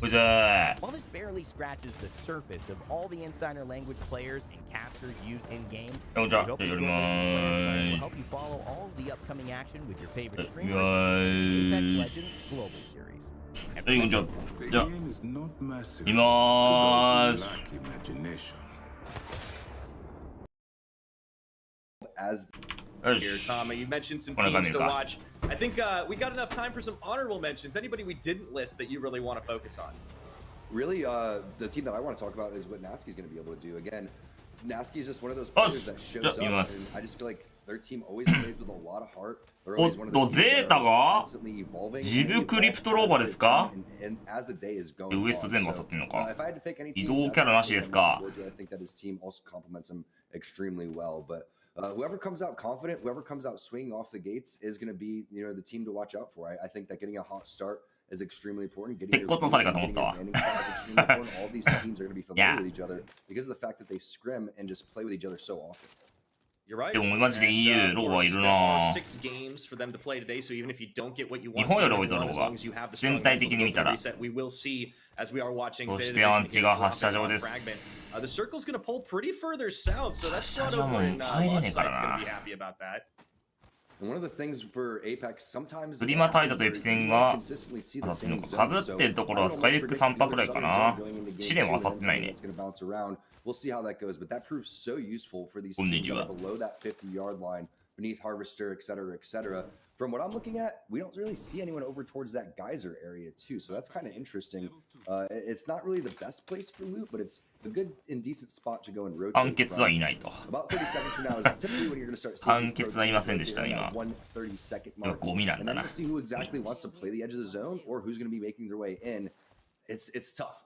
うぜー。 While this barely scratches the surface of all the insider language players and captures used in game, じゃあ、we hope や this りま short list of players will ー help you follow all of the upcoming action with your favorite す。 streamers and APEX す。 Legends Global Series. はい、じゃあ、じゃあ、 game is not massive いまー to す。 those who lack imagination. As よ Here, し。 Tom, you mentioned some こんな感 teams じ to か。 watch. I think we got enough time for some honorable mentions. Anybody we didn't list that you really want to focus on? really, the team that I want to talk about is what Nasky's going to be able to do. Again, Nasky is just one of those players that shows up, and I just feel like their team always plays with a lot of heart. They're お always っ one of the と、 teams ゼ that ータ are が constantly evolving. ジブクリプトローバですか？ And as the day is going ウエスト on. 全部 So, 漁ってんのか？ if I had to pick any 移 team, 動 that's キャラ the なし team です I'm か？ looking forward to. I think that his team also complements him extremely well. But whoever comes out confident, whoever comes out swinging off the gates is going to be, the team to watch out for. I think that getting a hot start is extremely important. Getting your lead, getting your landing spot is extremely important. All these teams are going to be familiar with each other because of the fact that they scrim and just play with each other so often. You're right. でもマジで EU ローバーいるな。 6 games for them to play today, so even if you don't get what you 日 want, 本より多いぞローバー。全体的に見たら。 we will see as we are watching. そしてアンチが発射場で The す。 circle's going to pull pretty further south, so that's 発射 not 場も over in 入れね Lodge えから Sight's going な to be happy about that. And one of the things for APEX, sometimes プリマ大佐とエピ戦が当たってるのか。かぶってるところはスカイエック3波くらいかな。試練は当たってないね。 We'll see how that goes, but that proves so useful for these こんに teams ち that は。 are below that 50-yard line, beneath Harvester, etc., etc. From what I'm looking at, we don't really see anyone over towards that geyser area too, so that's kind of interesting. It's not really the best place for loot, but it's a good and decent spot to go and rotate. 判決はいないと。 About 30 seconds from now is typically when you're going to start seeing 判決はいませんでしたね、今。 130-second mark. ゴミなん And だ then な。 we'll see who exactly wants to play the edge of the zone or who's going to be making their way in. It's tough.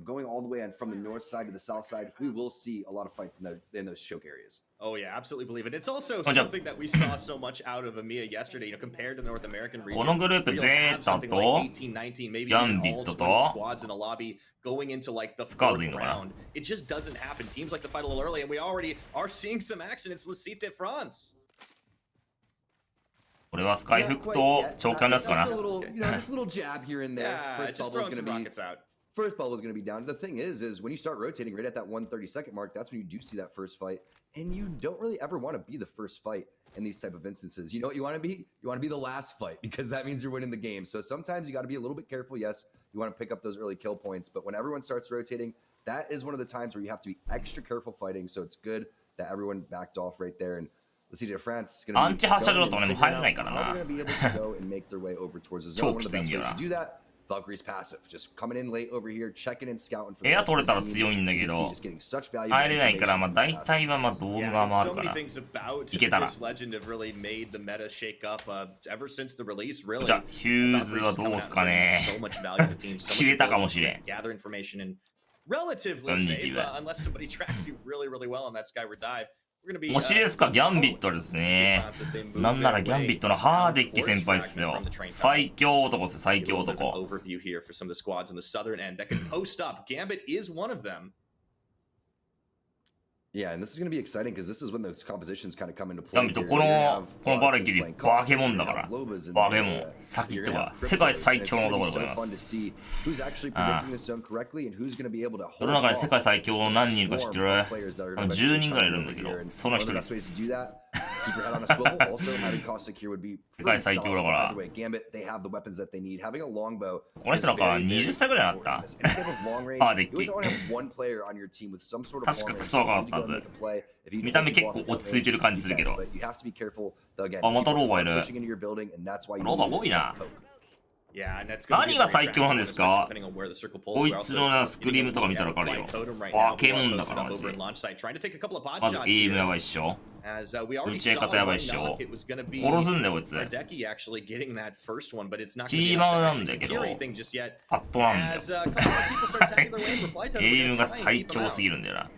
Going all the way from the north side to the south side, we will see a lot of fights in those choke areas. Oh yeah, absolutely believe it. It's also something that we saw so much out of EMEA yesterday, compared to the North American region. このグループゼータとヤンビットと squads in a lobby going into like the fourth round. It just doesn't happen. Teams like to fight a little early, and we already are seeing some action. It's Lecite France. これはスカイフックと長官ですかな。 Just a little jab here and there. Yeah, just throwing some rockets out. First bubble is going to be down. The thing is when you start rotating right at that 130-second mark, that's when you do see that first fight, and you don't really ever want to be the first fight in these type of instances. You know what you want to be? You want to be the last fight because that means you're winning the game. So sometimes you got to be a little bit careful. Yes, you want to pick up those early kill points, but when everyone starts rotating, that is one of the times where you have to be extra careful fighting. So it's good that everyone backed off right there. And Lecite France is going to be アンチ発射場とね、もう入れないから how な。 they're going to be able to go and make their way over towards the zone. One of the best ways to do that, Valkyrie's passive, just coming in late over here, checking and scouting for the エア rest 取れ of た the ら team. 強いんだけ You ど see just getting such valuable 入れないからまあ information 大 from the 体はまあ動 Yeah, 画もある so か many ら。 things about いけたら。 this legend have really made the meta shake up ever since the release. Really, じゃあヒューズはどうすかね。 so much value to teams. 切れたかもしれん。 Gather information and relatively safe unless somebody tracks you really, really well on that skyward dive. 推しですか、ギャンビットですね。なんならギャンビットのハーデッキ先輩っすよ。最強男っすよ、最強男。 Overview here for some of the squads on the southern end that can post up. Gambit is one of them. Yeah, and this is going to be exciting because this is when those compositions kind of come into ギャ play. ンビット、 Here. こ You're gonna の have バレキリ playing バケモ Costume, ンだ you're か gonna ら have Lobas in バケ there, モン先っ you're て gonna は have 世界 Cryptos, 最 and 強 it's の gonna 男 be でござい so ま fun to す see who's actually predicting this zone correctly and who's going to be able to その中で世界最強の何人か知ってる10人ぐらいいるんだけど and その one 一 of 人 the で best ways to す do that, keep your head on a swivel. Also, having Caustic here would be 世界 pretty 最強 solid. だから By the way, Gambit, they have the weapons that they need. Having a longbow この人なんか20歳ぐらいあった Any type of long range, ハーデッ you キ always want to have one player on your team with some sort of 確 long か range. クソ若か You っ need た to は go ず make a play. If you 見た目 don't 結 walk 構 that 落ち着いてる感じするけ range, ど but you have to be careful. Again, あまた people ローバーい are る pushing into your building, and that's why you ローバー need 多いな poke. Yeah, and that's gonna be 何が最強なんですか depending on where the circle pulls. こいつのなスクリームとか見たら分かるよバケモンだからマジで Trying to take a couple of pot まず shots エイム here. やばいっしょ As we already 打ち合い saw 方やばいっ one しょ knock, it was gonna be 殺すんだよこいつ Radecki actually getting that first one, but it's not キ gonna be ーマウ enough な to ん actually だけど secure anything just yet. パットなんだよ As a couple of people start tagging their way in, reply to エイ it, ム we're が gonna try and 最 keep them 強 out. すぎるんだよな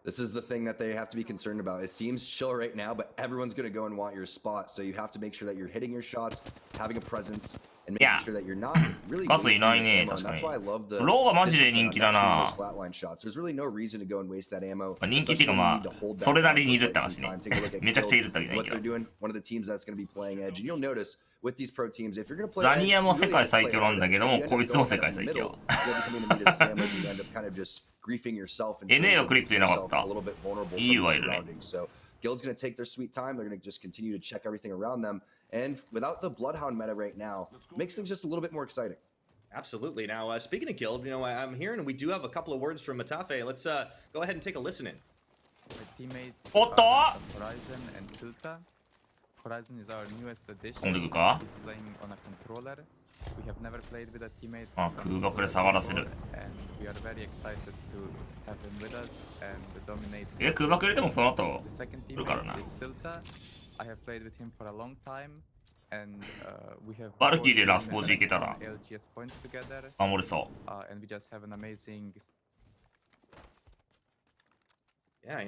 This is the thing that they have to be concerned about. It seems chill right now, but everyone's going to go and want your spot. So you have to make sure that you're hitting your shots, having a presence, and Yeah. making sure that you're not really ガスいないね、 wasting 確 your か ammo. に。 And that's why I love the ローはマジで discipline 人 on 気だ not な shooting those flatline shots. There's really no reason to go and waste that ammo. 人気っていうか especially ま when you need to あ hold that それなり down にいる for って quite 話 some ね time. Take a look at めちゃくちゃいるってわけじゃない what け they're ど doing. One of the teams that's going to be playing edge, and you'll notice with these pro teams, if you're going to play ザ edge, ニ you アも really 世 have 界 to 最 play 強なん hard だけ edge. ど If も you end こ up いつも going 世 in 界 the 最 middle, 強 you'll become into the sandwich, you end up kind of just griefing yourself and エネをクリップいなかっ yourself た a little bit vulnerable from EU the はいるね surroundings. So Guild's going to take their sweet time. They're going to just continue to check everything around them. And without the Bloodhound meta right now, makes things just a little bit more exciting. Absolutely. Now, speaking of Guild, I'm hearing we do have a couple of words from Matafe. Let's go ahead and take a listen in. My teammates What the? are Horizon and Sulta. Horizon is our newest addition. 飛んでくか He's playing on a controller. We have never played with a teammate. あ from 空爆で controller 下がらせる before, and we are very excited to have him with us and dominate. 空爆入れてもその後 The second 来るから teammate な is Sulta. I have played with him for a long time, and we have バルキリーで both ラスポージ won いけたら ALGS points together, 守れそ and we just have an amazing. Yeah,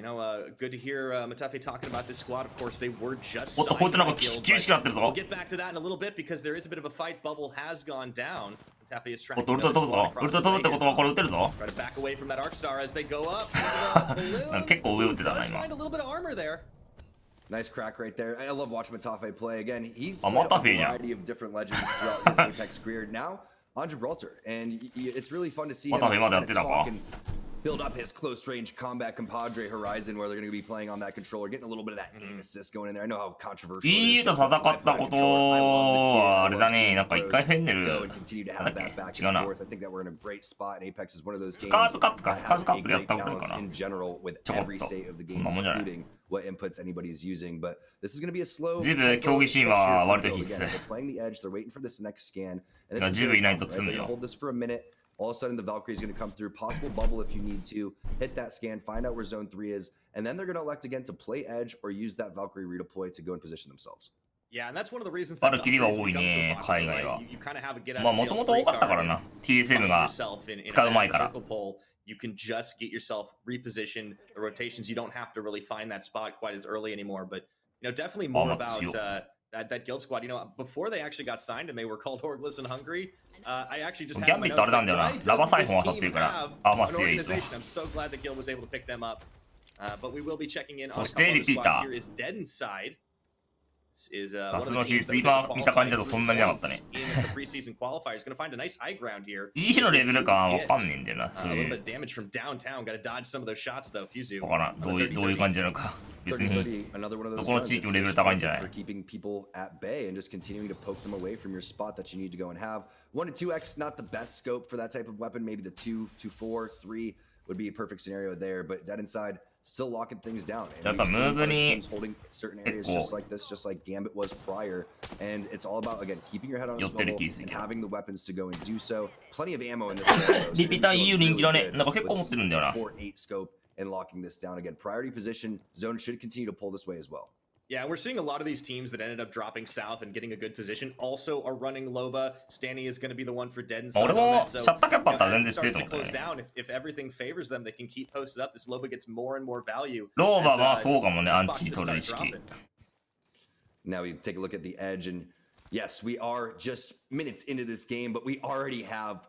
good to hear Matafe talking about this squad. Of course, they were just うおっとこい signed つなん by か Guild, 厳しくなってる but we'll ぞ get back to that in a little bit because there is a bit of a fight. Bubble has gone down. Matafe is おっ trying とウルトラ飛ぶぞウルトラ飛ぶってことはこれ撃てるぞ Try to back away from that arc star as they go up. The balloon なんか結構上撃ってたな does 今 find a little bit of armor there. Nice crack right there. I love watching Matafe play. Again, he's Ah, played a Matafe じゃん variety of different legends throughout his Apex career. Now on Gibraltar, and it's really fun to see him Matafe まだやっ kind て of たか talk and build up his close range combat compadre Horizon, where they're going to be playing on that controller, getting a little bit of that aim assist going in there. I know how controversial it EU is と to 戦ったこと I love to see it. はあれだ I love ね seeing なんか一回 pros フェンネル go and continue to なん have だっ that back け違う and な forth. I think that we're in a great spot. And Apex is one of those games スカーズカップか that スカー has ズカ a ップでやっ great たことないか balance な in general with ちょこっ every と state of the そ game, んなもんじゃない including what inputs anybody's using. But this is going to be a slow ジブ tempo 競技シーン push は here for 割と Guild. 必 Again, 須 they're playing the edge. They're waiting for this next scan. And いや this is ジブ very いないと common, 積 right? む They're going to よ hold this for a minute. All of a sudden, the Valkyrie is going to come through. Possible bubble if you need to. Hit that scan, find out where zone 3 is. And then they're going to elect again to play edge or use that Valkyrie redeploy to go and position themselves. Yeah, and that's one of the reasons バ that ルキリは Valkyries 多い become ね so 海 popular, 外 right? は You kind of have a get out まあ of も jail ともと free 多かったから card な if TSM find が yourself in a 使う bad 前から circle pole. You can just get yourself repositioned. The rotations, you don't have to really find that spot quite as early anymore. But definitely more about that Guild squad. Before they actually got signed and they were called Orgless and Hungry, I actually just ギャ had ン my ビットあ notes れなんだよな like, why ラバ doesn't サイ this フォン漁って team るから have あまあ an 強いいつも organization? I'm so glad that Guild was able to pick them up. But we will be checking in on a そして couple of リピーター squads here. Is Dead Inside. Is ガ one ス of の the 比 teams 率 that was 今 able to 見た感じだ qualify と for そんなになかった points ね in the preseason qualifiers. Going to find a nice high ground here. いい日のレベル感はわかんねえんだよな A そう little いう bit of damage from downtown. Got to dodge some of those shots though. Fuzu. わからんどういう感じなのか別に 30-30, another one of those どこの guns 地域も that's レベル高いんじゃない for keeping people at bay and just continuing to poke them away from your spot that you need to go and have. 1 to 2x, not the best scope for that type of weapon. Maybe the 2 to 4, 3 would be a perfect scenario there. But Dead Inside still locking things down. And やっぱ we've ム seen ーブ other に teams holding certain areas 結構 just like this, just like Gambit was prior. And it's all about, again, keeping your head on a 寄ってる swivel 気する and けど having the weapons to go and do so. Plenty of ammo in this scenario. リピーター EU 人気だねなんか結構持ってるんだよな 4-8 scope and locking this down again. Priority position zone should continue to pull this way as well. Yeah, we're seeing a lot of these teams that ended up dropping south and getting a good position also are running Loba. Stanny is going to be the one for Dead Inside 俺 on も that. シ So, ャッターキャップあったら全 as 然 it 強いと starts 思 to った close ね down, if everything favors them, they can keep posted up. This Loba gets more and more value. ローバ as, はそうかもねアン boxes チ取る start 意識 dropping. Now we take a look at the edge, and yes, we are just minutes into this game, but we already have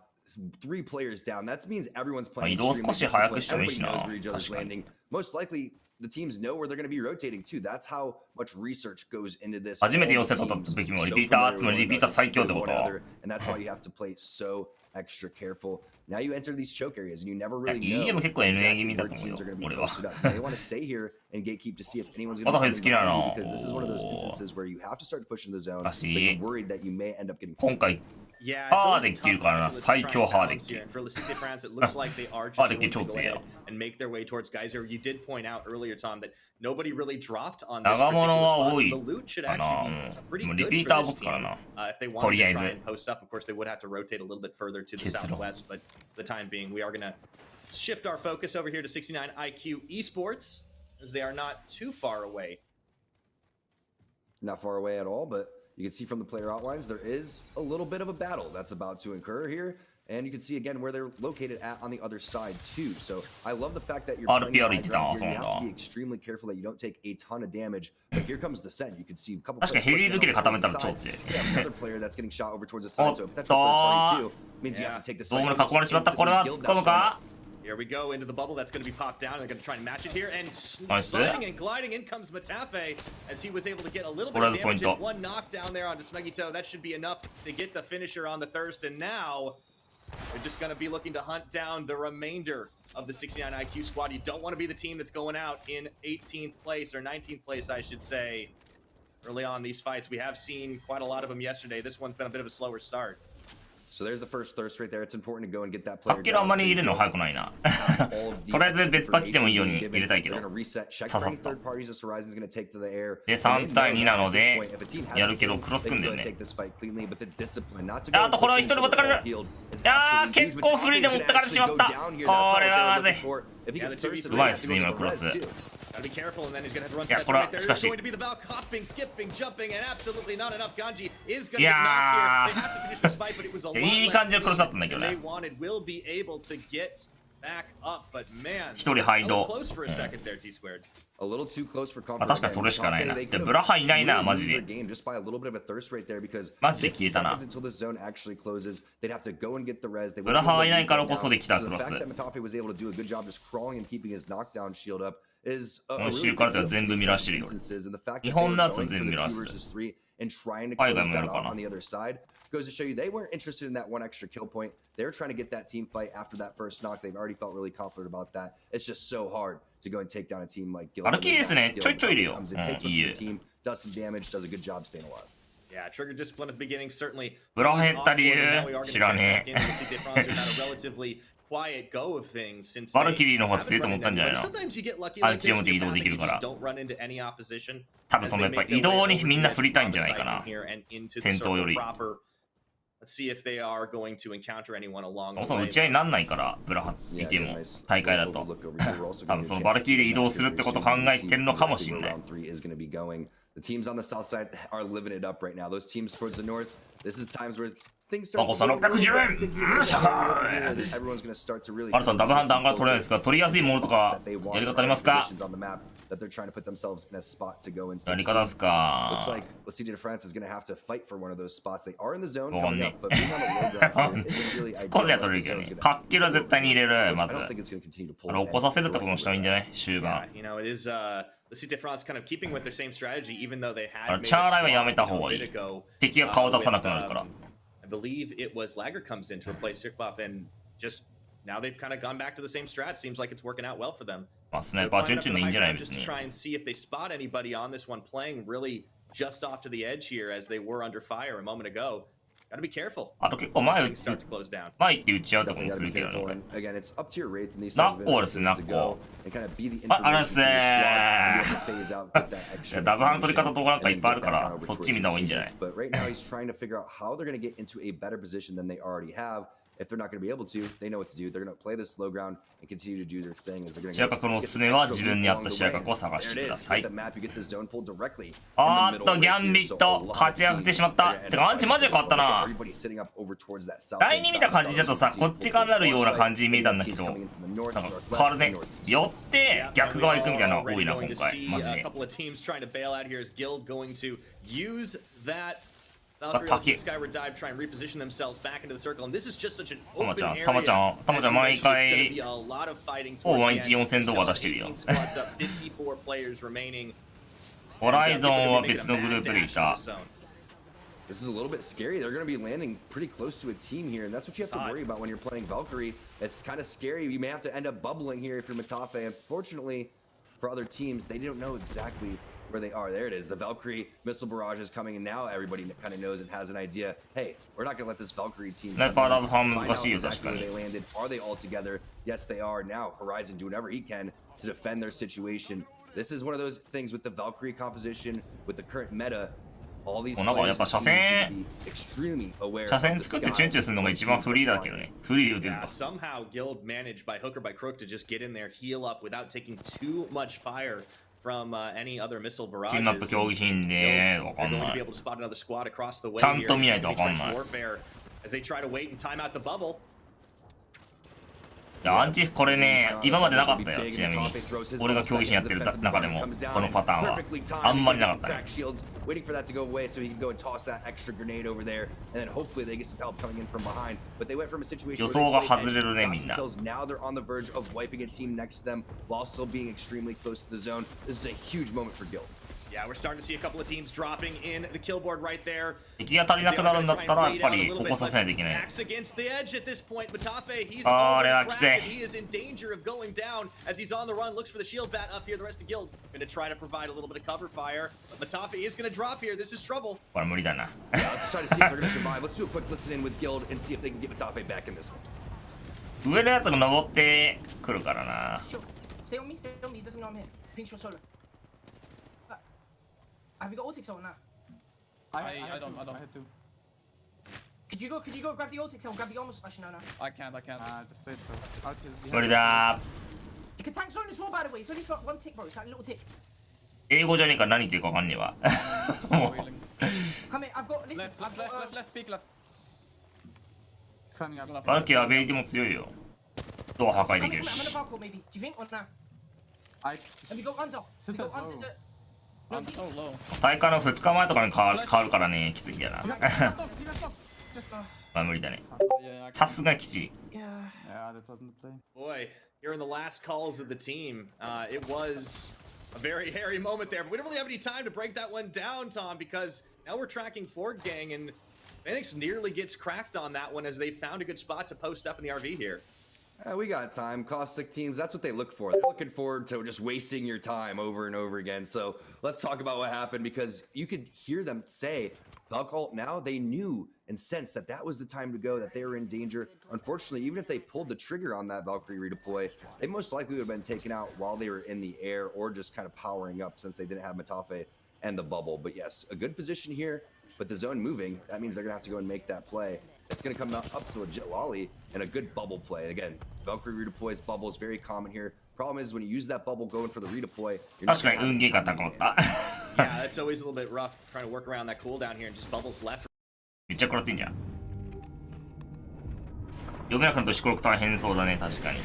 3 players down. That means everyone's playing 移動 extremely 少し早く disciplined. してもいいし Everybody な knows where each other's 確かに landing. Most likely, the teams know where they're going to be rotating too. That's how much research goes into this. 初めて All 寄 the せた teams 時も so リピーター familiar つまり with リピーター最強ってこ one と another, and that's why you have to play so extra careful. Now you enter these choke areas, and you never really いや know EM 結構 NA 気 exactly 味だ where と思うよ teams are going to be 俺は posted up. They want to stay here and gatekeep to see if anyone's going to まだ be 好きだ coming な behind you, because this is one of those instances where you have to start to push in the zone, だ but し you're worried that you may end up getting 今回 Yeah, ハー it's デ always ッ a キいる tough からな balance to 最 try 強 and ハーデッ balance キ here. And for Lasite France, it looks like they are just ハーデッキ going to 超 go 強い ahead よ and make their way towards Geyser. You did point out earlier, Tom, that nobody really dropped on this 長 particular 物は spot, 多 so い the loot should かな actually be pretty もう good リピー for ター this 持つから team. な If they と wanted りあ to え try ず and post up, of course, they would have to rotate a little bit further to the 結論 southwest, but for the time being, we are going to shift our focus over here to 69 IQ Esports, as they are not too far away. Not far away at all, but you can see from the player outlines there is a little bit of a battle that's about to occur here. And you can see again where they're located at on the other side too. So I love the fact that you're playing RPR the high ground here. You 言ってた。have to be extremely careful that you don't take a ton of damage. But here comes the send. You can see a couple 確かにヘビー武器で固めたら超強い。 another player that's getting shot over towards the side. So おっ potential と third party too means you have to take this ドー fight ムに囲まれてしまった。これは突っ込むか？ Here we go into the bubble. That's going to be popped down. They're going to try and match it here. And Nice. sliding and gliding in comes Matafe as he was able to get a little bit What of is damage point and one knockdown there onto Smegito. That should be enough to get the finisher on the thirst. And now they're just going to be looking to hunt down the remainder of the 69 IQ squad. You don't want to be the team that's going out in 18th place or 19th place, I should say, early on these fights. We have seen quite a lot of them yesterday. This one's been a bit of a slower start. So there's the first thirst right there. It's important to go and get that player パッケルあんまり入れるの早くないな。とりあえず別パッキでもいいように入れたいけど。ささっと。で、3対2なので、やるけどクロス組んでるね。あとこれは一人持ってかれる。いやー、結構フリーで持ってかれてしまった。これはまずい。うまいっすね、今のクロス。Gotta be careful, and then he's gonna have to run Yeah, through that right there. しか There's し going to be the Valk hopping, skipping, jumping, and absolutely not enough. Ganji is gonna get knocked here. They have to finish this fight, but it was a lot いい感じのクロスだったんだけ less ど than ね they。wanted. Will be able to get back up, but man, 一人ハイ a ド little。close for a second there, T squared. A little too close for あ、確かにそれしかないな。で、ブラハいないな、マジで。 just by a little bit of a thirst right there because マジで消えたな。 until this zone actually closes, they'd have to go and get the res. They ブラハはいないからこそできた So ク the ロス。 fact that Matafe was able to do a good job just crawling and keeping his knockdown shield up is a 今 really 週からでは good 全部見らしてるよ。 instances, and the fact that 日 they 本 were のやつ going 全 for 部 the 見ら 2 してる。 versus 3 and trying to 海 close 外もや that るか off な。 on the other side goes to show you they weren't interested in that one extra kill point. They're trying to get that team fight after that first knock. They've already felt really confident about that. It's just so hard to go and take down a team like Guild. アルキーですね。ちょいちょいいるよ。 Comes う in, ん、 takes いい one え for the team, does some damage, does a good job staying alive. Yeah, trigger discipline at the beginning certainly. ブラハ減った理由 Now we are gonna 知ら check ね back え。 in. We'll see Defrancer had a relatively quiet go of things since バルキリーの方が they 強いと思 haven't ったん run じゃない into の？ Sometimes you get lucky あ like っち this も in で移動 Japan で that き you るか just ら。 don't run into any opposition. 多分そのやっぱ移動にみんな振りたいんじゃないかな。 戦戦闘より。 Let's see if they are going to encounter anyone along そもそ the も way. 打ち合いになんないから、ブラハいても、大会だと。多分そのバルキリーで移動するってこと考えてるのかもしれない。 The teams on the south side are living it up right now. Those teams towards the north, this is times where things start バコさん610円 Everyone's going to start to really マルさん、ダブルハンターが取れないですか？取りやすいものとか、やり方ありますか？ that they're trying to put themselves in a spot to go and やり方ですか？ Looks like Lasita de France is going to have to fight for one of those spots. They are in the zone わかん coming ね up, but being on the low ground here isn't really 突っ込んでや ideal. 取れるけどね。カッキルは絶対に入れる、ま I ず。 don't think it's going to continue to pull あれ、起こさせるってこともしたらいいんじゃない？終 Yeah, 盤。 you know, it is Lasita de France kind of keeping with their same strategy, even though they あ had れ、 made チャーライは a や swap, め you た know, 方 a がい bit い。 ago. 敵が顔出さなくなるから。 I believe it was Lager comes in to replace Sirkbop, and just now they've kind of gone back to the same strat. Seems like it's working out well for them. まあ、スナイ They're パー climbing チュン up チュン to でいい the んじゃ high ない ground 別 just に to。try and see if they spot anybody on this one playing really just off to the edge here as they were under fire a moment ago. Gotta be careful. あと結構前 Things start to close down. 前行って打ち合うとか Definitely も gotta する be けど careful. ね。 And again, it's up to your wraith in these Not type of course, instances not to go course. and kind of be the あら information せ for your ー squad and be able to phase out, get that い extra やダブハンの取り方 information 動画なんかいっ and ぱいあ then る get か that ら power そっ towards ち見た方がいいんじゃ your ない teammates. But right now he's trying to figure out how they're going to get into a better position than they already have. If they're not going to be able to, they know what to do. They're going to play this slow ground and continue to do their thing as they're going to シアカクのおすすめは自分に合ったシアカクを探してください。あーっと、ギャンビット、勝ち上がってしまった。てか、アンチマジで変わったな。第2見た感じだとさ、こっち側になるような感じに見えたんだけど、なんか変わるね。寄って逆側行くみたいなのが多いな、今回。マジで。 Valkyrie Skyward Dive try and reposition themselves back into the circle, and this is just such an open area. たまちゃん毎回 It's gonna be a lot of fighting ほぼ towards 毎 the 日 end. 4000動画 Still 出してるよ 18 squads up, 54 players remaining. ホライゾンは別のグループでいた。 This is a little bit scary. They're going to be landing pretty close to a team here, and that's what you have to worry about when you're playing Valkyrie. It's kind of scary. You may have to end up bubbling here if you're Matafe. Unfortunately, for other teams, they don't know exactly where they are. There it is. The Valkyrie missile barrage is coming, and now everybody kind of knows and has an idea. Hey, we're not going to let this Valkyrie team. スナイパーダブハン Find 難 out しいよ、確 exactly か where に。 they landed. Are they all together? Yes, they are. Now, Horizon doing whatever he can to defend their situation. This is one of those things with the Valkyrie composition, with the current meta. All these なんかやっぱ車線 extremely aware 車線作ってチュンチュンするのが一番フリーだけどね。フリーで打てる Yeah, ぞ。 somehow Guild managed by hook or by crook to just get in there, heal up without taking too much fire from any other missile チームアップ barrages. 競技品でわか They're ん going to な be い。 able to spot another squad across the way ちゃん here. と見ない It's とわ gonna かん be ない。 trench warfare as they try to wait and time out the bubble. いや、アンチこれね、今までなかったよ、ちなみに。俺が競技心やってる中でも、このパターンは。あんまりなかったね。Waiting for that to go away so he can go and toss that extra grenade over there, and then hopefully they get some help coming in from behind. But they went from a situation 予想が外れるね、みんな。 now they're on the verge of wiping a team next to them while still being extremely close to the zone. This is a huge moment for Guild. Yeah, we're starting to see a couple of teams dropping in the kill board right there. 敵が足りなくなるんだったら、やっぱりここさせないといけない。Axe against the edge at this point. Matafe, he's あれはきつい。 he is in danger of going down as he's on the run. Looks for the shield bat up here. The rest of Guild going to try to provide a little bit of cover fire. But Matafe is going to drop here. This is trouble. これ無理だな。 Yeah, let's try to see if they're going to survive. Let's do a quick listen in with Guild and see if they can get Matafe back in this one. 上のやつが登ってくるからな。 Stay on me, stay on me. He doesn't know I'm here. Finish your solo. Have you got ulti cell now? I don't. I had to. Could you go grab the ulti cell, grab the armor smash now? I can't. Just stay still. Out 無理だ。 You can tank zone as well, by the way. It's only got one tick, bro. It's that little tick. 英語じゃねえから何言ってるかわかんねえわ。もう Come here, I've got. Listen, I've got. left, peek left. Standing up. バルキアベイティも強いよ。ドア破壊できる I'm し。 gonna balcony, maybe. Do you think or nah? I Let me go under. Let me go under the. I'm so low. 大会の2日前とかに変わるからね、きついやな。 Just まあ無理だね。 yeah. I さすがにきつい。 Yeah. Yeah, that wasn't the play. Boy, here in the last calls of the team, it was a very hairy moment there. But we don't really have any time to break that one down, Tom, because now we're tracking Ford Gang, and Phoenix nearly gets cracked on that one as they found a good spot to post up in the RV here. We got time. Caustic teams, that's what they look for. They're looking forward to just wasting your time over and over again. So let's talk about what happened, because you could hear them say, Valkyrie, now they knew and sensed that that was the time to go, that they were in danger. Unfortunately, even if they pulled the trigger on that Valkyrie redeploy, they most likely would have been taken out while they were in the air or just kind of powering up since they didn't have Matafe and the bubble. But yes, a good position here, but the zone moving, that means they're going to have to go and make that play. It's going to come up to legit Lolly and a good bubble play. Again, Valkyrie redeploys, bubble is very common here. Problem is when you use that bubble going for the redeploy, you're not 確かに運ゲーが高かった。 Yeah, that's always a little bit rough trying to work around that cooldown here and just bubbles left. めっちゃ食らってんじゃん。読めなくなると四国大変そうだね、確かに。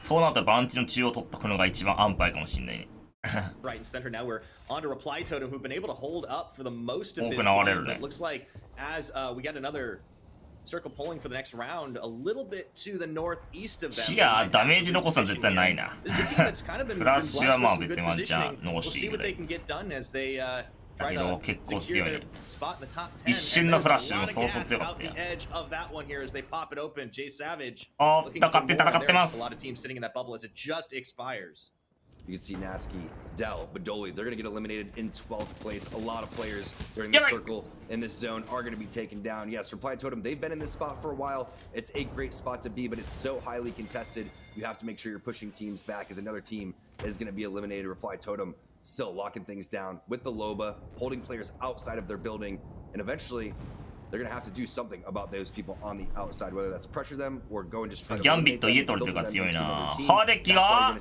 そうなったらバンチの中央を取っとくのが一番安牌かもしんないね。Right and center now we're on to Reply Totem, who've been able to hold up for the most of this 多く流れる game. ね。 It looks like as we got another circle pulling for the next round, a little bit to the northeast of them. 視野ダメージ残すのは絶対ないな。 This is a team that's kind of been フラッシュはまあ blessed with 別 some に good ワンチャ positioning. ン残 We'll してい see く what で they can get done as they だ try けど to 結構 secure 強い their ね。 spot in the top 10. 一瞬の And フラッ there's シ a ュも lot of 相当 gas 強かっ out たよ the。edge of that one here as they pop it open. Jay Savage あ、 looking 戦 for って more. 戦って There's ま just a lot す of。teams sitting in that bubble as it just expires. You can see Nasky, Dell, Badoli, they're going to get eliminated in 12th place. A lot of players during the circle in this zone are going to be taken down. Yes, Reply Totem, they've been in this spot for a while. It's a great spot to be, but it's so highly contested. You have to make sure you're pushing teams back as another team is going to be eliminated. Reply Totem still locking things down with the Loba, holding players outside of their building, and eventually they're going to have to do something about those people on the outside, whether that's pressure them or go and just try to ギャンビット家取るというか強いな。ハーデッキがあれ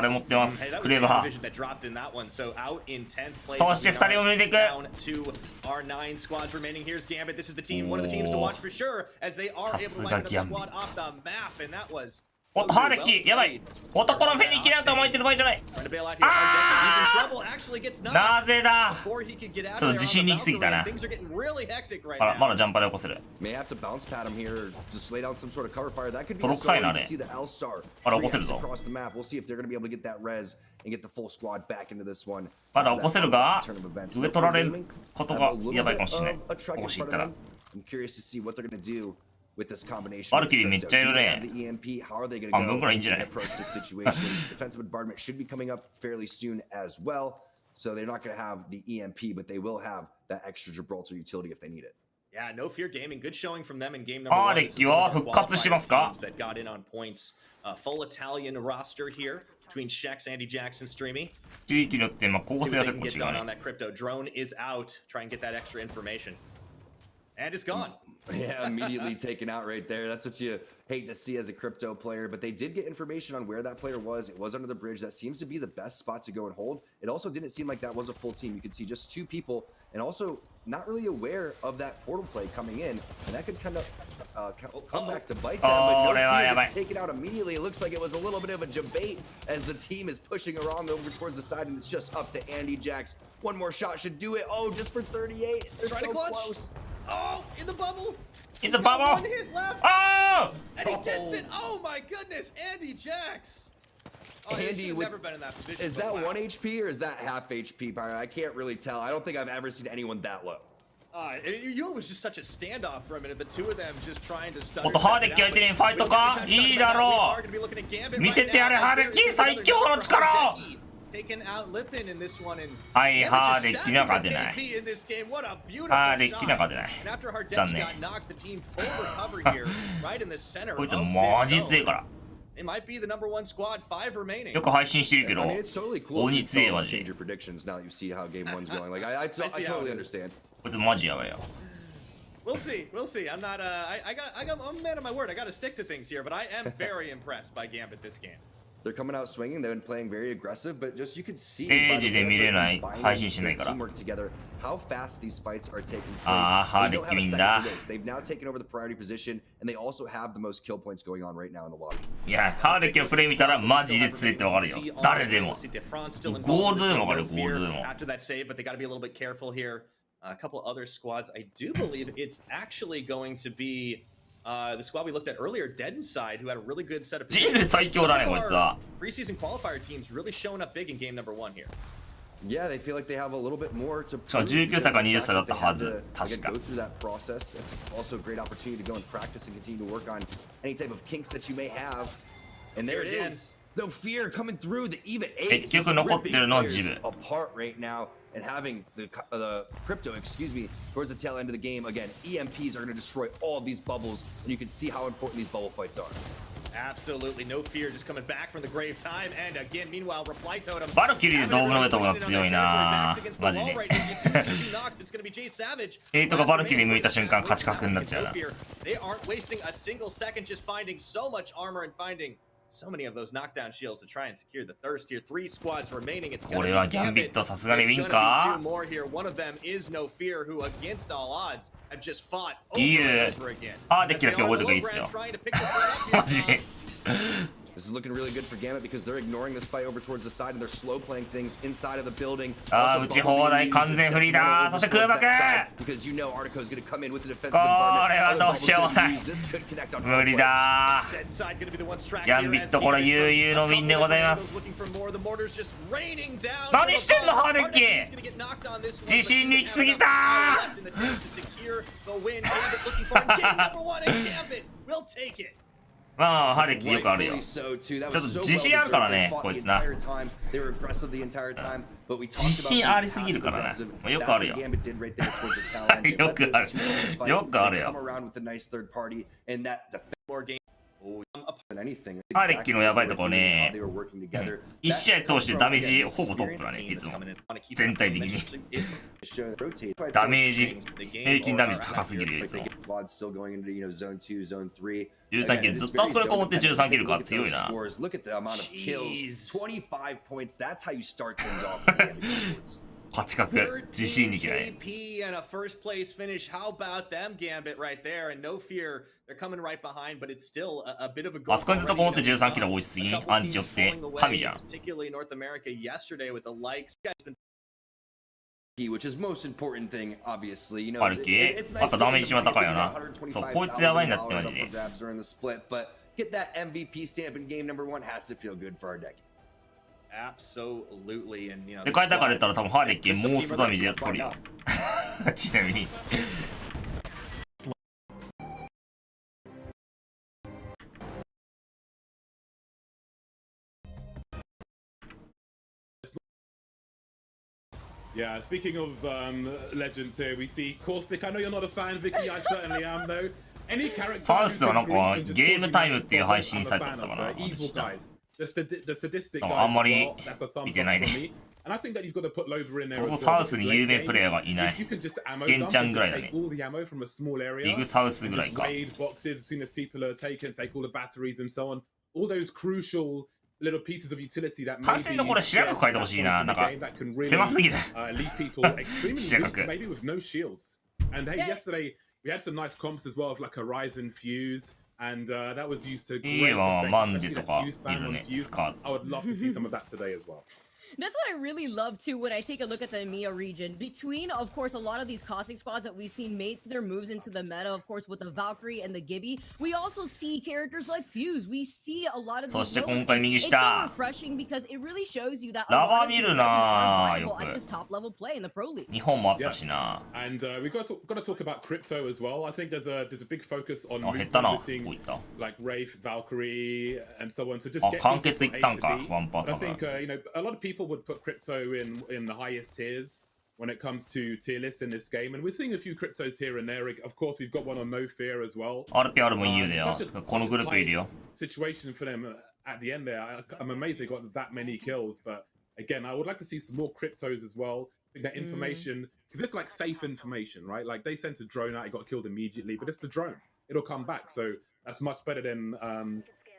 持ってま Hey, す。 that ク was レ the バー。 division that dropped in that one. So out in 10th place. そして2人を抜いていく。 Down to our 9 squads remaining. Here's Gambit. This is the team, one of the teams to watch for sure, as they are able to light up the squad off the map, and that was. おっと、ハーデッキやばい。男のフェニキなんか巻いてる場合じゃない。 Trying to bail out here. He's in trouble. Actually gets knocked なぜだ。 before he could get out ちょっと of there 自 on 信 the に行き過ぎたな。 Valkyrie. Things are getting really hectic right あら、ま now. だジャンパーで起こせる。 May have to bounce pad him here, just lay down some sort of cover fire. That could be 泥臭いな、あ you れ。 can see the L star あら、起こせる 3x ぞ。 across the map. We'll see if they're going to be able to get that res and get the full squad back into this one. まだ起こせるが、上取られることがやばいかもしれない。起こしいったら。 I'm curious to see what they're going to do with this combination. バルキリーめっちゃいるね。 The EMP, how are they going to 半分 go くらいいいんじゃない and approach this situation? Defensive bombardment should be coming up fairly soon as well. So they're not going to have the EMP, but they will have that extra Gibraltar utility if they need it. Yeah, no fear gaming. Good showing from them in game number ハー one. デ This ッ is キ one は of the 復活し qualifier ますか teams that got in on points. Full Italian roster here between Shex, Andy Jackson, Streamy. 地域によってまあ構 See 成 what は they 結 can 構 get 違 done う on ね。 that crypto. Drone is out. Try and get that extra information. And it's gone. Yeah, immediately taken out right there. That's what you hate to see as a crypto player. But they did get information on where that player was. It was under the bridge. That seems to be the best spot to go and hold. It also didn't seem like that was a full team. You could see just 2 people. And also, not really aware of that portal play coming in, and that could kind of come back to bite them. But no gets taken out immediately. It looks like it was a little bit of a debate as the team is pushing around over towards the side, and it's just up to Andy Jax. One more shot should do it. Oh, just for 38. They're Trying so to clutch. close. Oh, in the bubble. It's a bubble. One hit left. Oh! And he gets it. Oh my goodness, Andy Jax. Oh, Andy, never been in that position. Is that 1 HP or is that half HP? I can't really tell. I don't think I've ever seen anyone that low. You know, it was just such a standoff for a minute. The two of them just trying to stutter. もっとハーデッキ相手にファイトかいいだろう見せてやれハーデッキ最強の力を Taken out Lippin in this one and はいハーデッキには勝てない What a beautiful ハーデッキには勝てない And after Hardecki 残念 got knocked, the team full recovery here, right in the center こいつ of マ this ジ強い zone. から It might be the number one squad, 5 remaining. よく配信してるけど I mean, it's totally cool. 鬼 if 強い you マ don't ジ change your predictions now that you see how game one's going. Like I see how totally it is. understand. こいつマジやばいよ We'll see. We'll see. I'm not. I'm a man of my word. I got to stick to things here, but I am very impressed by Gambit this game. They're coming out swinging. They've been playing very aggressive, but just you could see ペ by ー the ジで way 見れ they're ない combining 配信しない their から teamwork together, how fast these fights are taking place. あーハーデ They ッ don't キ have a 見ん second だ to waste. They've now taken over the priority position, and they also have the most kill points going on right now in the lobby. いやハーデッキのプレイ見たらマジで強いってわかるよ誰でもゴールドでもわかるよゴールドでも After that save, but they got to be a little bit careful here. A couple other squads. I do believe it's actually going to be the squad we looked at earlier, Dead Inside, who had a really good set of 人類最強だねこいつは preseason qualifier teams really showing up big in game number 1 here. Yeah, they feel like they have a little bit more to しかも prove 19歳か because 20歳だっ of the た fact は that ず they had to, 確か go through that process. It's also a great opportunity to go and practice and continue to work on any type of kinks that you may have. And there it Fear again. is. No fear coming through the even 結 eight. 局残ってるのはジブ Apart right now and having the crypto, excuse me, towards the tail end of the game. Again, EMPs are going to destroy all of these bubbles, and you can see how important these bubble fights are. Absolutely, no fear, just coming back from the grave time. And again, meanwhile, reply totem. バルキリーでドームの上とか強いなマジで エイトがバルキリー向いた瞬間勝ち確になっちゃうな They aren't wasting a single second, just finding so much armor and finding so many of those knockdown shields to try and secure the thirst here. 3 squads remaining. It's これは gonna ギャンビッ be トさすがにウ It's ィン gonna be か 2 more here. One of them is No Fear, who against all odds have just fought いい over ね and over again. ハーデッキだけ覚えておくといいっすよ Trying to pick this one up マジで This is looking really good for Gambit because they're ignoring this fight over towards the side and they're slow playing things inside of the building. あー打ち放題完全フリーだそして空爆 Because you know Artico is going to come in with the defensive これはどうしようもない This could connect on 無理だ Dead Inside gonna be the one tracked ギャンビットこれ悠々のウィンでございます Looking for more. The mortar's just raining down. 何してんのハーデッキ Hardecki's gonna get knocked on this one, 自信に行き過ぎた left in the tank to secure the win. Gambit looking for game number 1 and Gambit will take it. まあハーデッキよくあるよ Rightfully so, too. That ちょっ was と so 自信あるからね well-deserved. They fought こい the つな entire time. They were aggressive the entire time. But we talked 自信 about ありすぎるからね being passive-aggressive. よくあるよ That's what Gambit did right there towards the tail end. They よ let く those ある two players fight. よくある They よ come around with a nice third party and that defense More game. than anything. ハーデッキのやばいとこね They were working together. 1試合通してダメージほぼトップだねいつも全体的に Show that rotate. ダメージ平均ダメージ高すぎるよいつも Vlad still going into zone 2, zone 3. 13キルずっとあそこでこもって13キルか強いな Look at the amount of kills. Jeez. 25 points. That's how you start things off. 勝ち確自信力だね KP and a first place finish. How about them, Gambit, right there? And No Fear, they're coming right behind, but it's still a bit of a goal. あそこにずっとこもって13キル多いすぎアンチ寄って神じゃん Particularly North America yesterday with the likes. Which is most important thing, obviously. You know, バルキ it's やっ nice ぱ to ダメー get ジは高いよな $125,000 そうこいつやばいんだってマジ up で for grabs during the split, but get that MVP stamp in game number 1 has to feel good for our deck. Absolutely, and you know. で変えたから言ったら多分ハーデッキモーストダメージやっとるよちなみに Yeah, speaking of legends here, we see Caustic. I know you're not a fan, Vicky. I certainly am, though. Any character. ファーストはなんかゲームタイムっていう配信サイトだったかな Evil guys. The sadistic なん guys. かあんまり as well. That's a thumbs 見てない up ね from me. And I think that you've got to put Loba in there. そうそう as サ well, ウス because に late 有名 game, プレイヤーがいない if you can just ammo ゲン dump ちゃん and ぐらい just だね take all the ammo from a small area. ビグサウスぐらい Just か raid boxes as soon as people are taken, take all the batteries and so on. All those crucial little pieces of utility that 完全のこれ視野角変えてほしいな。なんか狭すぎる。 leave people extremely weak, maybe with no shields. And hey, yesterday we had some nice comps as well of like Horizon Fuse, and that was used to great effect, especially that Fuse spam on Fuse. I would love to see some of that today as well. That's what I really love too when I take a look at the EMEA region. Between, of course, a lot of these caustic squads that we've seen made their moves into the meta, of course, with the Valkyrie and the Gibby, we also see characters like Fuse. We see a lot of these builds. It's so refreshing because it really shows you that a lot of these legends are viable at this top level play in the Pro League. 日本もあったしな。 And we've got to talk about crypto as well. I think there's a big focus on あ、減ったな。 seeing こういった。 like Wraith, Valkyrie, and so on. So just あ、 get 完 people 結い from った A ん to か。 B. ワンパ I ターン。 think you know a lot of people would put crypto in the highest tiers when it comes to tier lists in this game, and we're seeing a few cryptos here and there. Of course, we've got one on No Fear as well. RPR もEU だよ。 Such a このグループいるよ。 situation for them at the end there. I'm amazed they got that many kills, but again, I would like to see some more cryptos as well. I think that information, because it's like safe information, right? Like they sent a drone out, it got killed immediately, but it's the drone. It'll come back, so that's much better than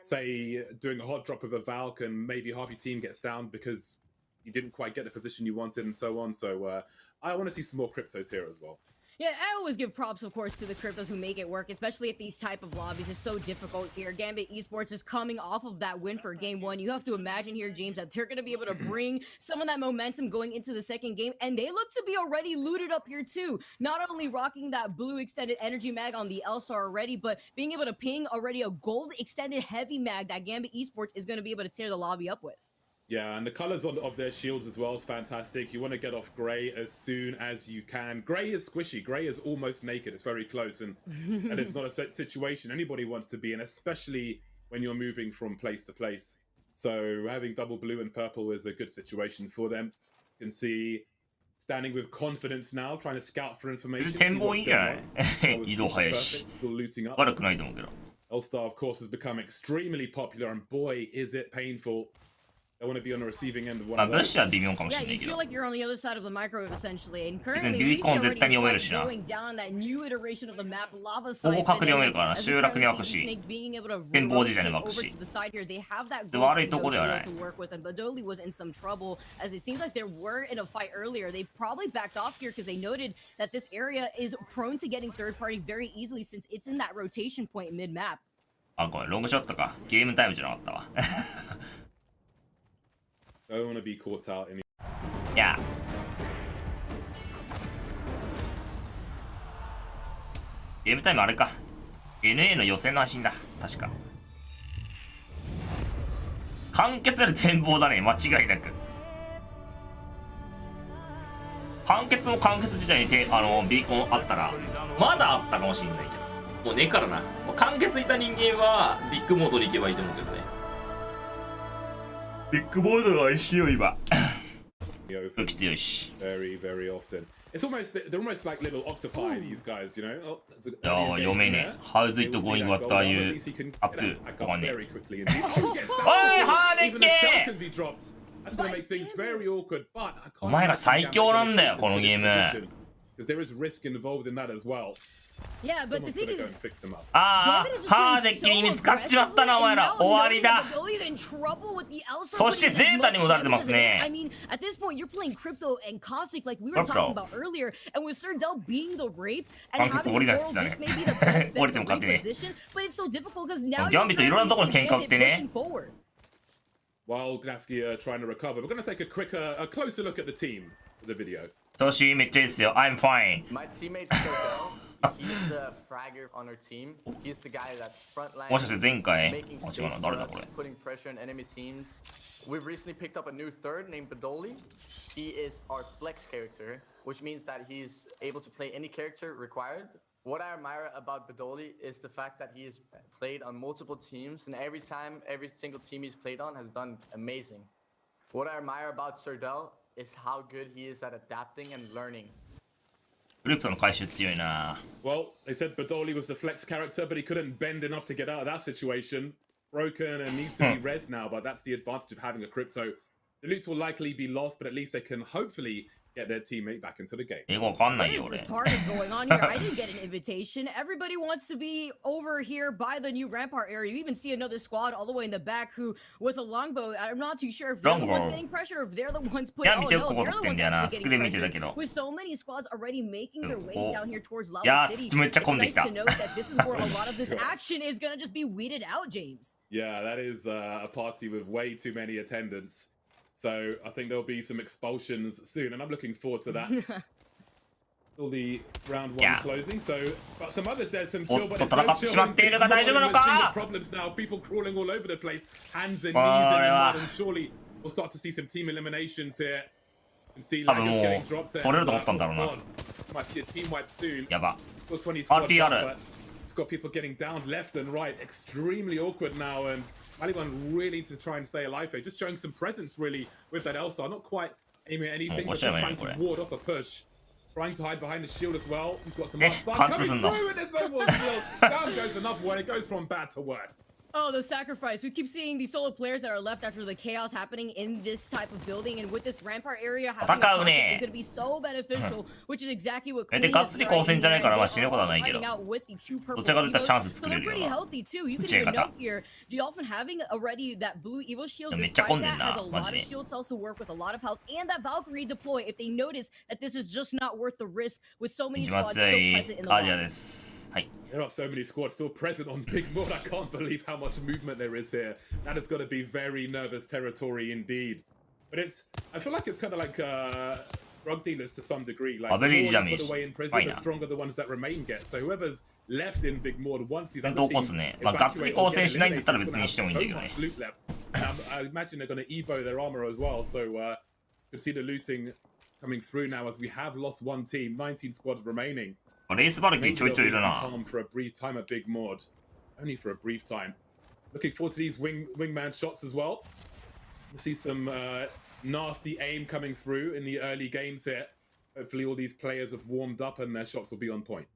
say doing a hot drop of a Valk and maybe half your team gets down because you didn't quite get the position you wanted and so on. So I want to see some more cryptos here as well. Yeah, I always give props, of course, to the cryptos who make it work, especially at these type of lobbies. It's so difficult here. Gambit Esports is coming off of that win for game one. You have to imagine here, James, that they're going to be able to bring some of that momentum going into the second game, and they look to be already looted up here too. Not only rocking that blue extended energy mag on the L-Star already, but being able to ping already a gold extended heavy mag that Gambit Esports is going to be able to tear the lobby up with. Yeah, and the colors of their shields as well is fantastic. You want to get off Grey as soon as you can. Grey is squishy. Grey is almost naked. It's very close, and it's not a situation anybody wants to be in, especially when you're moving from place to place. So having double blue and purple is a good situation for them. You can see standing with confidence now, trying to scout for information. 展望いいんじゃない？移動早いし。 Still looting up. 悪くないと思うけど。 All-Star, of course, has become extremely popular, and boy, is it painful. I want to be on the receiving end of one of those. Yeah, you feel like you're on the other side of the microwave essentially, and currently we see already going down that new iteration of the map, Lava Siphon, as we currently see Snake being able to rotate over to the side here. They have that gold to work with, and Badoli was in some trouble, as it seems like they were in a fight earlier. They probably backed off here because they noted that this area is prone to getting third party very easily since it's in that rotation point mid-map. あ、ごめん、ロングショットか。ゲームタイムじゃなかったわ。I don't want to be caught out in. いや。ゲームタイムあれか。NA の予選の配信だ。確か。完結で展望だね。間違いなく。完結も完結時代にビーコンあったら、まだあったかもしれないけど。もうねえからな。もう完結いた人間はビッグモードに行けばいいと思うけどね。ビッグボードが一緒よ今。きついし。Very, very often. It's almost they're almost like little octopi. These guys, you know. ああ、読めねえ。How's it going? What are you up to? わかんねえ。おい、ハーデッケー。お前ら最強なんだよこのゲーム。Yeah, but the thing is, ああ、ハーデッキに見つかっちまったなお前ら。終わりだ。そしてゼータにもされてますね。I mean, at this point, you're playing crypto and caustic like we were talking about earlier, and with Serdell being the wraith and having a world, this may be the best bet to reposition, but it's so difficult because now you're pushing forward. While Gnaski are trying to recover, we're going to take a closer look at the team for the video. トシめっちゃいいっすよ。I'm fine. My teammate Serdell. He's the fragger on our team. He's the guy that's frontline, もしかして前回 making space for us, putting pressure on enemy teams. We've recently picked up a new third named Badoli. He is our flex character, which means that he's able to play any character required. What I admire about Badoli is the fact that he has played on multiple teams, and every single team he's played on has done amazing. What I admire about Serdell is how good he is at adapting and learning. グループとの回収強いな。Well, they said Badoli was the flex character, but he couldn't bend enough to get out of that situation. Broken and needs to be res now, but that's the advantage of having a crypto. The loots will likely be lost, but at least they can hopefully get their teammate back into the game. 英語わかんな What い is よ this 俺。 party going on here? I didn't get an invitation. Everybody wants to be over here by the new rampart area. You even see another squad all the way in the back who, with a longbow, I'm not too sure if they're the ones Longbow. getting pressure or if they're the ones い putting. や Oh 見てよ no, ここ they're 撮っ the てん ones だよな。 actually スクリー getting ン見てた pressure. けど。 With so many squads already making their way Oh. down here towards い Lava や City. ーめっちゃ It's 混んでき nice た to。note that this is where a lot of this action is gonna just be weeded out, James. Yeah, that is a party with way too many attendants. So I think there'll be some expulsions soon, and I'm looking forward to that. Still the round one Yeah. closing. So, but some others there's some お chill, っ but と it's no 戦ってしま chill. っているが大丈夫なの We're seeing the か。 problems now. People crawling all over the place, hands and knees in the これは mud, and surely we'll start to see some team eliminations here. And see 多分 Laggers も getting う dropped there. 取れると思ったんだろうな。 Might see a team wipe soon. やば。 Still 20 squads RP あ up, る。 but it's got people getting down left and right. Extremely awkward now, and Taliban really to try and stay alive here. Just showing some presence really with that Elsar. Not quite aiming at anything, but just trying to ward off a push. Trying to hide behind the shield as well. We've got some upstars coming through, and there's no more shield. Down goes another one. It goes from bad to worse. Oh, the sacrifice. We keep seeing these solo players that are left after the chaos happening in this type of building, and with this rampart area having a concept is going to be so beneficial, which is exactly what Clean is doing. They're hiding out with the two purple Evos, so they're pretty healthy too. You can even note here, the Dolphin having already that blue Evo shield, despite that, has a lot of shield cells to work with, a lot of health, and that Valkyrie deploy if they notice that this is just not worth the risk with so many squads still present in the line. There are so many squads still present on Big Mood. I can't believe how much movement there is here. That has got to be very nervous territory indeed. But I feel like it's kind of like drug dealers to some degree. Like the more you put away in prison, the stronger the ones that remain get. So whoever's left in Big Mood, once these other teams evacuate or get eliminated, it's going to have so much loot left. I imagine they're going to evo their armor as well. So you can see the looting coming through now as we have lost one team, 19 squads remaining. レースバルキーちょいちょいいるな。 For a brief time at Big Mod, only for a brief time. Looking forward to these wingman shots as well. We'll see some nasty aim coming through in the early games here. Hopefully all these players have warmed up and their shots will be on point.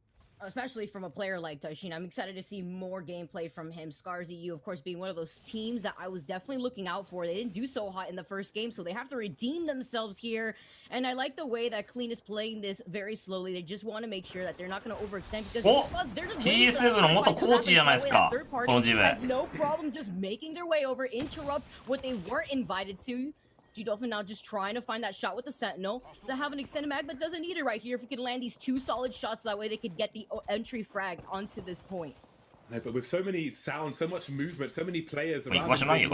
Especially from a player like Taishin. I'm excited to see more gameplay from him. Scars EU, of course, being one of those teams that I was definitely looking out for. They didn't do so hot in the first game, so they have to redeem themselves here. And I like the way that Clean is playing this very slowly. They just want to make sure that they're not going to overextend because these squads, they're just waiting for that third party has no problem just making their way over, interrupt what they weren't invited to. G-Dolphin now just trying to find that shot with the Sentinel. Does it have an extended mag, but doesn't need it right here if he can land these two solid shots so that way they could get the entry frag onto this point. No, but with so many sounds, so much movement, so many players around,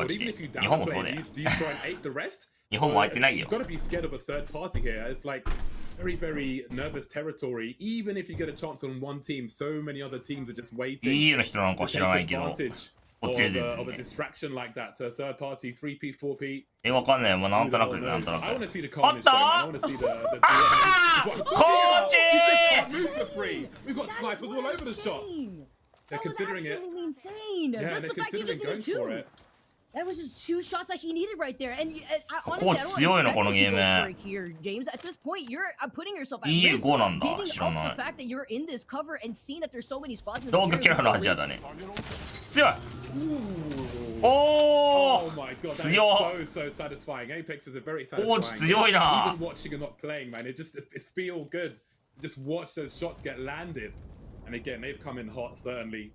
even if you downplay, do you try and ape the rest? You've got to be scared of a third party here. It's like very, very nervous territory. Even if you get a chance on one team, so many other teams are just waiting to take advantage of a distraction like that to a third party, 3P, 4P. わかんない。なんとなくなんとなく。 I want to see the carnage. I want to see the move for free. We've got snipers all over the shot. They're considering it. Insane. Yeah, that's the fact he just needed two. That was just two shots that he needed right there. And honestly, I don't expect you to go for it here, James. At this point, you're putting yourself at risk, giving up the fact that you're in this cover and seeing that there's so many squads in the Oh my god, that is so satisfying. Apex is a very satisfying. Even watching and not playing, man, it's feel good. Just watch those shots get landed. And again, they've come in hot, certainly.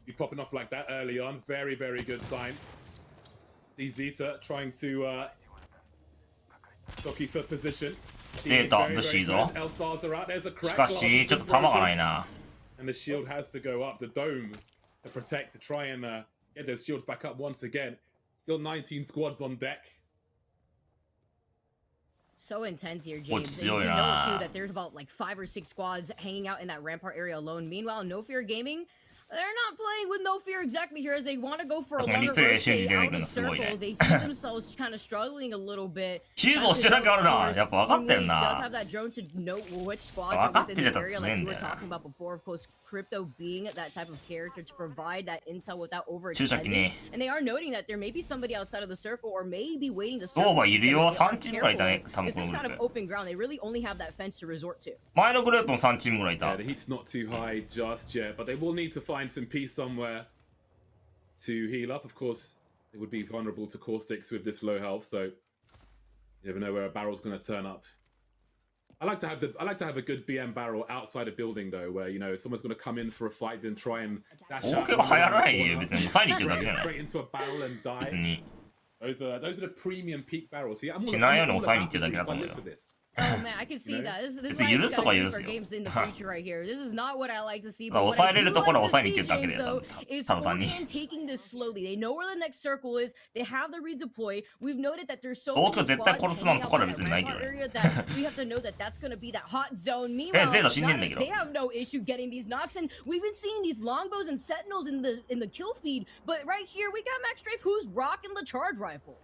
Be popping off like that early on. Very, very good sign. See Zeta trying to jockey for position. 出た、武士いいぞ。しかし、ちょっと弾がないな。 And the shield has to go up, the dome to protect, to try and get those shields back up once again. Still 19 squads on deck. So intense here, James. And to know too that there's about like 5 or 6 squads hanging out in that rampart area alone. Meanwhile, No Fear Gaming, they're not playing with no fear exactly here as they want to go for a longer rotate out of the circle. They see themselves kind of struggling a little bit. Does have that drone to know which squads are within the area like we were talking about before. Of course, Crypto being that type of character to provide that intel without overextending. And they are noting that there may be somebody outside of the circle or maybe waiting to circle. This is kind of open ground. They really only have that fence to resort to. Yeah, the heat's not too high just yet, but they will need to find some peace somewhere to heal up. Of course, it would be vulnerable to caustics with this low health, so you never know where a barrel's going to turn up. I like to have a good BM barrel outside a building though, where you know someone's going to come in for a fight, then try and dash out. が流行らないよ別に抑えに行ってるだけじゃない Straight into a barrel and die. 別に Those are the premium peak barrels. See, I'm all しないように all 抑えに about 行ってるだけだと思うよ for this. Oh man, I can see that. This is It's a why you許すとか gotta 許 do す for よ games in the future right here. This is not what I like to see. まあ But what I 抑えれ do るところは like 抑え to に行って see, るだけだ James, よ though, is ただ単に Fortran taking this slowly. They know where the next circle is. They have the redeploy. We've noted that there's so 東 many 京絶対 squads 殺すなんてところは hanging 別 out に in ない that けど red ね area that we have to know that that's going to be that hot zone. Meanwhile, ゼータ死んでんだけど they have no issue getting these knocks, and we've been seeing these longbows and sentinels in the kill feed. But right here, we got Max Strafe who's rocking the charge rifle.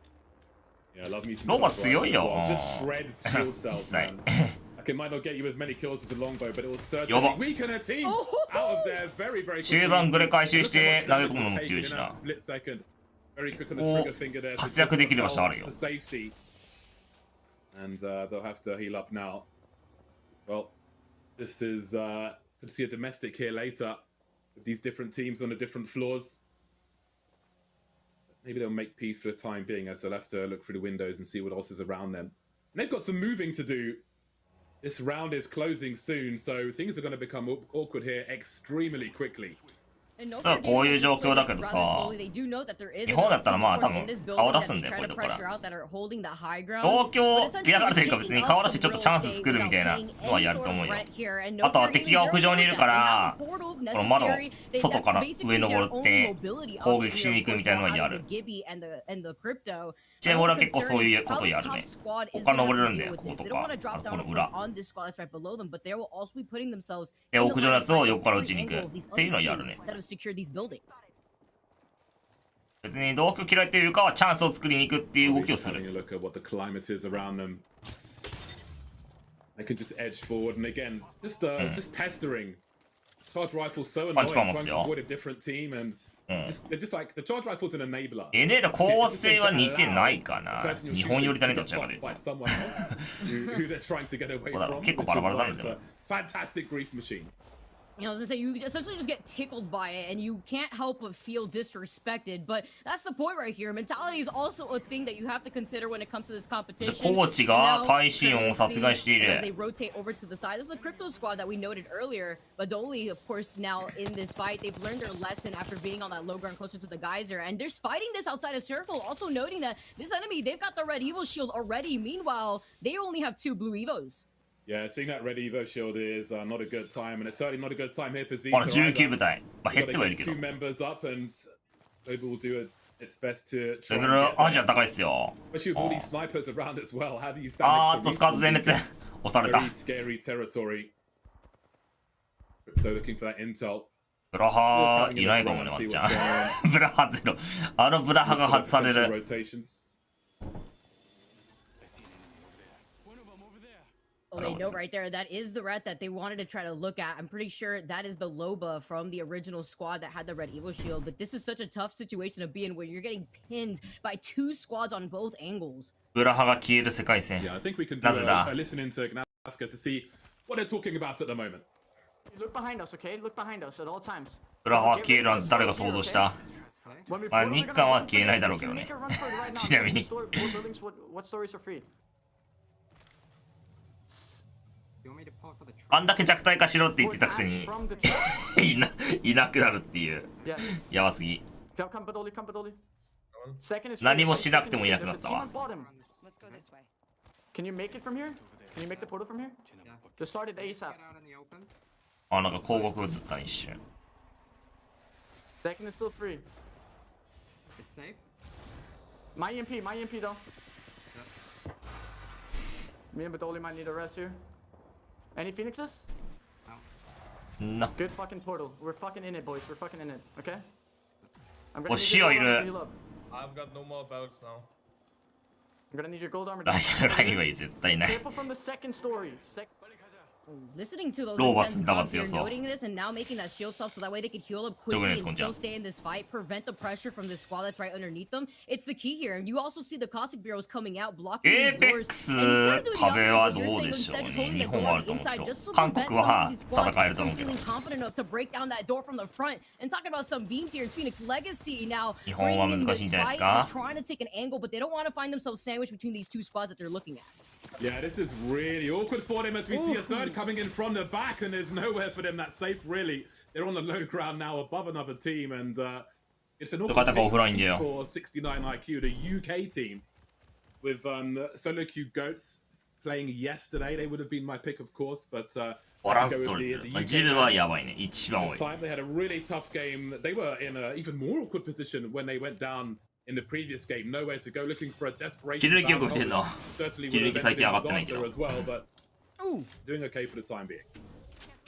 Yeah, I love me some ロバ charge 強い rifles よ as well. Just shreds shield 実 cells, 際 man. Like it might not get you as many kills as a longbow, but it will certainly やば weaken a team out of there very, very quickly. 中盤グレ回収して投げ込むのも強いしな Split second. Very quick on the こ trigger finger there. う活躍できる場所あるよ To safety. And they'll have to heal up now. Well, this is could see a domestic here later with these different teams on the different floors. Maybe they'll make peace for the time being as they'll have to look through the windows and see what else is around them. And they've got some moving to do. This round is closing soon, so things are going to become awkward here extremely quickly. ただこういう状況だけどさ日本だったらまあ多分顔出すんだよこういうところから東京嫌がるというか別に顔出してちょっとチャンス作るみたいなのはやると思うよあとは敵が屋上にいるからこの窓外から上登って攻撃しに行くみたいなのはやるちなみに俺は結構そういうことやるね他登れるんだよこことかこの裏で屋上のやつを横から撃ちに行くっていうのはやるね別に同居嫌いというかはチャンスを作りに行くっていう動きをする They can just edge forward and again, just pestering. Charge rifles so annoying, trying to avoid a different team and they're just like the charge rifle's an enabler. エネータ構成は似てないかな日本寄りだねどっちらかで結構バラバラだねでも Fantastic grief machine. You know, I was gonna say, you essentially just get tickled by it, and you can't help but feel disrespected. But that's the point right here. Mentality is also a thing that you have to consider when it comes to this competition. コーチが大臣を殺害している As they rotate over to the side, this is the crypto squad that we noted earlier. But Dolly, of course, now in this fight, they've learned their lesson after being on that low ground closer to the geyser, and they're fighting this outside of circle. Also noting that this enemy, they've got the red Evo shield already. Meanwhile, they only have 2 blue Evos. Yeah, seeing that red Evo shield is not a good time, and it's certainly not a good time here for Z. ほら19部隊まあ減ってはいるけど Two members up, and Global will do its best to レベルアジア高いっすよ Especially with all these snipers around as well. How do you stand あーっとスカート全滅押された Very scary territory. So looking for that intel. ブラハいないかもねワンちゃんブラハゼロあのブラハが外される Oh, they know right there. That is the ret that they wanted to try to look at. I'm pretty sure that is the Loba from the original squad that had the red Evo shield. But this is such a tough situation to be in where you're getting pinned by 2 squads on both angles. ブラハが消える世界線 Yeah, I think we can do a listen into Gnaska to see what they're talking about at the moment. Look behind us, okay? Look behind us at all times. ブラハは消えるなんて誰が想像したまあ日韓は消えないだろうけどねちなみに What stories are free? あんだけ弱体化しろって言ってたくせにいなくなるっていうやばすぎ何もしなくてもいなくなったわ Can you make it from here? Can you make the portal from here? Just start it ASAP. あなんか広告映ったね一瞬 Second is still free. It's safe. My EMP though. Me and Badoli might need a rest here. Any phoenixes? No. Good fucking portal. We're fucking in it, boys. We're fucking in it. Okay? I'm Oh, Shio need your gold armor to heal up. I've got no more belts now. I'm gonna need your gold armor toラインは絶対ない Careful from the second story. Listening to those Robots intense が talks 強 here, そう noting this and now making that shield off so that way they can heal up quickly and still stay in this fight, prevent the pressure from this squad that's right underneath them. It's the key here. And you also see the Caustic Bureaus coming out, blocking these doors. APEX 壁はどうでしょうね日本はあると思うけど韓国は戦えると思うけど feeling confident enough to break down that door from the front. And talking about some beams here, it's Phoenix Legacy now. 日本は難しいんじゃないですか Is trying to take an angle, but they don't want to find themselves sandwiched between these 2 squads that they're looking at. Yeah, this is really awkward for them as we see a third coming in from the back, and there's nowhere for them that's safe, really. They're on the low ground now above another team, and it's an awkward game for 69 IQ, the UK team, with Solo Q Goats playing yesterday. They would have been my pick, of course, but this time they had a really tough game. They were in an even more awkward position when they went down in the previous game. Nowhere to go, looking for a desperation battle. Certainly would have ended in disaster as well, but doing okay for the time being.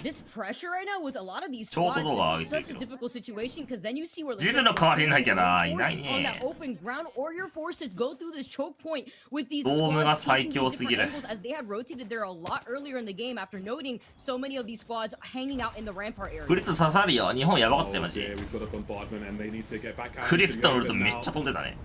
This pressure right now with a lot of these squads is such a difficult situation because then you see where the on that open ground, or you're forced to go through this choke point with these squads taking these different angles as they had rotated there a lot earlier in the game after noting so many of these squads hanging out in the rampart area. クリフト刺さるよ。日本やばかったよマジ。 Yeah, we've got a bombardment and they need to get back out. クリフトのウルトめっちゃ飛んでたね。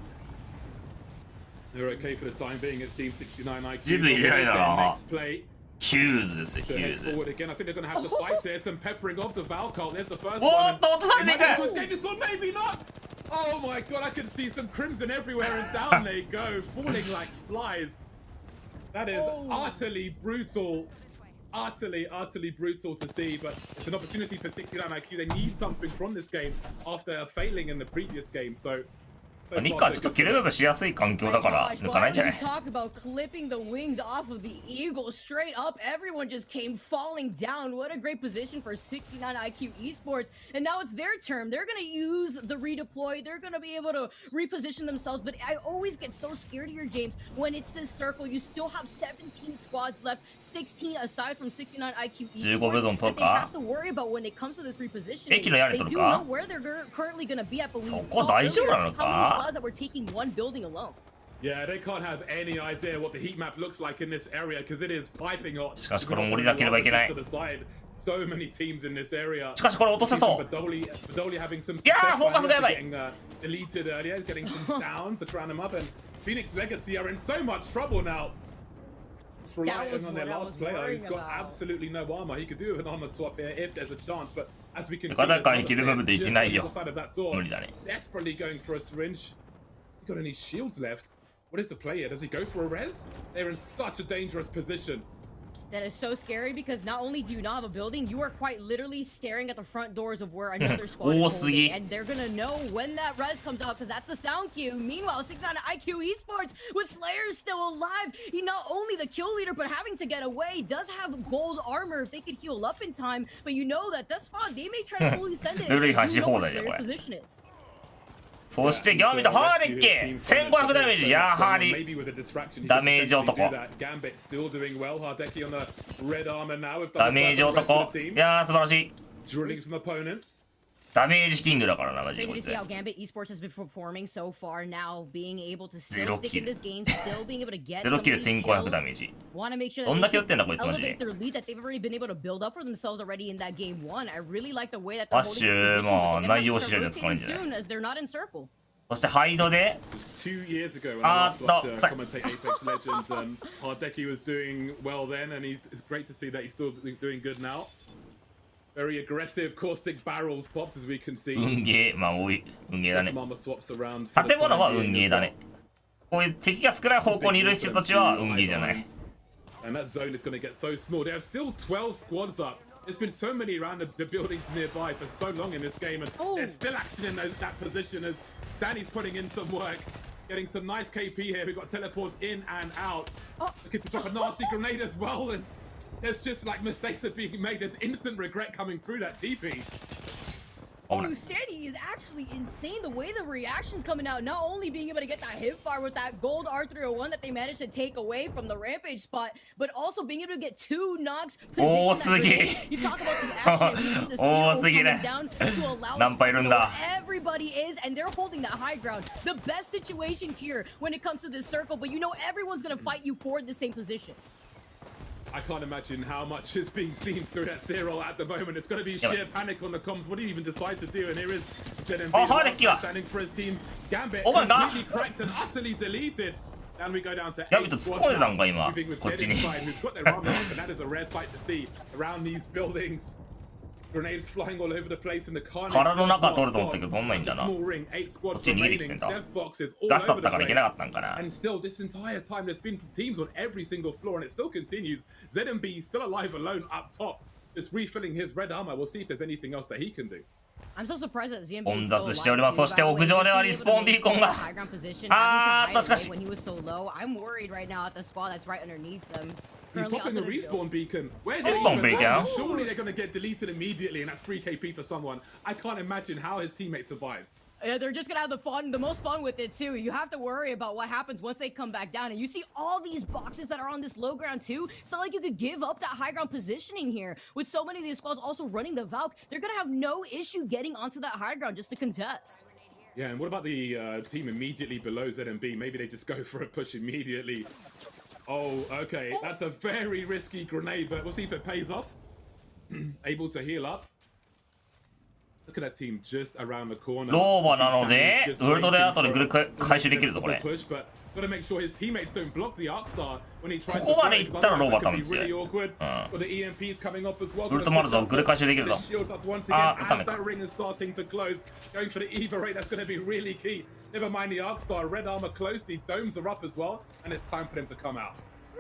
They're okay for the time being. It seems 69 IQ. 自分入れないなら。 Next play. ヒューズですよ、ヒューズ。 Forward again. I think they're going to have to fight here. Some peppering off to Valcol. There's the first お one. っと落とされていく。 Maybe not. Oh my god! I can see some crimson everywhere, and down they go, falling like flies. That is utterly brutal. Utterly brutal to see, but it's an opportunity for 69 IQ. They need something from this game after failing in the previous game. So ニッカはちょっとキルムブしやすい環境だから抜かないんじゃない？ Talk about clipping the wings off of the eagle straight up. Everyone just came falling down. What a great position for 69 IQ Esports. And now it's their turn. They're gonna use the redeploy. They're gonna be able to reposition themselves. But I always get so scared here, James. When it's this circle, you still have 17 squads left, 16 aside from 69 IQ Esports. That they have to worry about when it comes to this repositioning. They do know where they're currently gonna be at, but we saw earlier how many squads that were taking one building alone. Yeah, they can't have any idea what the heat map looks like in this area because it is piping hot. しかしこれも降りなければいけない。 So many teams in this area. しかしこれ落とせそう。 Badoli having some いやーフォーカスがやばい。 getting deleted earlier, getting some downs to crown them up, and Phoenix Legacy are in so much trouble now. Just relying on their last player who's got absolutely no armor. He could do an armor swap here if there's a chance, but as we can see, just on the other side of that door, desperately going for a syringe. Has he got any shields left? What is the play here? Does he go for a res? They're in such a dangerous position. That is so scary because not only do you not have a building, you are quite literally staring at the front doors of where another squad is holding, and they're gonna know when that res comes out because that's the sound cue. Meanwhile, 69 IQ Esports with Slayers still alive. He not only the kill leader but having to get away, does have gold armor if they could heal up in time, but you know that this squad, they may try to fully send it if they do know where Slayer's position is. そしてギャンビットハーデッケ1500ダメージやはりダメージ男ダメージ男いやー素晴らしいダメージキングだからなマジでこいつ see how Gambit Esports has been performing so far now, being able to still stick in this game, still being able to get some of these kills. Want to make sure that they can elevate their lead that they've already been able to build up for themselves already in that game one. I really like the way that they're holding this position, but they're going to have to start rotating soon as they're not in circle. そしてハイドで 2 years ago when I last got to commentate APEX Legends, Hardeki was doing well then, and it's great to see that he's still doing good now. Very aggressive caustic barrels pops as we can see. 運ゲーまあ多い運ゲーだね swaps around 建物は運ゲーだねこういう敵が少ない方向にいる人たちは運ゲーじゃない And that zone is going to get so small. They have still 12 squads up. There's been so many around the buildings nearby for so long in this game, and there's still action in that position as Stanley's putting in some work, getting some nice KP here. We've got teleports in and out. Looking to drop a nasty grenade as well, and there's just like mistakes are being made. There's instant regret coming through that TP. Oh, Stanley is actually insane the way the reaction's coming out. Not only being able to get that hip fire with that gold R301 that they managed to take away from the rampage spot, but also being able to get 2 knocks position. You talk about the action and we see the zero coming down to allow us to know where everybody is, and they're holding that high ground. The best situation here when it comes to this circle, but you know everyone's gonna fight you for the same position. I can't imagine how much is being seen through that Cyril at the moment. It's going to be sheer panic on the comms. What do you even decide to do? And here is ZMB standing for his team. Gambit completely cracked and utterly deleted. And we go down to 8 squads now, moving with Dead inside, who's got their armor up, and that is a rare sight to see around these buildings. Grenades flying all over the place in the carnage. 殻の中取ると思ったけど取んないんだな。こ Small ring, 8 squads っち逃げてきて remaining. んだ。 Death boxes all ガスだっ over た the からいけなか place. ったんかな。 And still, this entire time, there's been teams on every single floor, and it still continues. ZMB still alive alone up top, just refilling his red armor. We'll see if there's anything else that he can do. I'm so surprised that ZMB 混雑しております。そして屋上ではリスポーンビーコンが。あーっとしかし。 When he was so low, I'm worried right now at the squad that's right underneath them. He's popping a respawn beacon. Where's the Respawn beacon? Surely they're going to get deleted immediately, and that's 3 KP for someone. I can't imagine how his teammates survive. Yeah, they're just gonna have the most fun with it too. You have to worry about what happens once they come back down. And you see all these boxes that are on this low ground too. It's not like you could give up that high ground positioning here. With so many of these squads also running the Valk, they're gonna have no issue getting onto that high ground just to contest. Yeah, and what about the team immediately below ZMB? Maybe they just go for a push immediately. Oh, okay. That's a very risky grenade, but we'll see if it pays off. Able to heal up. Look at that team just around the corner. ローバなので、ウルトで後でグル回収できるぞこれ。 Gotta make sure his teammates don't block the arc star when he tries to ここまで行ったらローバ多分強い。Got the EMPs coming up as well. ウルトもあるぞ、グル回収できるぞ。あ、撃ためた。 That ring is starting to close. Going for the Eva rate, that's going to be really key. Never mind the arc star, red armor closed, the domes are up as well, and it's time for them to come out.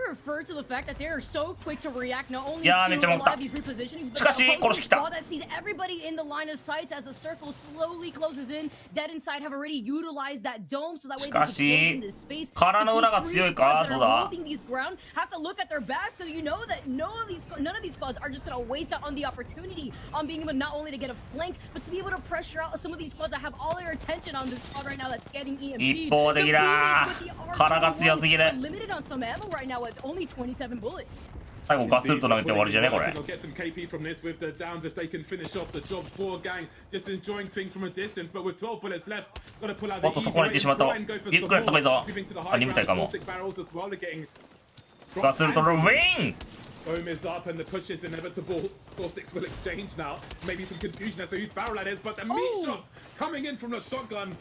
Refer to the fact that they are so quick to react not only いやー、めっちゃ to 持 a っ lot た。 of these repositionings, しか but し、殺してきた。 that sees everybody in the line of sights as the circle slowly closes in. Dead inside have already utilized that dome, so that way they can close in this space. 殻の裏が強いか、どうだ。 Holding these ground have to look at their backs because you know that none of these squads are just gonna waste out on the opportunity on being able not only to get a flank, but to be able to pressure out some of these squads that have all their attention on this squad right now that's getting EMP. 一方的だ。殻が強すぎる。 Limited on some ammo right now with only 27 bullets. 最後ガスルト投げて終わりじゃねこれ。 They'll get some KP from this with the downs if they can finish off the job. 4 gang just enjoying things from a distance, but with 12 bullets left, got to pull out the おっとそこに行ってしまった。ゆっくりやった方がいいぞ。あ、2みたいかも。ガスルトのウィン。 Boom is up and the push is inevitable. 4-6 will exchange now. Maybe some confusion as to whose barrel that is, but the meat shots coming in from the shotgun.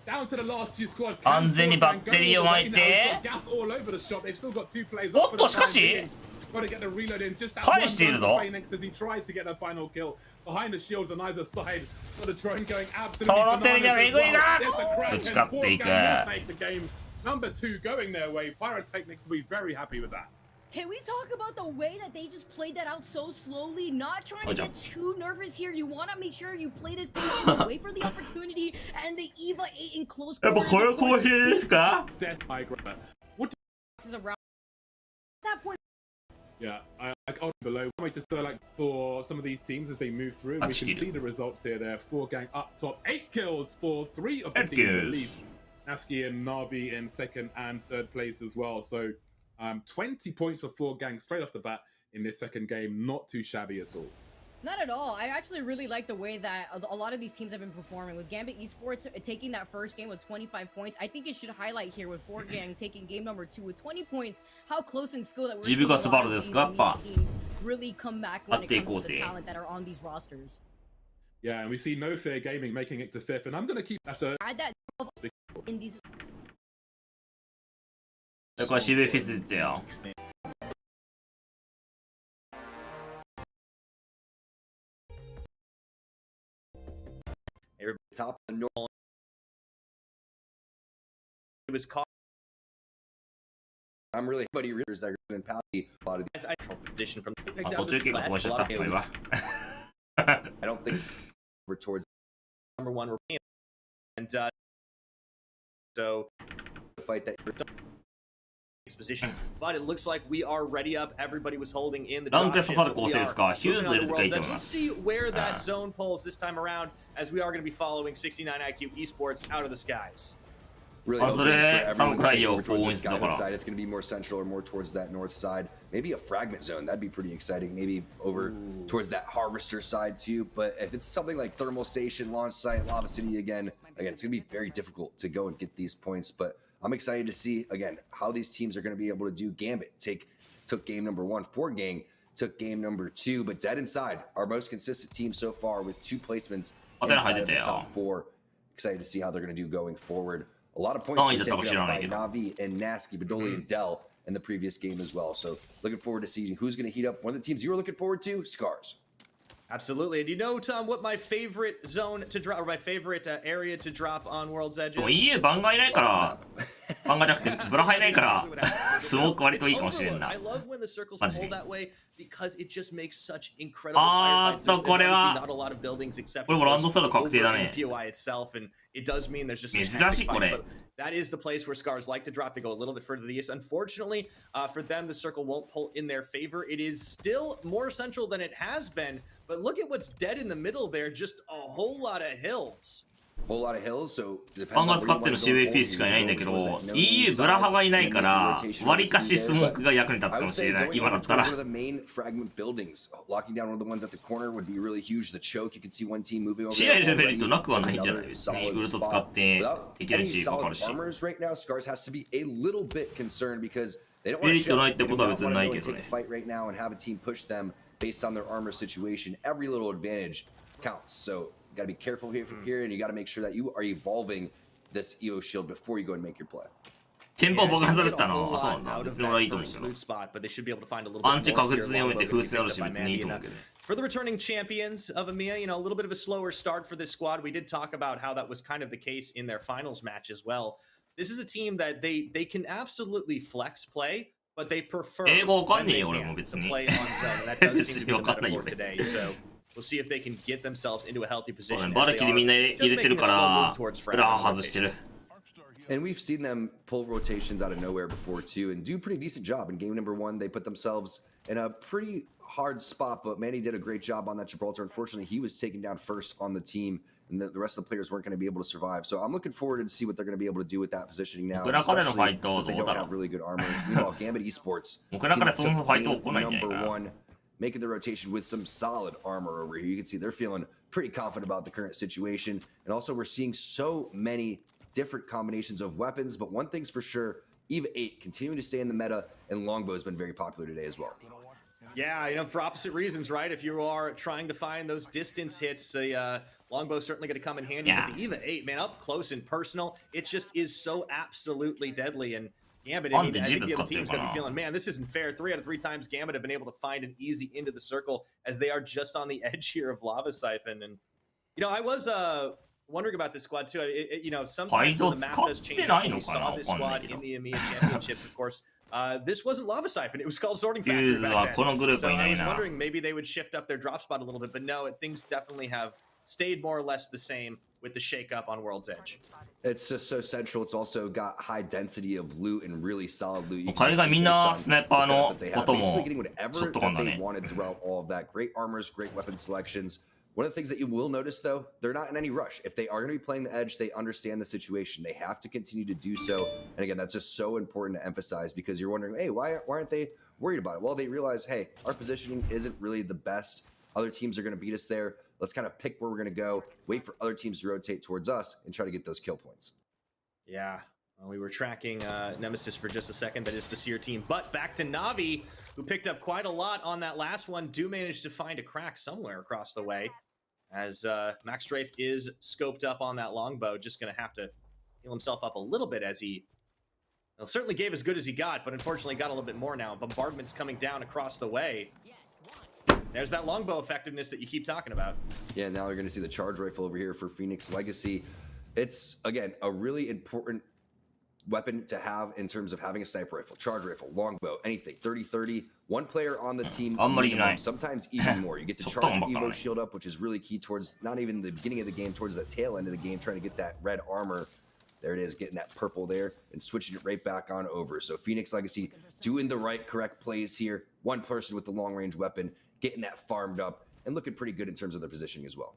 Down to the last 2 squads. 安全にバッテリーを巻いて。 Gas all over the shop. They've still got 2 players. おっとしかし。 Got to get the reload in. Just that 返しているぞ。 Phoenix as he tries to get the final kill behind the shields on either side. Got a drone going absolutely そのテレビはえぐいな。 bananas 打ち勝っていく。 take the game. Number 2 going their way. Pyrotechnics will be very happy with that. Can we talk about the way that they just played that out so slowly, not trying to get too nervous here? You want to make sure you play this patient, wait for the opportunity, and the EVA 8 in close quarters. これは公平ですか? Around that point. Yeah, I below. Wait to say like for some of these teams as they move through, we can see the results here. There, 4 gang up top, 8 kills for 3 of the teams at least. Naski and Navi in 2nd and 3rd place as well. So 20 points for 4 gang straight off the bat in this 2nd game. Not too shabby at all. Not at all. I actually really like the way that a lot of these teams have been performing. With Gambit Esports taking that first game with 25 points, I think it should highlight here with 4 gang taking game number 2 with 20 points, how close in skill that we're seeing a lot of these teams really come back when it comes to the talent that are on these rosters. Yeah, and we see No Fear Gaming making it to 5th, and I'm going to keep that. Add that in these. これ CV フィス出てよ。 Everybody top of the normal. It was caught. I'm really buddy readers that are in Pally. A lot of the position from. I don't think we're towards number 1 we're and so the fight that position, but it looks like we are ready up. Everybody was holding in the ランク刺さる構成ですか。ヒューズ入れていいと思いま Let's す。 see where that zone pulls this time around, as we are going to be following 69 IQ Esports out of the skies. Really hoping for everyone to stay over towards the Skyhook side. It's going to be more central or more towards that north side. Maybe a fragment zone. That'd be pretty exciting. Maybe over towards that harvester side too. But if it's something like thermal station, launch site, lava city again, it's going to be very difficult to go and get these points. But I'm excited to see again how these teams are going to be able to do. Gambit took game number 1. 4 gang took game number 2. But Dead Inside, our most consistent team so far with 2 placements inside of the top 4. Excited to see how they're going to do going forward. A lot of points were taken up by Navi and Naski, Badoli and Dell in the previous game as well. So looking forward to seeing who's going to heat up. One of the teams you were looking forward to, Scars. Absolutely. And you know, Tom, what my favorite zone to drop, or my favorite area to drop on World's Edge でも EU 番がいないから番がじゃなくてブラハいないからスモーク割といいかもしれんな。 I love when the circles マジ pull で that way because it just makes such incredible あ firefights. ーっと There's これ obviously は not a lot of buildings except これもランドスタート確定だ over ね。 in POI itself, and it does mean there's just 珍しいこれ。 but that is the place where Scars like to drop. They go a little bit further to the east. Unfortunately, for them, the circle won't pull in their favor. It is still more central than it has been, but look at what's dead in the middle there. Just a whole lot of hills. Whole lot of hills, so 番が使ってる CVP しかいないんだけど EU ブラハがいないから割かしスモークが役に立つかもしれない今だったら one of the main fragment buildings, locking down one of the ones at the corner would be really huge. The choke, you can see one team moving over. 試合レベルとなくはないんじゃないですかね。ウルト使って敵の位置分かるし。 Armors right now, Scars has to be a little bit concerned because they don't メ want リ to ットないってことは別にないけど take a ね。 fight right now and have a team push them based on their armor situation. Every little advantage counts. So you got to be careful here from here, and you got to make sure that you are evolving this EO shield before you go and make your play. テンポ爆破されたのあ、そうなんだ。別に俺はいいと思うけど。 but they should be able to find a little ア bit ンチ more 確 here 実に読めて longbow 風 being 船ある picked し up by 別にいいと思う Mandy. けど。 For the returning champions of EMEA, you know, a little bit of a slower start for this squad. We did talk about how that was kind of the case in their finals match as well. This is a team that they can absolutely flex play, but they prefer 英語わかん when ねえ they よ俺 can も別 to に。 play on zone. And that does seem to be the 別にわかんないよ metaphor ね。 today. So we'll see if they can get themselves into a healthy そう position. ね as バル they キリみんな are 入れ just てる making か a slow ら move towards ブラ fragment ハ外して rotation. る。 And we've seen them pull rotations out of nowhere before too and do a pretty decent job. In game number 1, they put themselves in a pretty hard spot, but Manny did a great job on that Gibraltar. Unfortunately, he was taken down first on the team, and the rest of the players weren't going to be able to survive. So I'm looking forward to see what they're going to be able to do with that positioning now, 僕らからのファイ especially ト since they どう don't だろ have う really good armor. Meanwhile, Gambit Esports 僕らからそのファイト team 起こんないんじゃないか number な。 1, making the rotation with some solid armor over here. You can see they're feeling pretty confident about the current situation. And also we're seeing so many different combinations of weapons, but one thing's for sure, EVE 8 continuing to stay in the meta, and longbow has been very popular today as well. Yeah, you know, for opposite reasons, right? If you are trying to find those distance hits, the longbow's certainly going to come in handy. Yeah. But the EVE 8, man, up close and personal, it just is so absolutely deadly. And Gambit, On I mean, the I think Jib the other is team's going to be feeling, man, this isn't fair. 3 out of 3 times Gambit have been able to find an easy into the circle as they are just on the edge here of Lava Siphon. And, you know, I was wondering about this squad too. You know, sometimes when the map does change, we saw this squad in the EMEA championships, of course. This wasn't Lava Siphon. It was called Sorting Factory back then. So I was wondering maybe they would shift up their drop spot a little bit, but no, things definitely have stayed more or less the same with the shake-up on World's Edge. It's just so central. It's also got high density of loot and really solid loot. You 海外みんなスナイパーの based 音 on も basically getting whatever ショットガン that だ they ね。 wanted throughout all of that. Great armors, great weapon selections. One of the things that you will notice, though, they're not in any rush. If they are going to be playing the edge, they understand the situation. They have to continue to do so. And again, that's just so important to emphasize because you're wondering, hey, why aren't they worried about it? Well, they realize, hey, our positioning isn't really the best. Other teams are going to beat us there. Let's kind of pick where we're going to go, wait for other teams to rotate towards us, and try to get those kill points. Yeah, well, we were tracking Nemesis for just a second. That is the Seer team. But back to Navi, who picked up quite a lot on that last one. Do manage to find a crack somewhere across the way. As Max Strafe is scoped up on that longbow. Just going to have to heal himself up a little bit as he certainly gave as good as he got, but unfortunately got a little bit more now. Bombardment's coming down across the way. There's that longbow effectiveness that you keep talking about. Yeah, now you're going to see the charge rifle over here for Phoenix Legacy. It's, again, a really important weapon to have in terms of having a sniper rifle, charge rifle, longbow, anything. 30-30, one player on the team, minimum, sometimes even more. You get to charge your Evo shield up, which is really key towards not even the beginning of the game, towards the tail end of the game, trying to get that red armor. There it is, getting that purple there and switching it right back on over. So Phoenix Legacy doing the correct plays here. One person with the long-range weapon, getting that farmed up, and looking pretty good in terms of their positioning as well.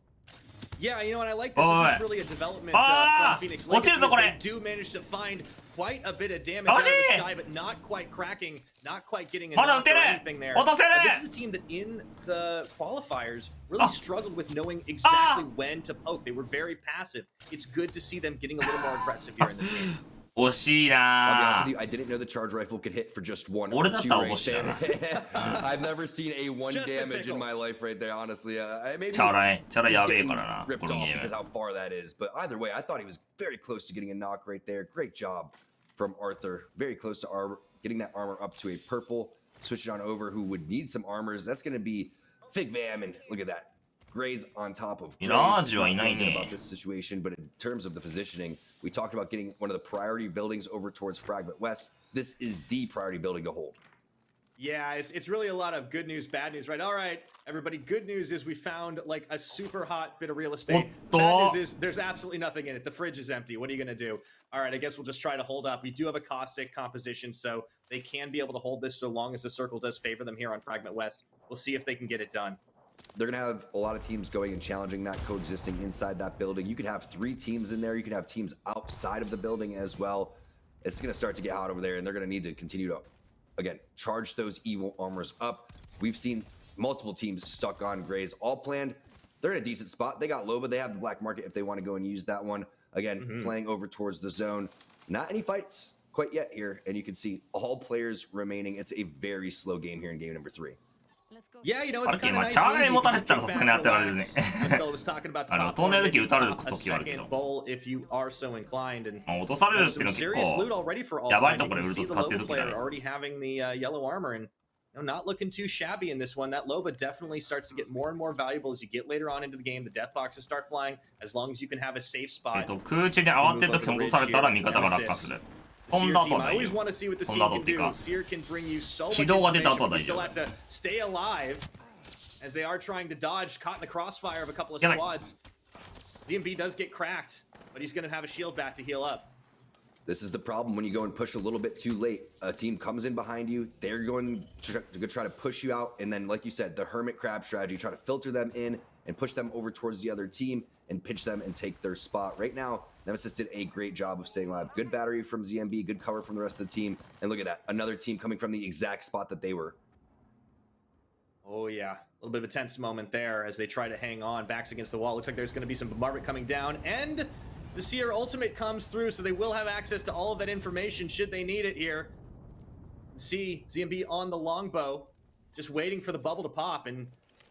Yeah, you know what? I like this. This is really a development from Phoenix Legacy. They do manage to find quite a bit of damage out of the sky, but not quite cracking, not quite getting a knock or anything there. This is a team that in the qualifiers really struggled with knowing exactly when to poke. They were very passive. It's good to see them getting a little more aggressive here in this game. 惜しいな I'll be honest with you, I didn't know the charge rifle could hit for just 1 or 2 right there. I've never seen a 1 damage in my life right there, honestly. Maybe チャラやべえからな ripped off because how far that is. But either way, I thought he was very close to getting a knock right there. Great job from Arthur. Very close to getting that armor up to a purple. Switch it on over who would need some armors. That's going to be Fig Vam, and look at that. Gray's on top of Mirage Gray's. はいない Not ね about this situation, but in terms of the positioning, we talked about getting one of the priority buildings over towards Fragment West. This is the priority building to hold. Yeah, it's really a lot of good news, bad news, right? All right, everybody, good news is we found like a super hot bit of real estate. Bad news is there's absolutely nothing in it. The fridge is empty. What are you going to do? All right, I guess we'll just try to hold up. We do have a caustic composition, so they can be able to hold this so long as the circle does favor them here on Fragment West. We'll see if they can get it done. They're going to have a lot of teams going and challenging that, coexisting inside that building. You could have 3 teams in there. You could have teams outside of the building as well. It's going to start to get hot over there, and they're going to need to continue to, again, charge those evil armors up. We've seen multiple teams stuck on Grays, all planned. They're in a decent spot. They got Loba. They have the black market if they want to go and use that one. Again, playing over towards the zone. Not any fights quite yet here, and you can see all players remaining. It's a very slow game here in game number 3. Yeah, you know, it's kind of まあ nice. チャーラー easy. 持たれ Just てたら kick さす back, がに当てられるね relax. Stella was talking about the 飛んでる時撃たれる a 時はあるけど second bowl if you are so inclined, and 落とされるっていう some のは serious 結 loot 構 already for all. やばい You ところ can でウル see ト the 使ってる Loba 時だ player ね already having the yellow armor, and not looking too shabby in this one. That Loba definitely starts to get more and more valuable as you get later on into the game. The death boxes start flying as long as you can have a safe spot. 空中に上がってる時に落とされたら味方が落下する飛んだ後は I 大 always 丈 want to see what this 飛ん team だ後 can っていう do. か Seer can bring you so much 軌道が出た後 information. は We 大丈 still 夫 have to stay alive as they are trying to dodge, caught in the crossfire of a couple of やばい squads. ZMB does get cracked, but he's going to have a shield back to heal up. This is the problem when you go and push a little bit too late. A team comes in behind you. They're going to try to push you out. And then, like you said, the hermit crab strategy, try to filter them in and push them over towards the other team and pinch them and take their spot. Right now, Nemesis did a great job of staying alive. Good battery from ZMB, good cover from the rest of the team. And look at that, another team coming from the exact spot that they were. Oh, yeah. A little bit of a tense moment there as they try to hang on. Backs against the wall. Looks like there's going to be some bombardment coming down. And the Seer ultimate comes through, so they will have access to all of that information should they need it here. See ZMB on the longbow, just waiting for the bubble to pop. And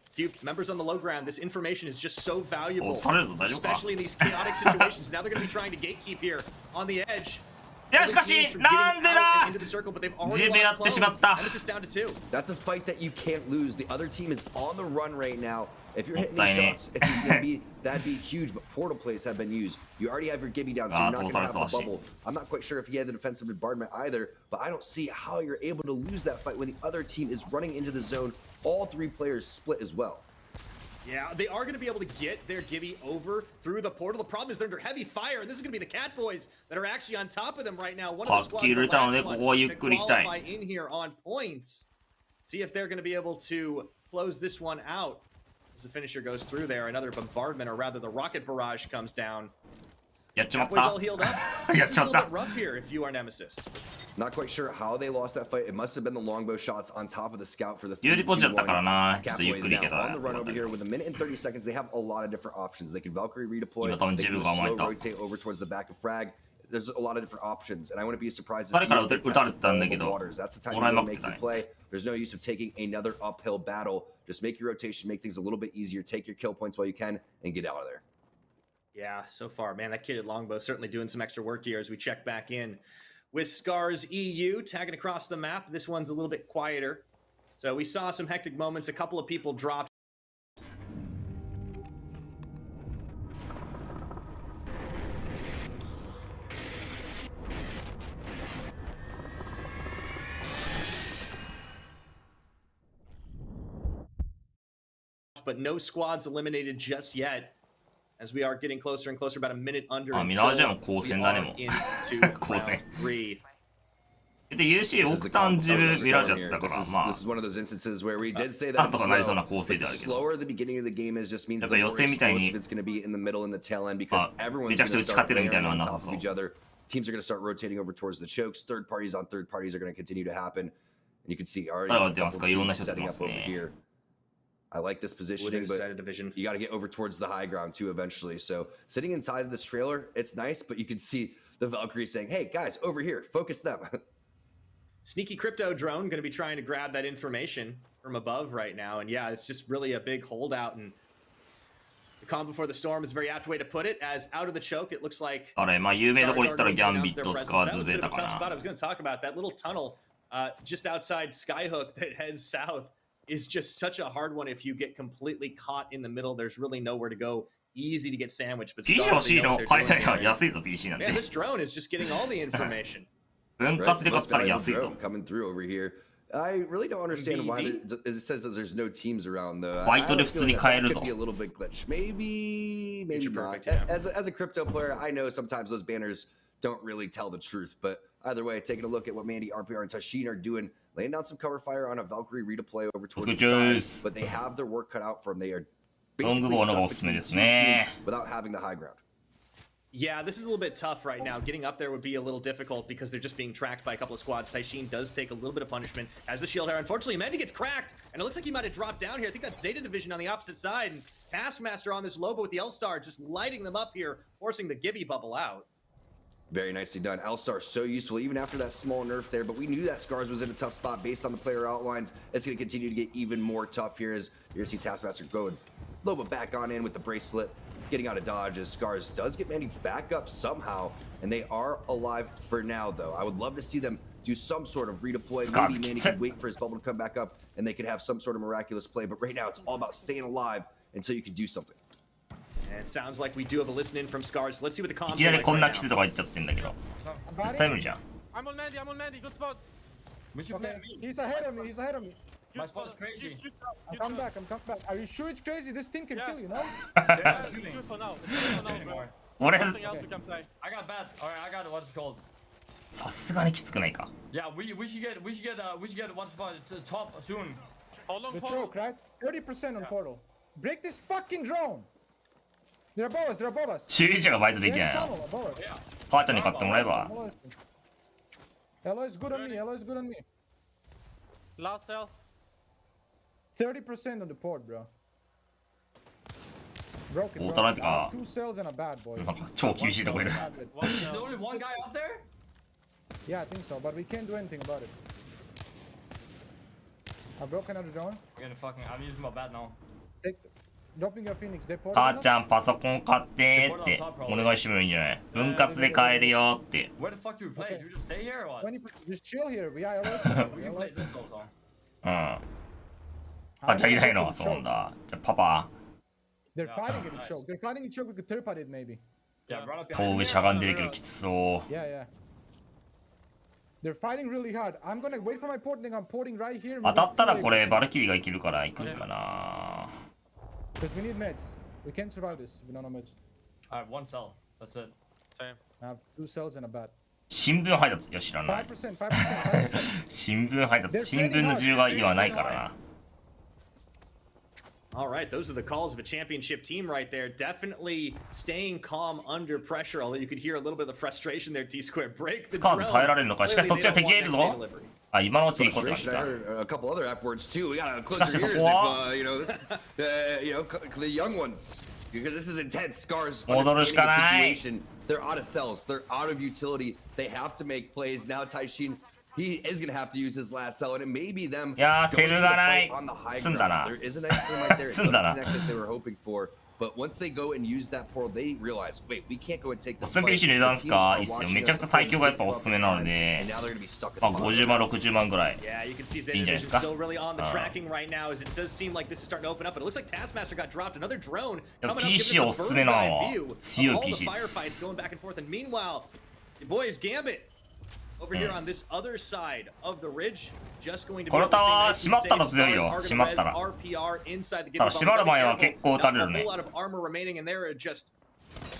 a few members on the low ground, this information is just so valuable, especially in these chaotic situations. Now they're going to be trying to gatekeep here on the edge. いやしかしなんでだ Into the circle, but they've 自 already 分や lost ってしま clone. った Nemesis down to 2. That's a fight that you can't lose. The other team is on the run right now. If you're hitting もったい these ね shots, if you're ZMB, that'd be huge. But portal plays have been used. You already have your Gibby down, so you're not going to have the bubble. I'm not quite sure if he had the defensive bombardment either, but I don't see how you're able to lose that fight when the other team is running into the zone. All 3 players split as well. Yeah, they are going to be able to get their Gibby over through the portal. The problem is they're under heavy fire, and this is going to be the Cat Boys that are actually on top of them right now. One of the squads the last one to qualify in here on points. See if they're going to be able to close this one out as the finisher goes through there. Another bombardment, or rather the rocket barrage comes down. やっちまっ Cat Boys た all healed up. やっ This is ち a まっ little た bit rough here if you are Nemesis. Not quite sure how they lost that fight. It must have been the longbow shots on top of the scout for the 有利ポジだったからな 3-2-1. ちょっとゆっくりいけた on the run over here with a minute and 30 seconds. They have a lot of different options. They can Valkyrie redeploy. 今多分 They 自 can 分が甘 slow えた rotate over towards the back of frag. There's a lot of different options, and I wouldn't be surprised to 誰 see から if they 撃たれ tested てたん all だ the けど waters. That's the time も you らい want ま to くって make た your ね play. There's no use of taking another uphill battle. Just make your rotation, make things a little bit easier. Take your kill points while you can, and get out of there. Yeah, so far, man, that kid at Longbow certainly doing some extra work here as we check back in with Scars EU tagging across the map. This one's a little bit quieter. So we saw some hectic moments. A couple of people dropped. But no squads eliminated just yet. As we are getting closer and closer, about a minute under. あミラージュも光線だねもう光線で UC オクタンジブミラージュやってたからまあ This is one of those instances where we did say なん that とかなりそうな構成であるけど slower the beginning of the game is just means だ the から more 予選みたいに explosive it's going to be in the middle and the tail end because あ everyone's めちゃ going くちゃ to 打ち勝 start てるみたい layering なのは on なさ top そ of う each other. Teams are going to start rotating over towards the chokes. Third parties on third parties are going to continue to happen. And you can see already あ a 出ます couple かいろんな teams 人出て setting ま up す over ね here. I like this positioning, but division. you got to get over towards the high ground too eventually. So sitting inside of this trailer, it's nice, but you can see the Valkyrie saying, hey guys, over here, focus them. Sneaky crypto drone going to be trying to grab that information from above right now. And yeah, it's just really a big holdout. And the calm before the storm is a very apt way to put it. As out of the choke, it looks like あれまあ有名どこ行ったらギャンビット Stars 使わ are ず going to ゼ be ー a タ tough spot. か I was going to talk about that little tunnel just outside Skyhook that heads south is just such a hard one. If you get completely caught in the middle, there's really nowhere to go. Easy to get sandwiched, but PC 欲しいの買えたら安いぞ PC なんて Man, this drone is just getting all the information. 分割で買ったら安いぞ coming through over here. I really don't understand why it says that there's no teams around though. バイトで普通に買えるぞ Could be a little bit glitch. Maybe Picture not. perfect, yeah. As a crypto player, I know sometimes those banners don't really tell the truth, but either way, taking a look at what Mandy, RPR, and Tashin are doing, laying down some cover fire on a Valkyrie redeploy over towards the side, but they have their work cut out for them. They are basically stuck between two teams without having the high ground. Yeah, this is a little bit tough right now. Getting up there would be a little difficult because they're just being tracked by a couple of squads. Taishin does take a little bit of punishment as the shield here. Unfortunately, Mendy gets cracked, and it looks like he might have dropped down here. I think that's Zeta Division on the opposite side, and Taskmaster on this Lobo with the L-Star just lighting them up here, forcing the Gibby bubble out. Very nicely done. L-Star so useful even after that small nerf there, but we knew that Scars was in a tough spot based on the player outlines. It's going to continue to get even more tough here as you're going to see Taskmaster going Lobo back on in with the bracelet, getting out of dodge as Scars does get Mandy back up somehow, and they are alive for now though. I would love to see them do some sort of redeploy. Maybe Mandy could wait for his bubble to come back up and they could have some sort of miraculous play, but right now it's all about staying alive until you can do something. And it sounds like we do have a listen in from Scars. Let's see what the comms いきな are り like こんな right キ now. ツとか言っちゃってんだけど絶対無理じゃん I'm on Mandy, good spot. We should Okay, play me. he's ahead of me, he's ahead of me. My spot is crazy. I'm coming back. Are you sure it's crazy? This thing can kill you, no? Yeah, It's shooting. good for now. It's good for now, bro. Anymore. 俺 Nothing else we can play. I got bad. Alright, I got what's it called. さすがにきつくないか Yeah, we should get what's it called to top soon. How long? The choke, right? 30% on portal. Break this fucking drone. They're above us. They're above us. 中1がバイトでき They're ない in よ tunnel above us. Yeah. 母ちゃんに買ってもらえば Elo is good on me. Elo is good on me. Last cell. 30% on the port, bro. Broken, お bro. たらいて I か have 2 cells and a bad boy. なんか超厳しいとこいる There's only one guy up there? Yeah, I think so, but we can't do anything about it. I've broken out the drone. I'm using my bat now. Dropping your Phoenix. They ported 母 on ちゃんパソコン買ってってお願いしてもいいんじゃない分割で買えるよって Where the fuck do we play? Do we just stay here or what? 20%. Just chill here. We are We can play this also. うん母ちゃんいないのそうなんだじゃあパパ They're fighting it to choke. They're fighting it to choke. We could third party it maybe. Yeah, run up 遠 behind 上 me. しゃがんでるけどきつそう Yeah, yeah. They're fighting really hard. I'm gonna wait for my porting. I'm porting right here. 当たったらこれバルキリーがいけるから行くんかな Because we need meds. We can't survive this. We don't know meds. Alright, one cell. That's it. Same. I have 2 cells and a bat. 新聞配達いや知らない 5%, 5%. 新聞配達新聞の需要が今ないからな All right, those are the calls of a championship team right there. Definitely staying calm under pressure, although you could hear a little bit of the frustration there, T-Square. Break the スカー drone. ズ耐えられるのかしかしそっちは敵がいるぞあ今のうちに行こうって感じ I か heard a couple other F words too. We gotta close Gosh, your there's ears a if lot. you know this. The young ones, because this is intense. Scars 戻るしか understanding な the い situation. They're out of cells. They're out of utility. They have to make plays now. Taishin, he is gonna have to use his last cell, and it may be them. いやー going セ to ル the がない fight on the high 積んだ ground. な There is a nice thermite there. It 積んだ doesn't な connect as they were hoping for. But once they go and use that portal, they realize, wait, we can't go and take お this すすめ fight. PC の値 The 段っす teams か are いいっすよ watching めちゃく us ちゃ最強がやっぱお for すすめなの time, で and now they're gonna be stuck at まあ the bottom. 50万60万ぐらい Yeah, you can see いいんじゃないですか Zeta still really on the tracking right now as it does seem like this is starting to open up, but it looks like Taskmaster got dropped. Another drone でも coming up, PC giving お us す a すめ bird's な eye のは view of 強い all the PC で firefights す going back and forth. And meanwhile, your boys Gambit over here on this other side of the ridge, just going to be この able タ to ワー stay 閉まったら nice 強い and よ safe. 閉まったら RPR inside the ただ Gibby 閉まる前は bubble. 結構撃たれる Not ね a whole lot of armor remaining, and there are just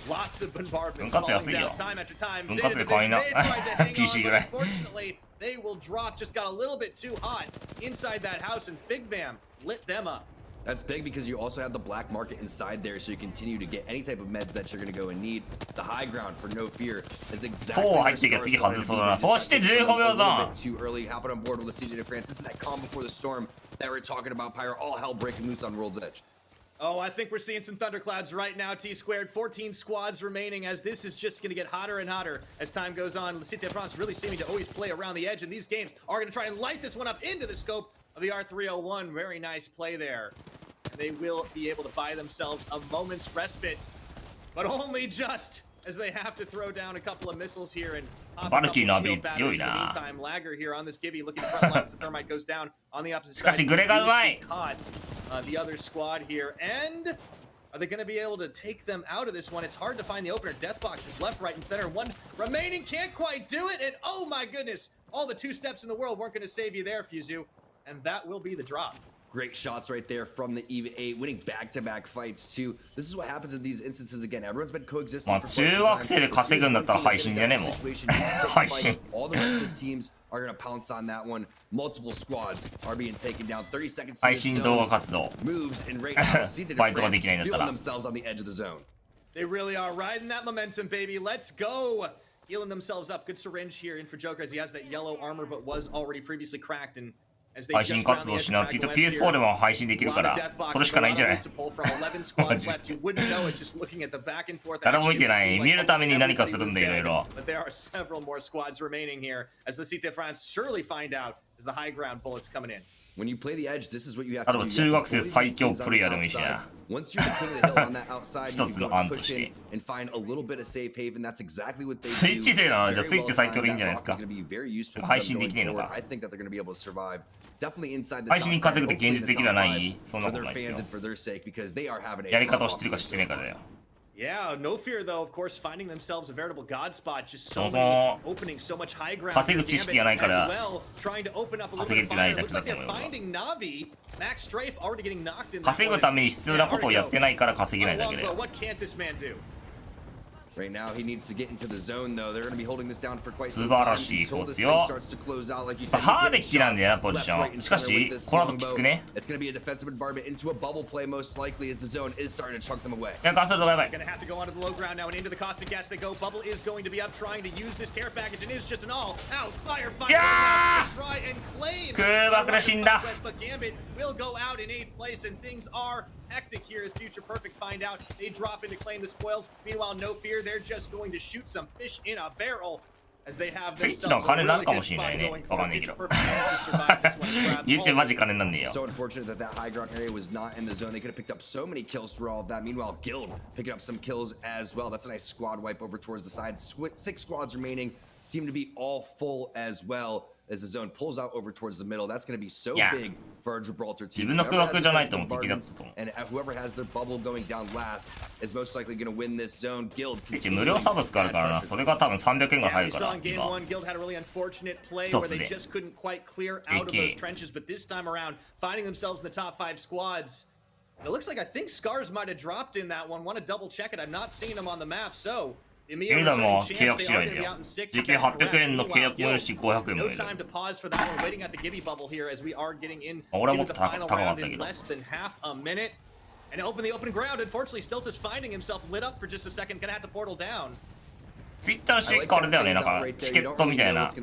lots of bombardments 分割 falling 安いよ down time after time. 分 Zeta 割で買い Division, な they tried to hang on, PC ぐ but らい unfortunately, they will drop. Just got a little bit too hot inside that house, and Figvam lit them up. That's big because you also have the black market inside there, so you continue to get any type of meds that you're going to go and need. The high ground, for no fear, is exactly 4 where 入ってきた Scars 次 wanted 外 to そう be. だな They そ just して got kicked 15 from 秒 a little 残 bit too early. Hopping on board with the CJ de France. This is that calm before the storm that we're talking about, Pyro. All hell breaking loose on World's Edge. Oh, I think we're seeing some thunderclouds right now, T-Squared. 14 squads remaining as this is just going to get hotter and hotter as time goes on. Cité de France really seeming to always play around the edge, and these games are going to try and light this one up into the scope of the R301. Very nice play there. And they will be able to buy themselves a moment's respite, but only just as they have to throw down a couple of missiles here and バルキリーのアビリ強いな。 Lagger here on this Gibby looking front lines. Thermite goes down on the opposite side. しかしグレがうまい。 The other squad here, and are they going to be able to take them out of this one? It's hard to find the opener. Death boxes left, right, and center. One remaining, can't quite do it, and oh my goodness, all the 2 steps in the world weren't going to save you there, Fuzu, and that will be the drop. Great shots right there from the EVA, winning back-to-back fights too. This is what happens in these instances again. Everyone's been coexisting for quite some time. 中学生で稼ぐんだったら配信じゃねえもん。配信。 All the rest of the teams are going to pounce on that one. Multiple squads are being taken down. 30 seconds. 配信動画活動。 Moves and right now, seasonバイトができないんだったら。 feeling themselves on the edge of the zone. They really are riding that momentum, baby. Let's go. Healing themselves up. Good syringe here in for Joker as he has that yellow armor, but was already previously cracked. And 配信活動しなくて、PS4 でも配信できるから、それしかないんじゃない？誰も見てない。見るために何かするんだよ、いろいろ。But there are several more squads remaining here as the Cite France surely find out as the high ground bullets coming in. When you play the edge, this is what you have あ to と do. 中学生最強プレイヤーでもいいしな。 Once you're the king of the hill on that outside, you can push in and find a little bit of safe haven. That's exactly what they do. スイッチ勢なのじゃあスイッチ最強でいいんじゃないですか。 I think they're going to be able to survive. Definitely inside the 配信に稼ぐって現実的ではないそんなことないですよ。 for their sake because they are having a やり方を知ってるか知ってないかだよ。 Yeah, no fear though, of course, finding themselves a veritable god spot, just so many opening so much high ground. 稼ぐ知識がないから trying to open up a little bit of fire. Looks like they're finding Navi. Max Strafe already getting knocked in. 稼ぐために必要なことをやってないから稼げないだけだよ。 What can't this man do? Right now, he needs to get into the zone, though. They're going to be holding this down for quite some 素晴 time らしい until コー this チ thing よ。 starts to close out. Like you said, ハーデッ he's キなんだよな hitting ポジシ shots ョ left, ン。 right, しか and center し with this この後 longbow. きつくね。 It's going to be a defensive bombardment into a bubble play, most likely, as the zone is starting to chunk them away. いや、ガスルとかやばい。 Gonna have to go onto the low ground now and into the caustic gas they go. Bubble is going to be up, trying to use this care package, and is just an all-out firefight. Try and claim. 空爆で死んだ。 But Gambit will go out in 8th place, and things are hectic here as Future Perfect find out. They drop in to claim the spoils. Meanwhile, no fear, they're just going to shoot some fish in a barrel as they have themselves a really good spot going for Future Perfect to survive this one. YouTube マジ金になんねえよ。 So unfortunate that that high ground area was not in the zone. They could have picked up so many kills through all of that. Meanwhile, Guild picking up some kills as well. That's a nice squad wipe over towards the side. 6 squads remaining. Seem to be all full as well as the zone pulls out over towards the middle. That's going to be so big for our Gibraltar team. 自分の空爆じゃないと思って敵だったと思う。 And whoever has their bubble going down last is most likely going to win this zone. Guild 無料サブスクあるからな。それが多分300円が入るから。 Game 1, Guild had a really unfortunate play where they just couldn't quite clear out of those trenches, but this time around, finding themselves in the top 5 squads. It looks like I think Scars might have dropped in that one. Want to double check it? I've not seen him on the map, so. エミダも契約しないんだよ。時給800円の契約もいるし、500円もいる。俺はもっと高かったけど。 And open the open ground. Unfortunately, Stilt is finding himself lit up for just a second. Gonna have to portal down. ツイッターの人一個あれだよね、なんかチケットみたいなやつ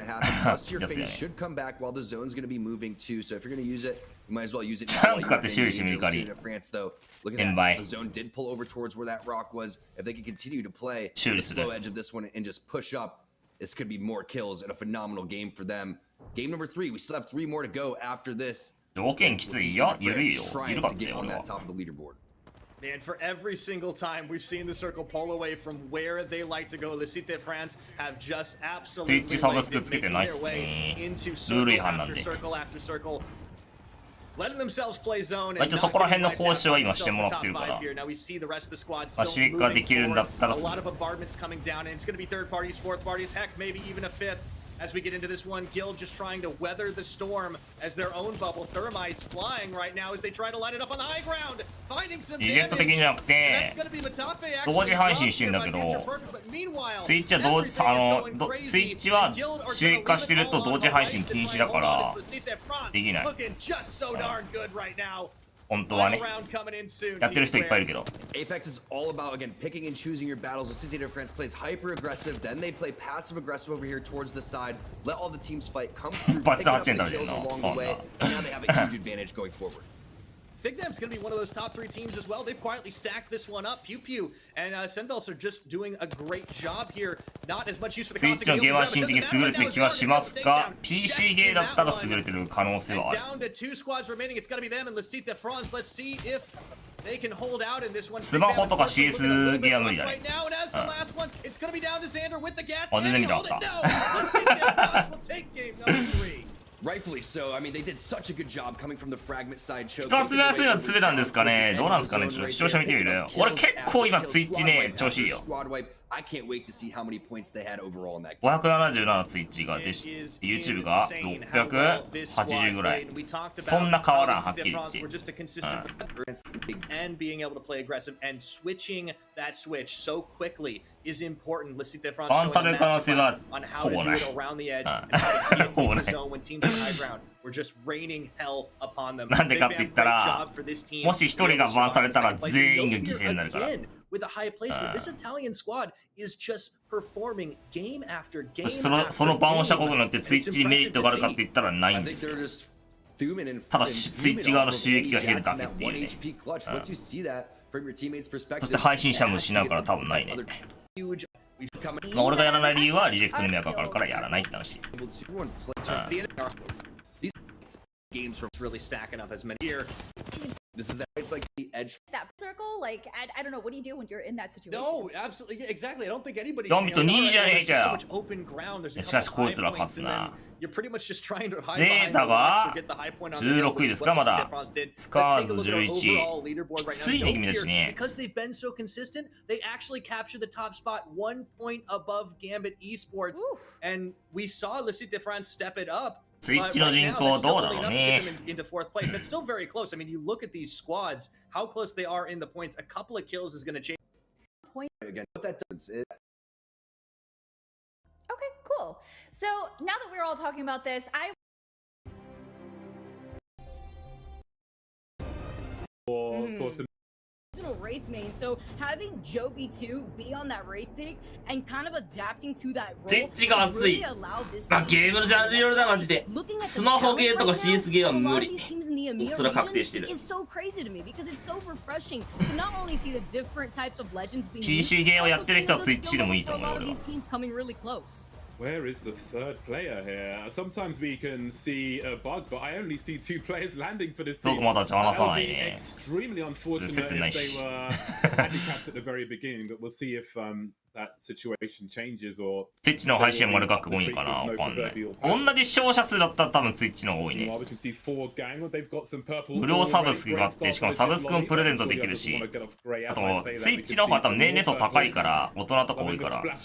よね。 should come back while the zone's going to be moving too. So if you're going to use it, you might as well use it. チャンク買って修理してみるかり。 Look at that. The zone did pull over towards where that rock was. If they can continue to play the slow edge of this one and just push up, this could be more kills and a phenomenal game for them. Game number 3. We still have 3 more to go after this. 条件きついよ。ゆるいよ。ゆるかったよ俺は。 Man, for every single time we've seen the circle pull away from where they like to go, the Cite France have just absolutely making their way into circle after circle after circle. Letting themselves play zone and not getting wiped out themselves in the top 5 here. Now we see the rest of the squad still moving forward. A lot of bombardments coming down, and it's going to be 3rd parties, 4th parties, heck, maybe even a 5th. As we get into this one, Guild just trying to weather the storm as their own bubble. Thermites flying right now as they try to light it up on the high ground. Finding some damage. That's going to be Matafe actually. 同時配信してんだけど、ツイッチはツイッチは収益化してると同時配信禁止だからできない。本当はね。やってる人いっぱいいるけど。 APEX is all about again picking and choosing your battles. The Cite France plays hyper aggressive, then they play passive aggressive over here towards the side. Let all the teams fight, come through, pick up the kills along the way. And now they have a huge advantage going forward. Figdam's going to be one of those top 3 teams as well. They've quietly stacked this one up. Pew Pew and Senvels are just doing a great job here. Not as much use for the caustic field. ツイッチのゲームは心的に優れてる気はしますが、PC ゲーだったら優れてる可能性はある。 Down to 2 squads remaining. It's going to be them and Le Cite France. Let's see if They can hold out in this one. スマホとか CS ゲーは無理だね。 Right now, and as the last one, it's gonna be down to Xander with the gas. あ、全然見たかっ Hold た。 it. No, let's get that. We'll take game number 3. Rightfully so. I mean, they did such a good job coming from the fragment side. 2つ目はするのはツベなんですかね。どうなんですかね。ちょっと視聴者見てみるよ。俺結構今ツイッチね調子いいよ。I can't wait to see how many points they had overall in that. 577ツイッチがでし YouTube が680ぐらい。そんな変わらんはっきり言って。And being able to play aggressive and switching that switch so quickly is important. Let's see the front on how to do it around the edge and how to get into zone when teams are high ground. We're just raining hell upon them. なんでかって言ったら、もし一人がバンされたら全員が犠牲になるから。 With a high placement, this Italian squad is just performing game after game. そのバンをしたことによってツイッチにメリットがあるかって言ったらないんですよ。ただツイッチ側の収益が減るだけっていうね。そして配信者も失うから多分ないね。まあ俺がやらない理由はリジェクトに迷惑がかかるからやらないって話。Games from really stacking up as many here. This is that. It's like the edge. That circle, like I don't know. What do you do when you're in that situation? No, absolutely, yeah, exactly. I don't think anybody. 4と2じゃねえかよ。 Open ground. There's しかしこいつら勝つな。 You're pretty much just trying to hide ゼー behind タ the が Lex or get the high point on 16位ですかまだ。スカーズ11。 leaderboard きついね君たちね。 Because they've been so consistent, they actually captured the top spot 1 point above Gambit Esports, and we saw Lissi DeFrance step it up. ツイッチの人口どうだろうね。 Into fourth place. That's still very close. I mean, you look at these squads, how close they are in the points. A couple of kills is going to change. Again, what that does is. Okay, cool. So now that we're all talking about this, For some Wraith main, so having Jovi 2 be on that Wraith pick and kind of adapting to that role ゼッチが熱い。ゲームのジャンルよりだマジで。スマホゲーとか CS ゲーは無理。それは確定してる。PC ゲーをやってる人はツイッチでもいいと思うよ俺は。 Where is the third player here? Sometimes we can see a bug, but I only see 2 players landing for this team. That would be extremely unfortunate if they were handicapped at the very beginning, but we'll see if that situation changes or ツイッチの配信もあるか多いかなわかんない。同じ視聴者数だったら多分ツイッチの方が多いね。無料サブスクがあって、しかもサブスクもプレゼントできるし、あとツイッチの方が多分年齢層高いから大人とか多いから、まあ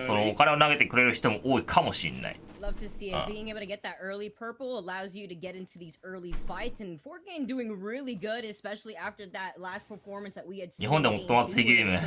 そのお金を投げてくれる人も多いかもしんない。 Love to see it. Being able to get that early purple allows you to get into these early fights, and Fortgame doing really good, especially after that last performance that we had seen. 日本で最も熱いゲーム、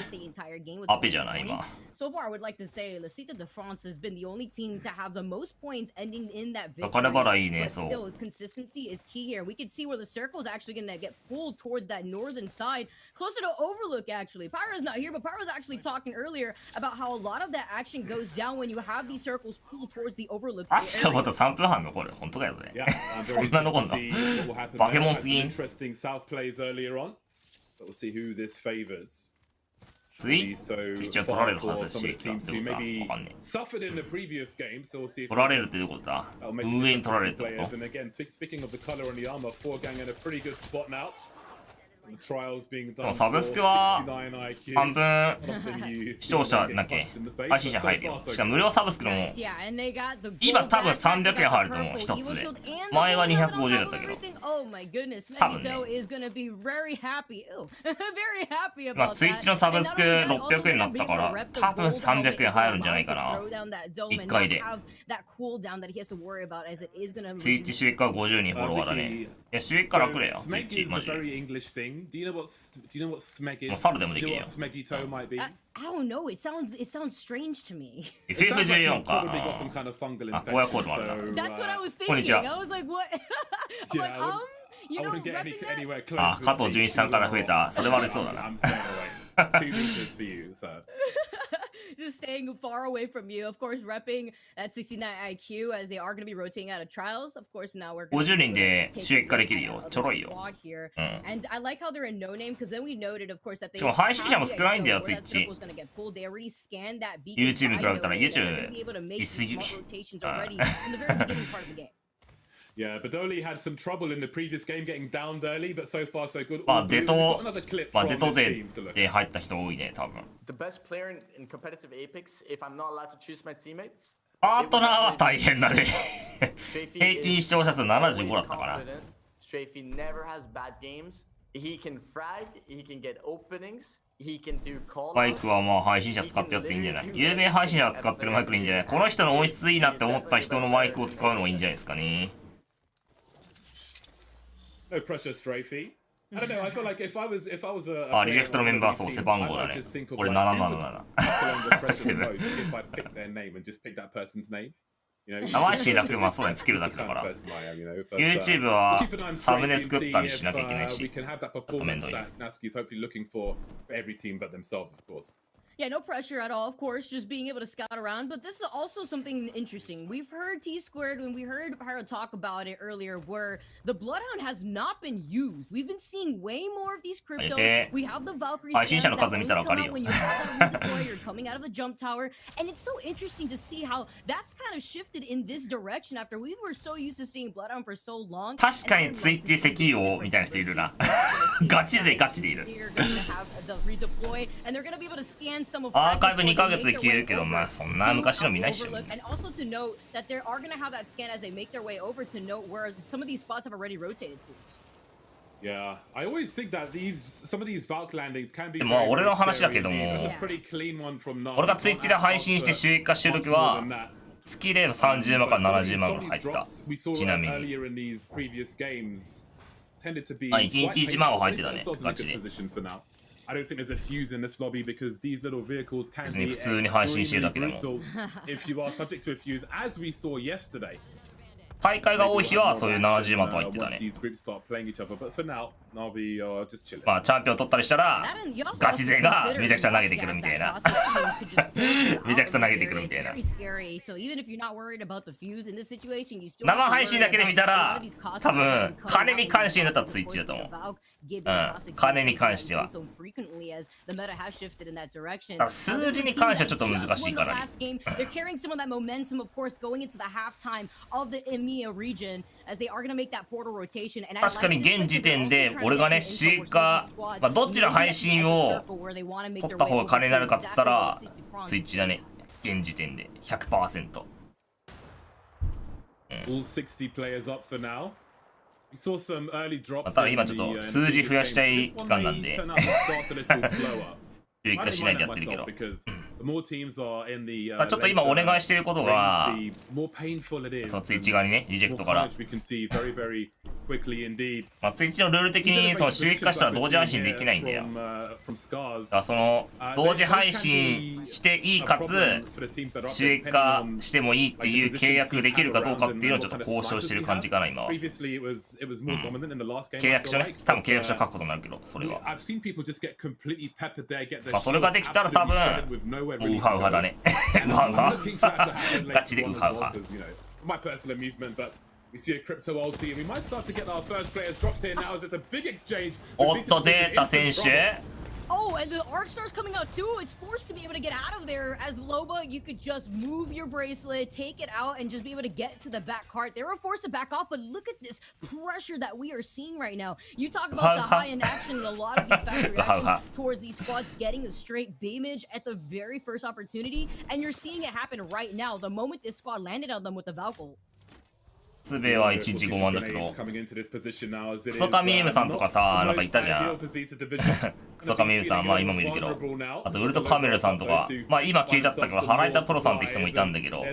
アペじゃない今。 So far, I would like to say Lasita de France has been the only team to have the most points ending in that victory. 宝払いいね、 But そう。 still, consistency is key here. We can see where the circle is actually going to get pulled towards that northern side, closer to Overlook. Actually, Pyro's not here, but Pyro's actually talking earlier about how a lot of that action goes down when you have these circles pulled towards the Overlook. 明日また3分半残る。本当かよそれ。そんな残んの。バケモンすぎん。 Interesting South plays earlier on, but we'll see who this favors. ツイッチは取られるはずだし、ってことかわかんねえ。取られるってどういうことだ？運営に取られるってこと？ Speaking of the color on the armor, 4gang in a pretty good spot now. サブスクは半分視聴者だっけ配信者入るよ。しかも無料サブスクのも今多分300円入ると思う一つで。前は250円だったけど。多分ね。まあツイッチのサブスク600円になったから多分300円入るんじゃないかな。1回で。ツイッチ収益化は50人フォロワーだね。いや収益化楽れよ。ツイッチマジで。 Do you know what smeg is? もう猿でもできるよ。 Smeggy toe might be. I don't know. It sounds strange to me. FF14 か。あ、こうやコードもあるな。 That's what I was thinking. I was like, what? I'm like, you know, anywhere close. あ、加藤純一さんから増えた。それ悪そうだな。 2 meters for you, so. Just staying far away from you. Of course, repping that 69 IQ as they are going to be rotating out of trials. Of course, now we're 50人で収益化できるよ。ちょろいよ。And I like how they're in no name because then we noted, of course, that they しかも配信者も少ないんだよ、ツイッチ。YouTube に比べたら YouTube いすぎ。Yeah, Badoli had some trouble in the previous game getting downed early, but so far so good. まあデト We've got another clip まあ from デト this 勢 team to look で at. 入った人多いね多分。 The best player in competitive Apex, if I'm not allowed to choose my teammates, パートナーは大変だね。 Strafey 平均 is 視聴者数 always 75だったかな。 confident. Strafey never has bad games. He can frag, he can get openings, he can do call マイクはまあ配信者使ったやついいんじゃない？有名配信者が使ってるマイクでいいんじゃない？この人の音質いいなって思った人のマイクを使うのがいいんじゃないですかね。No pressure, Strafey. I don't know. I feel like if I was a あ、リジェクトのメンバー層背番号だね。俺777。if I pick their name and just pick that person's name. マイシー楽まあそうだね、つけるだけだから。YouTube はサムネ作ったりしなきゃいけないし、あと面倒い。Yeah, no pressure at all, of course, just being able to scout around. But this is also something interesting. We've heard T Squared when we heard Pyro talk about it earlier, where the Bloodhound has not been used. We've been seeing way more of these cryptos. We have the Valkyrie scans that only come out when you have that redeploy, you're coming out of the jump tower. And it's so interesting to see how that's kind of shifted in this direction after we were so used to seeing Bloodhound for so long. 確かにツイッチ石油王みたいな人いるな。ガチ勢ガチでいる。アーカイブ2ヶ月で消えるけど、まあそんな昔の見ないし。And also to note that they are going to have that scan as they make their way over to note where some of these spots have already rotated to. Yeah, I always think that some of these Valk landings can be. でも俺の話だけども、俺がツイッチで配信して収益化してる時は月で30万から70万ぐらい入ってた。ちなみに。あ、1日1万は入ってたね、ガチで。I don't think there's a fuse in this lobby because these little vehicles can be 普通に配信してるだけでも。 if you are subject to a fuse, as we saw yesterday. 大会が多い日はそういう70万とは言ってたね。まあチャンピオン取ったりしたらガチ勢がめちゃくちゃ投げてくるみたいな。めちゃくちゃ投げてくるみたいな。生配信だけで見たら多分金に関してだったらツイッチだと思う。金に関しては。数字に関してはちょっと難しいからね。確かに現時点で俺がね、シーカー、まあ、どっちの配信を取った方が金になるかっつったらツイッチだね、現時点で 100%。ただ今ちょっと数字増やしたい期間なんで収益化しないでやってるけど、ちょっと今お願いしていることがそのツイッチ側にね、リジェクトからまあ、ツイッチのルール的にその収益化したら同時配信できないんだよ。だからその同時配信していいかつ収益化してもいいっていう契約できるかどうかっていうのをちょっと交渉してる感じかな今は。契約書ね、多分契約書書くことになるけど、それはまあそれができたら多分ウハウハだね。ウハウハガチでウハウハ。We see a crypto ulti, and we might start to get our first players dropped here now as it's a big exchange. おっとゼータ選手。 Oh, and the arc star's coming out too. It's forced to be able to get out of there. As Loba, you could just move your bracelet, take it out, and just be able to get to the back cart. They were forced to back off, but look at this pressure that we are seeing right now. You talk about the high-end action and a lot of these fast reactions towards these squads getting a straight beamage at the very first opportunity, and you're seeing it happen right now. The moment this squad landed on them with the Valkyrie. ツベは1日5万だけど、クソカミエムさんとかさ、なんかいたじゃん。クソカミエムさん、まあ今もいるけど、あとウルトカメルさんとか、まあ今消えちゃったけど、払えたプロさんって人もいたんだけど、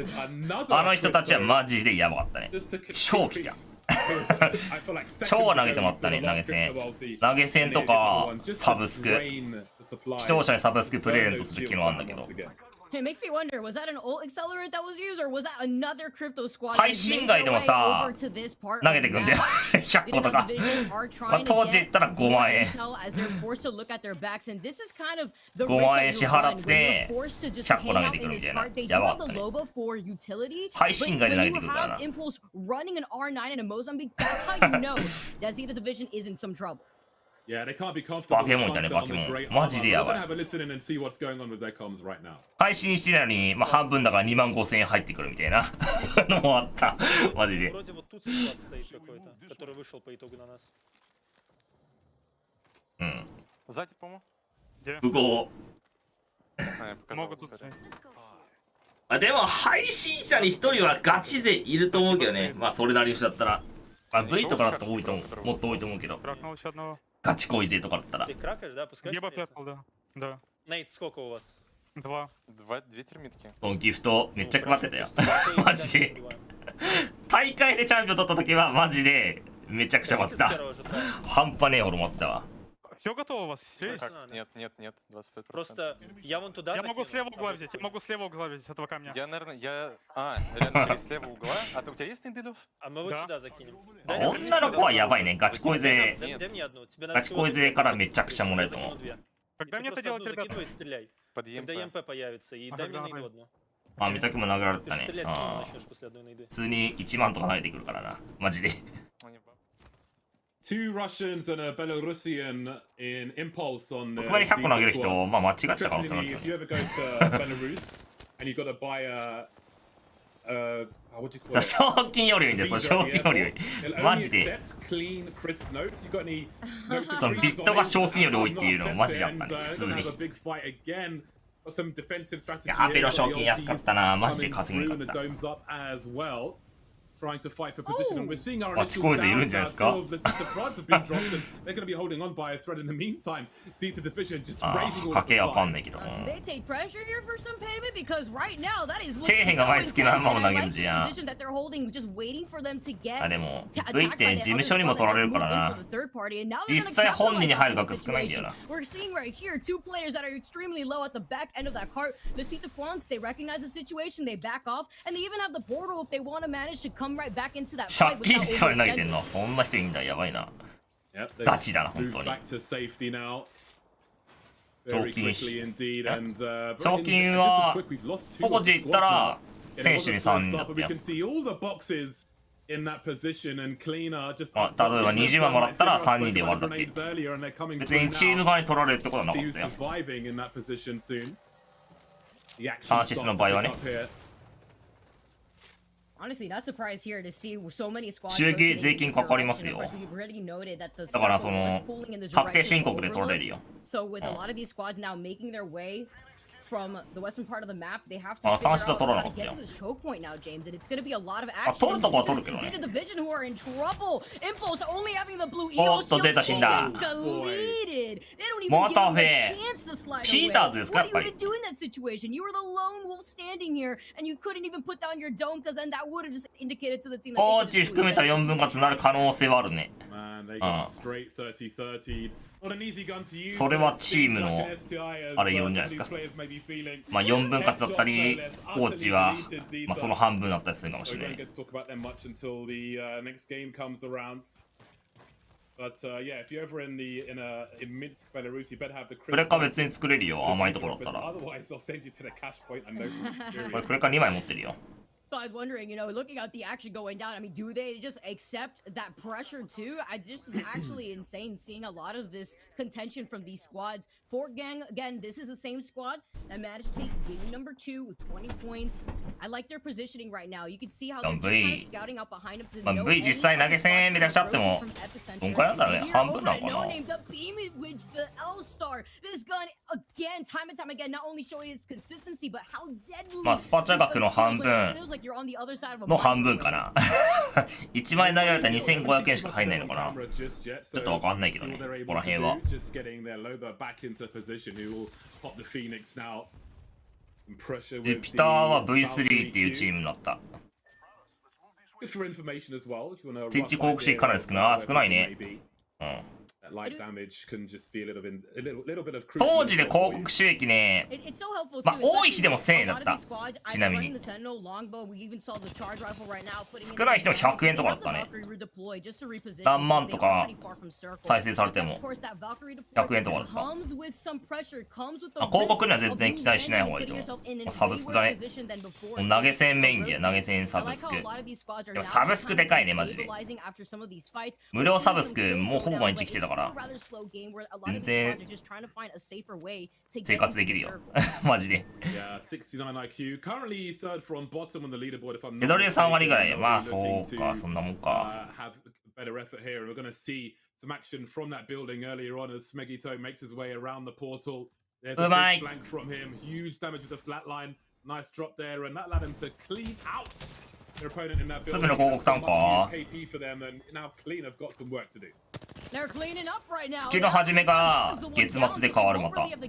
あの人たちはマジでやばかったね。超来た。超投げてもらったね、投げ銭。投げ銭とか、サブスク。視聴者にサブスクプレゼントする機能あるんだけど。It makes me wonder, was that an ult accelerant that was used, or was that another crypto squad? 配信外でもさ、投げてくんだよ。100個とか。まあ当時言ったら5万円。5万円支払って100個投げてくるみたいな。やばかったね。配信外で投げてくるからな。Yeah, they can't be comfortable. バケモンいたね、バケモン。マジでやばい。 have a listen in and see what's going on with their comms right now. 配信してないのに、まあ、半分だから25,000円入ってくるみたいなのもあった。マジで。うん。不合。あ、でも配信者に1人はガチ勢いると思うけどね。まあそれなりの人だったら。まあ、V とかだと多いと思う。もっと多いと思うけど。ガチ恋勢とかだったら。ギフトめっちゃ配ってたよ。マジで。大会でチャンピオン取った時はマジでめちゃくちゃ待った。半端ねえほど待ったわ。Все готово у вас? Нет, нет, нет, 25%. Просто я вон туда. Я могу слева угла взять, я могу слева угла взять с этого камня. Я, наверное, реально слева угла. А у тебя есть имбилев? А мы вот сюда закинем. 女の子はやばいね。ガチ恋勢。ガチ恋勢からめちゃくちゃもらえると思う。Когда мне это делать, ребята? Когда ЕМП появится, и дай мне найду одну. あ、美咲も投げられたね。普通に1万とか投げてくるからな。マジで。Two Russians and a Belarusian in impulse on the 僕まで100個投げる人、まあ間違った可能性があるけど。If you ever go to Belarus and you got to buy a what do you call it? 賞金よりいいんですよ、賞金よりいい。マジで。そのビットが賞金より多いっていうのマジだったね、普通に。いや、アペの賞金安かったな、マジで稼げなかった。Trying to fight for position, and we're seeing our あっちこい勢いるんじゃないですか。 the France have been dropped, and they're going to be holding on by a thread in the meantime. See to division just raving all 家計わかんないけど。底辺が毎月何万も投げるじゃん。あ、でも V って事務所にも取られるからな。実際本人に入る額少ないんだよな。We're seeing right here two players that are extremely low at the back end of that cart. The Seat de France, they recognize the situation, they back off, and they even have the portal if they want to manage to come right back into that 借 fight 金 without してまで投げて overextending. んの。そんな人いいんだ、やばいな。 Yep, ガチだな、本当に。 back to safety now. 賞 Very 金 quickly indeed, and 賞金はポコジ行ったら選手に3人だった we よ。 can see all the boxes in that position, and cleaner just あ、例えば20万もらったら3人で終わるだけ。別にチーム側に取られるってことはなかったよ。3シスの場合はね。 Honestly, not surprised here to see so many squads. 収益税金かかりますよ。だからその確定申告で取られるよ。 So with a lot of these squads now making their way from the western part of the map, they have to あ、figure 3シスは out 取ら how なか to った get よ。 to this choke point now, James, and it's going to be a lot of あ、 action. 取るとこは取る This けど is ね。 Zeta Division who are in trouble. Impulse only having the blue お eel っと、ゼータ死んだ。 deleted. They don't even ま give た him フェ a イ。 chance to slide チー away. ターズですか、やっ What ぱ do り。 you do in that situation? You were the lone wolf standing here, and you couldn't even put down your dome, because then that would have just indicated to the team that コ they ーチ could 含めたら4分割になる可能性はあるね。 それはチームのあれ言うんじゃないですか。まあ4分割だったり、コーチはまあその半分だったりするかもしれない。クレカ別に作れるよ、甘いところだったら。これクレカ2枚持ってるよ。 So I was wondering, you know, looking at the action going down, I mean, do they just accept that pressure too? This is actually insane seeing a lot of this contention from these squads. Fort Gang, again, this is the same squad that managed to take game number 2 with 20 points. I like their positioning right now. You can see how they're just kind of scouting up behind them to know V 実際投げ銭めちゃくちゃあっても、今回なんだろうね、半分なのかな。 The Beam Witch, the L-Star, this gun again, time and time again, not only showing its consistency, but how deadly. まあスパチャ額の半分。 の半分かな。1万円投げられたら2500円しか入んないのかな。ちょっとわかんないけどね、ここら辺は。で、ピターは V3 っていうチームになった。ツイッチ広告シーかなり少ない。あ、少ないね。うん。当時で広告収益ね、まあ多い日でも1000円だった。ちなみに少ない人は100円とかだったね。何万とか再生されても100円とかだった。まあ、広告には全然期待しない方がいいと思う。まあ、サブスクだね。もう投げ銭メインで投げ銭サブスク。でもサブスクでかいねマジで。無料サブスクもうほぼ毎日来てたからから全然生活できるよマジで。メダルで3割ぐらい。まあそうか、そんなもんか。Some action from that building earlier on as Smegito makes his way around the portal. There's a big flank from him. Huge damage with the flatline. Nice drop there, and that allowed him to clean out their opponent in that building. すぐの広告単価。KP for them, and now Clean have got some work to do. 月の始めが月末で変わるまた。After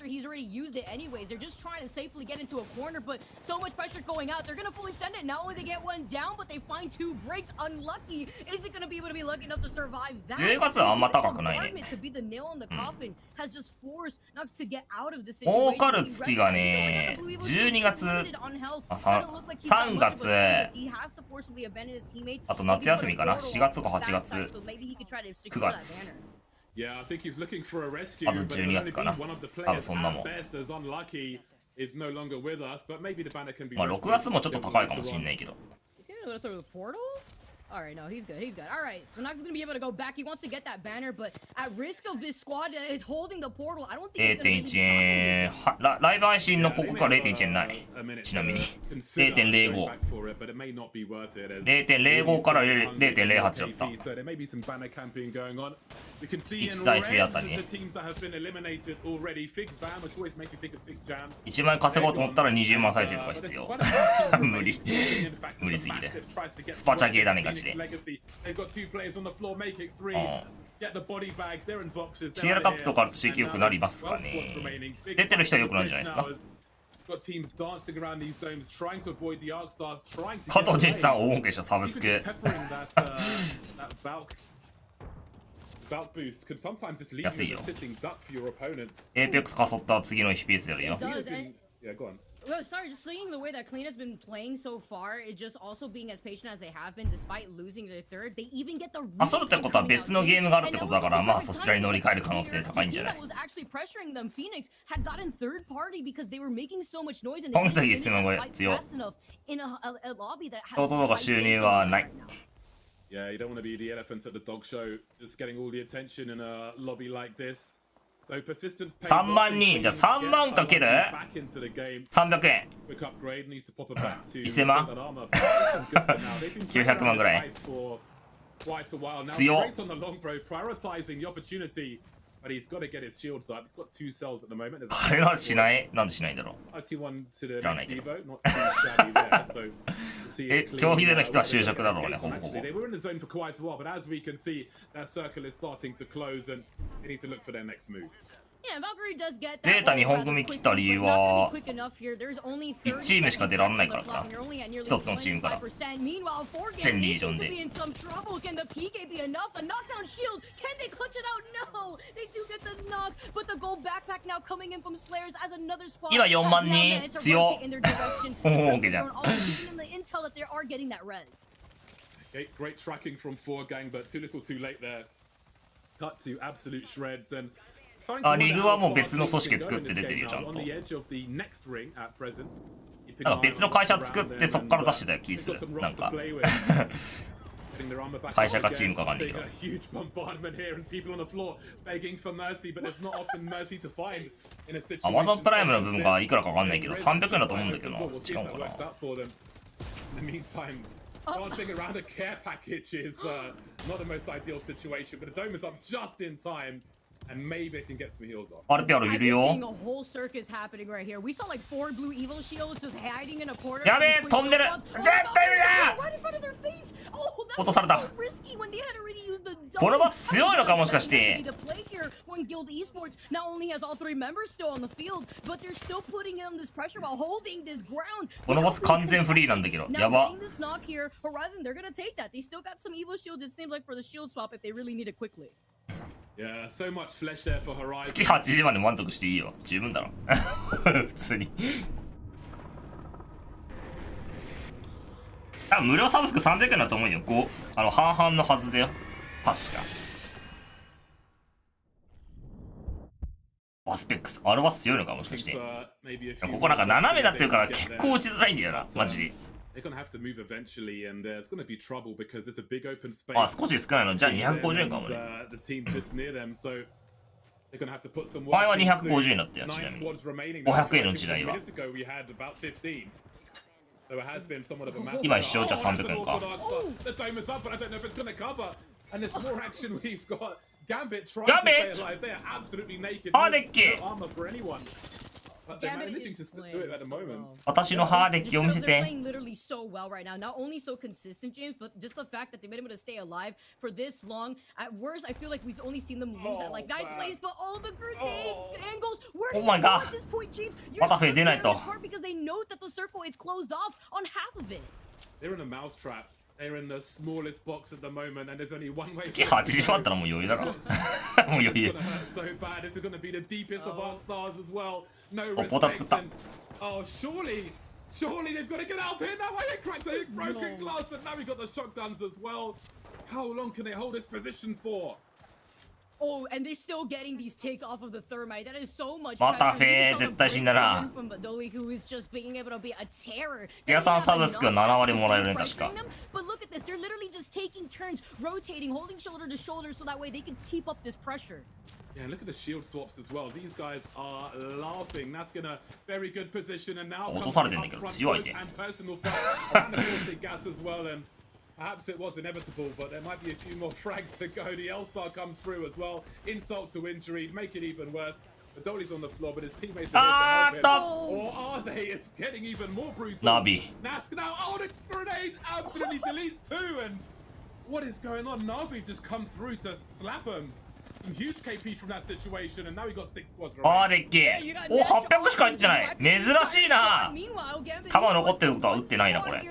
he's already used it anyways, they're just trying to safely get into a corner, but so much pressure going out, they're gonna fully send it. Not only they get one down, but they find 2 breaks. Unlucky. Is it gonna be able to be lucky enough to survive that? 10月はあんま高くないね。To be the nail in the coffin has just forced Nux to get out of the situation. 儲かる月がね、12月、あ、3月、あと夏休みかな、4月か8月、9月。あと12月かな。多分そんなもん。まあ6月もちょっと高いかもしんないけど。Alright, no, he's good, he's good. Alright, so Nox is gonna be able to go back. He wants to get that banner, but at risk of this squad is holding the portal, I don't think it's gonna be 0.1 円。ライブ配信の広告は 0.1 円ない。ちなみに。0.05。0.05 から 0.08 だった。1再生あたりね。1万円稼ごうと思ったら20万再生とか必要。無理すぎて。スパチャゲーだね、ガチで。CL カップとかあると刺激良くなりますかね。出てる人は良くなるんじゃないですか。加藤ジェイさん大儲けしたサブスク。安いよ。APEX かそったら次の FPS やるよ。Well, sorry, just seeing the way that Clean has been playing so far, it just also being as patient as they have been, despite losing their third, they even get the 遊ぶってことは別のゲームがあるってことだから、まあそちらに乗り換える可能性高いんじゃない。 was actually pressuring them. Phoenix had gotten third party because they were making so much noise and この時必要な声強い。トートとか収入はない。Yeah, you don't want to be the elephant at the dog show, just getting all the attention in a lobby like this. 3万人じゃあ3万かける300円1000万900万ぐらい強っ。彼らはしない。なんでしないんだろう。知らないけど。競技での人は就職だろうね、ほぼほぼ。ゼータ日本組来た理由は1チームしか出られないからかな。1つのチームから全リージョンで。今4万人強っ。大けじゃん。Great tracking from 4gang, but too little too late there. Cut to absolute shreds and あ、リグはもう別の組織作って出てるよ、ちゃんと。なんか別の会社作ってそっから出してたよ、気する。なんか会社かチームかわかんないけど。Amazon プライムの分がいくらかわかんないけど、300円だと思うんだけどな。違うかな。Dancing around a care package is not the most ideal situation, but the dome is up just in time. And maybe it can get some heals off. RP いるよ。Seeing a whole circus happening right here. We saw like 4 blue evil shields just hiding in a corner. やべえ、飛んでる。絶対無理だ。落とされた。このバス強いのかもしかして。このバス完全フリーなんだけど。やば。Yeah, so much flesh there for Horizon. 月80万で満足していいよ。十分だろ。普通に。無料サブスク300円だと思うよ。半々のはずだよ。確か。バスペックス。アルバス強いのかもしかして。ここなんか斜めだってるから結構打ちづらいんだよな。マジで。they're gonna have to move eventually, and it's gonna be trouble because there's a big open space. あ、少し少ないの。じゃあ250円かもね。The team just near them, so they're gonna have to put some. 前は250円だったよ、ちなみに。500円の時代は。今一緒じゃ300円か。The time is up, but I don't know if it's gonna cover. And there's more action we've got. Gambit trying to stay alive. They are absolutely naked. No armor for anyone. But they're managing to do it at the moment. 私のハーデッキを見せて。 They're playing literally so well right now. Not only so consistent, James, but just the fact that they've been able to stay alive for this long. At worst, I feel like we've only seen them lose at like 9th place, but all the grenade angles. Where do you go at this point, James? You're so very hard because they note that the circle is closed off on half of it. They're in a mousetrap. They're in the smallest box at the moment, and there's only one way. 月80あったらもう余裕だろ。もう余裕。 So bad. This is going to be the deepest of our stars as well. No respect. Oh, surely they've got to get out of here now. Why they cracked a broken glass, and now we got the shotguns as well. How long can they hold this position for? Oh, and they're still getting these takes off of the thermite. That is so much またフェー絶対死んだな。 from Badoli, who is just being able to be a terror. 計算サブスクは7割もらえるね、確か。 But look at this. They're literally just taking turns, rotating, holding shoulder to shoulder, so that way they can keep up this pressure. Yeah, look at the shield swaps as well. These guys are laughing. That's gonna very good position, and now comes and personal fight and the gas as well. And perhaps it was inevitable, but there might be a few more frags to go. The L-Star comes through as well. Insult to injury, make it even worse. Badoli's on the floor, but his teammates are here to help him. Or are they? It's getting even more brutal. Navi. Nask now, oh, the grenade absolutely deletes two. And what is going on? Navi just come through to slap him. Some huge KP from that situation, and now we got 6 squads. あーでっけえ。お、800しか入ってない。珍しいな。弾残ってることは打ってないな、これ。はい、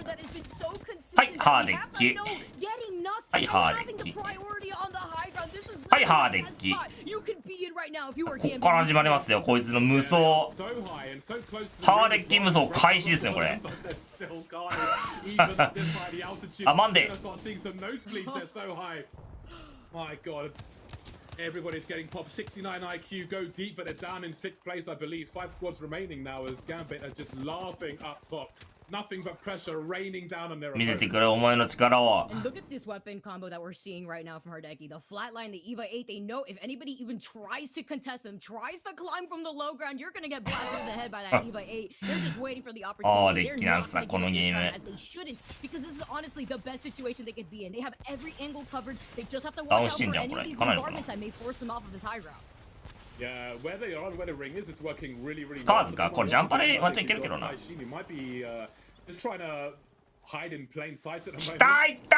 ハーデッキ。はい、ハーデッキ。はい、ハーデッキ。こっから始まりますよ、こいつの無双。ハーデッキ無双開始ですね、これ。あ、マンデー。My God. Everybody's getting popped. 69 IQ, go deep, but they're down in 6th place, I believe. 5 squads remaining now as Gambit are just laughing up top. Nothing but pressure raining down on their opponents. 見せてくれ、お前の力を。 And look at this weapon combo that we're seeing right now from Hardeki. The flatline, the EVA 8, they know if anybody even tries to contest them, tries to climb from the low ground, you're gonna get blasted in the head by that EVA 8. They're just waiting for the opportunity. They're not gonna give it this round as they shouldn't, because this is honestly the best situation they could be in. They have every angle covered. They just have to watch out for any of these bombardments that may force them off of this high ground. Yeah, where they are and where the ring is, it's working really, really well. スカーズか、これジャンパレワンチャンいけるけどな。 might be just trying to hide in plain sight at the moment. 来たいった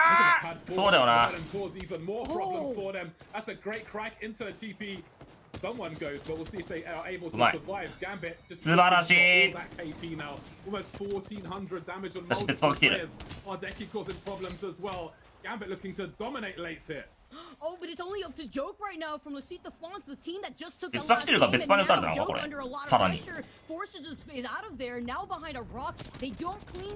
ー。そうだよな。 Cause even more problems for them. That's a great crack into the TP. Someone goes, but we'll see if they are able to survive. Gambit just 素晴らしい。 that KP now. Almost 1400 damage on multiple players. Hardeki causing problems as well. Gambit looking to dominate lates here. Oh, but it's only up to Joke right now from Lasita Fonts, the team that just took the 別パ来てるか、別パに打たれたな、これ。さらに。 Forced to just phase out of there, now behind a rock. They don't clean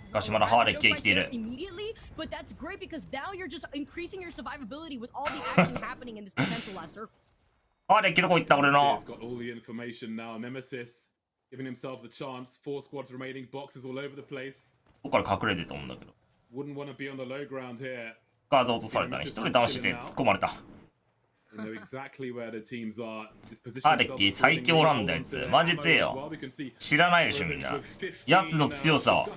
しかしまだハーデッキ生きている。 immediately, but that's great because now you're just increasing your survivability with all the action happening in this potential last circle. ハーデッキどこ行った俺の。 He's got all the information now. Nemesis giving themselves a chance. 4 squads remaining, boxes all over the place. ここから隠れてると思うんだけど。 Wouldn't want to be on the low ground here. ガーズ落とされたね。一人騙して突っ込まれた。ハーデッキ最強なんだやつ。マジ強えよ。知らないでしょみんな。やつの強さを。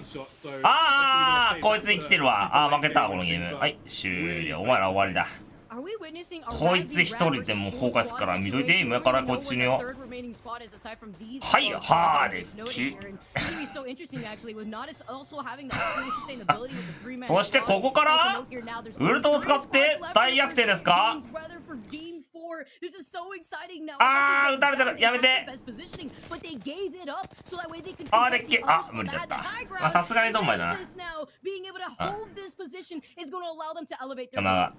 ああこいつ生きてるわ。ああ負けたこのゲーム。はい終了。お前ら終わりだ。こいつ一人でもフォーカスから見といて今からこっち死ぬよ。はいハーデッキ。そしてここからウルトを使って大逆転ですか。ああ撃たれてるやめて。ハーデッキあ無理だった。まあさすがにドンマイだな。山が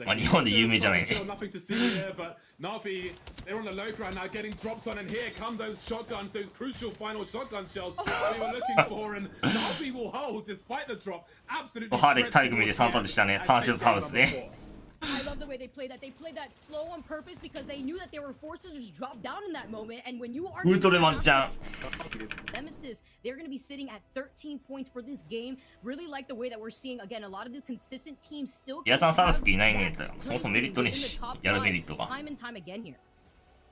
まあ日本で有名じゃない。Nothing to see here, but Navi, they're on the low ground now, getting dropped on, and here come those shotguns, those crucial final shotgun shells we were looking for, and Navi will hold despite the drop. Absolutely. ハーデッキ対組で3ターンでしたね。3シューズハウスで。love the way they played that. They played that slow on purpose because they knew that they were forced to just drop down in that moment. And when you are Nemesis, they're going to be sitting at 13 points for this game. Really like the way that we're seeing again a lot of the consistent teams still. ヤさんサースキいないね。そもそもメリットねえし、やるメリットが。 Time and time again here.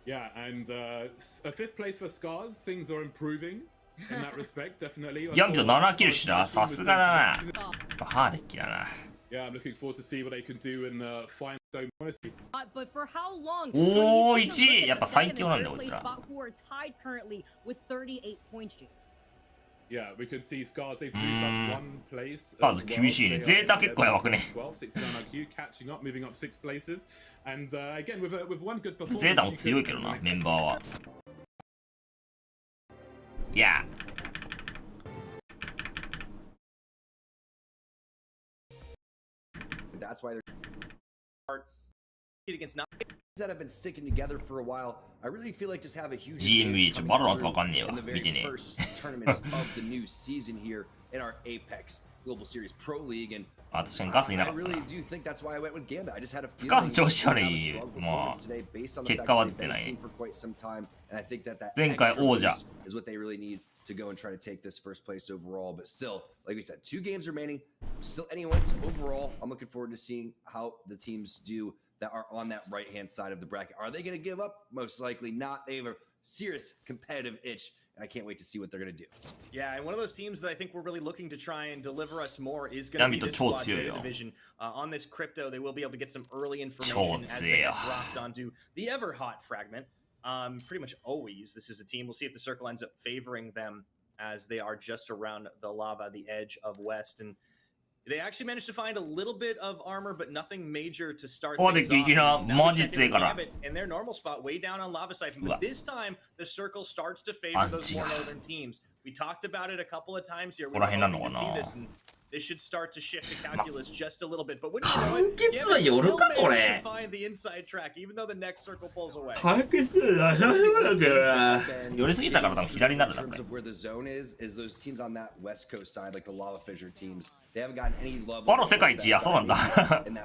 Yeah, and a fifth place for Scars. Things are improving in that respect, definitely. ギャンビと7キルしな。さすがだな。ハーデッキだな。Yeah, I'm looking forward to see what they can do in the final zone. But for how long? おお、1位やっぱ最強なんだよこいつら。 Who are tied currently with 38 points, James. Yeah, we can see Scars. They've moved up one place. まず厳しいね。ゼータ結構やばくね。 69 IQ, catching up, moving up 6 places. And again, with one good performance. ゼータも強いけどな、メンバーは。いや。That's why they're against that have been sticking together for a while. I really feel like just have a huge GMV バロラントわかんねえわ。見てね。 first tournaments of the new season here in our APEX Global Series Pro League and あ、確かにガスいなか I ったな。 really do think that's why I went with Gambit. I just had a スカー feeling ズ調子悪 they い had a strong まあ performance today based on the 結 fact 果は that 出て they've な been い team for quite some time and I think that 前回 extra 王者 boost is what they really need to go and try to take this first place overall. But still, like we said, 2 games remaining. Still anyone's overall. I'm looking forward to seeing how the teams do that are on that right-hand side of the bracket. Are they going to give up? Most likely not. They have a serious competitive itch. And I can't wait to see what they're going to do. Yeah, and one of those teams that I think we're really looking to try and deliver us more is going to be this Squad Zeta division. On this crypto, they will be able to get some early information as they get dropped onto the ever-hot fragment. Pretty much always, this is a team. We'll see if the circle ends up favoring them as they are just around the lava, the edge of West. And they actually managed to find a little bit of armor, but nothing major to start things off. Now we check in with Gambit in their normal spot, way down on Lava Siphon. But this time, the circle starts to favor those more northern teams. We talked about it a couple of times here. We're hoping to see this, and this should start to shift the calculus just a little bit. But wouldn't you know it, Gambit still managed to find the inside track, even though the next circle pulls away. 寄りすぎたから多分左になるな。 In terms of where the zone is those teams on that west coast side, like the Lava Fissure teams, they haven't gotten any love. バロ世界一、いや、そうなんだ。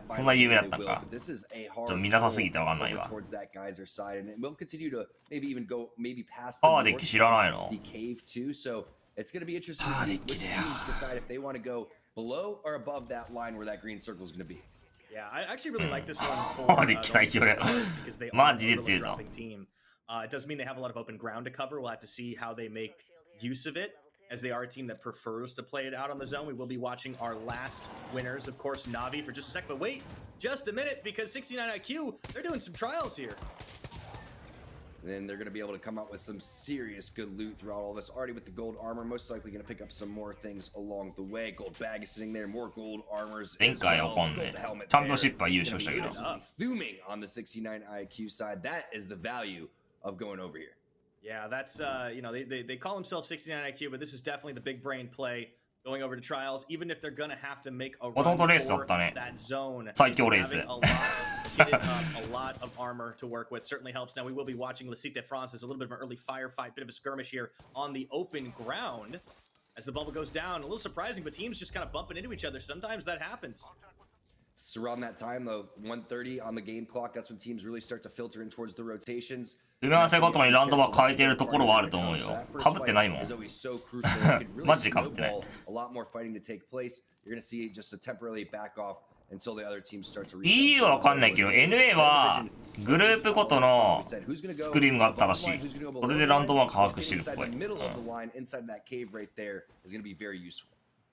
そんな有名だったんか。 This is a ちょっ hard と見なさすぎてわかんないわ。 towards that geyser side, and it will continue to maybe even go maybe past ハーデッキ知らないの。 the cave too. So it's going to be interesting to see which teams decide if they want to go below or above that line where that green circle is going to be. Yeah, I actually really like this one for because they are a really dropping team. It doesn't mean they have a lot of open ground to cover. We'll have to see how they make use of it, as they are a team that prefers to play it out on the zone. We will be watching our last winners, of course, Navi, for just a sec. But wait, just a minute, because 69 IQ, they're doing some trials here. Then they're going to be able to come out with some serious good loot throughout all this. Already with the gold armor, most likely going to pick up some more things along the way. Gold bag is sitting there, more gold armors. 前回はわかんねえ。チャンピオンシップは優勝したけど。 Thuming on the 69 IQ side. That is the value of going over here. Yeah, that's you know, they call themselves 69 IQ, but this is definitely the big brain play. Going over to trials, even if they're gonna have to make a run for that zone, having a lot of armor to work with certainly helps. Now we will be watching La Cité France as a little bit of an early firefight, bit of a skirmish here on the open ground as the bubble goes down. A little surprising, but teams just kind of bumping into each other. Sometimes that happens. It's around that time, though, 1:30 on the game clock. That's when teams really start to filter in towards the rotations. 組み合わせごとにランドバー変えてるところはあると思うよ。被ってないもん。マジで被ってない。 A lot more fighting to take place. You're going to see just a temporarily back off until the other teams start to EU はわかんないけど、NA はグループごとのスクリームがあったらしい。それでランドバー把握してるっぽい。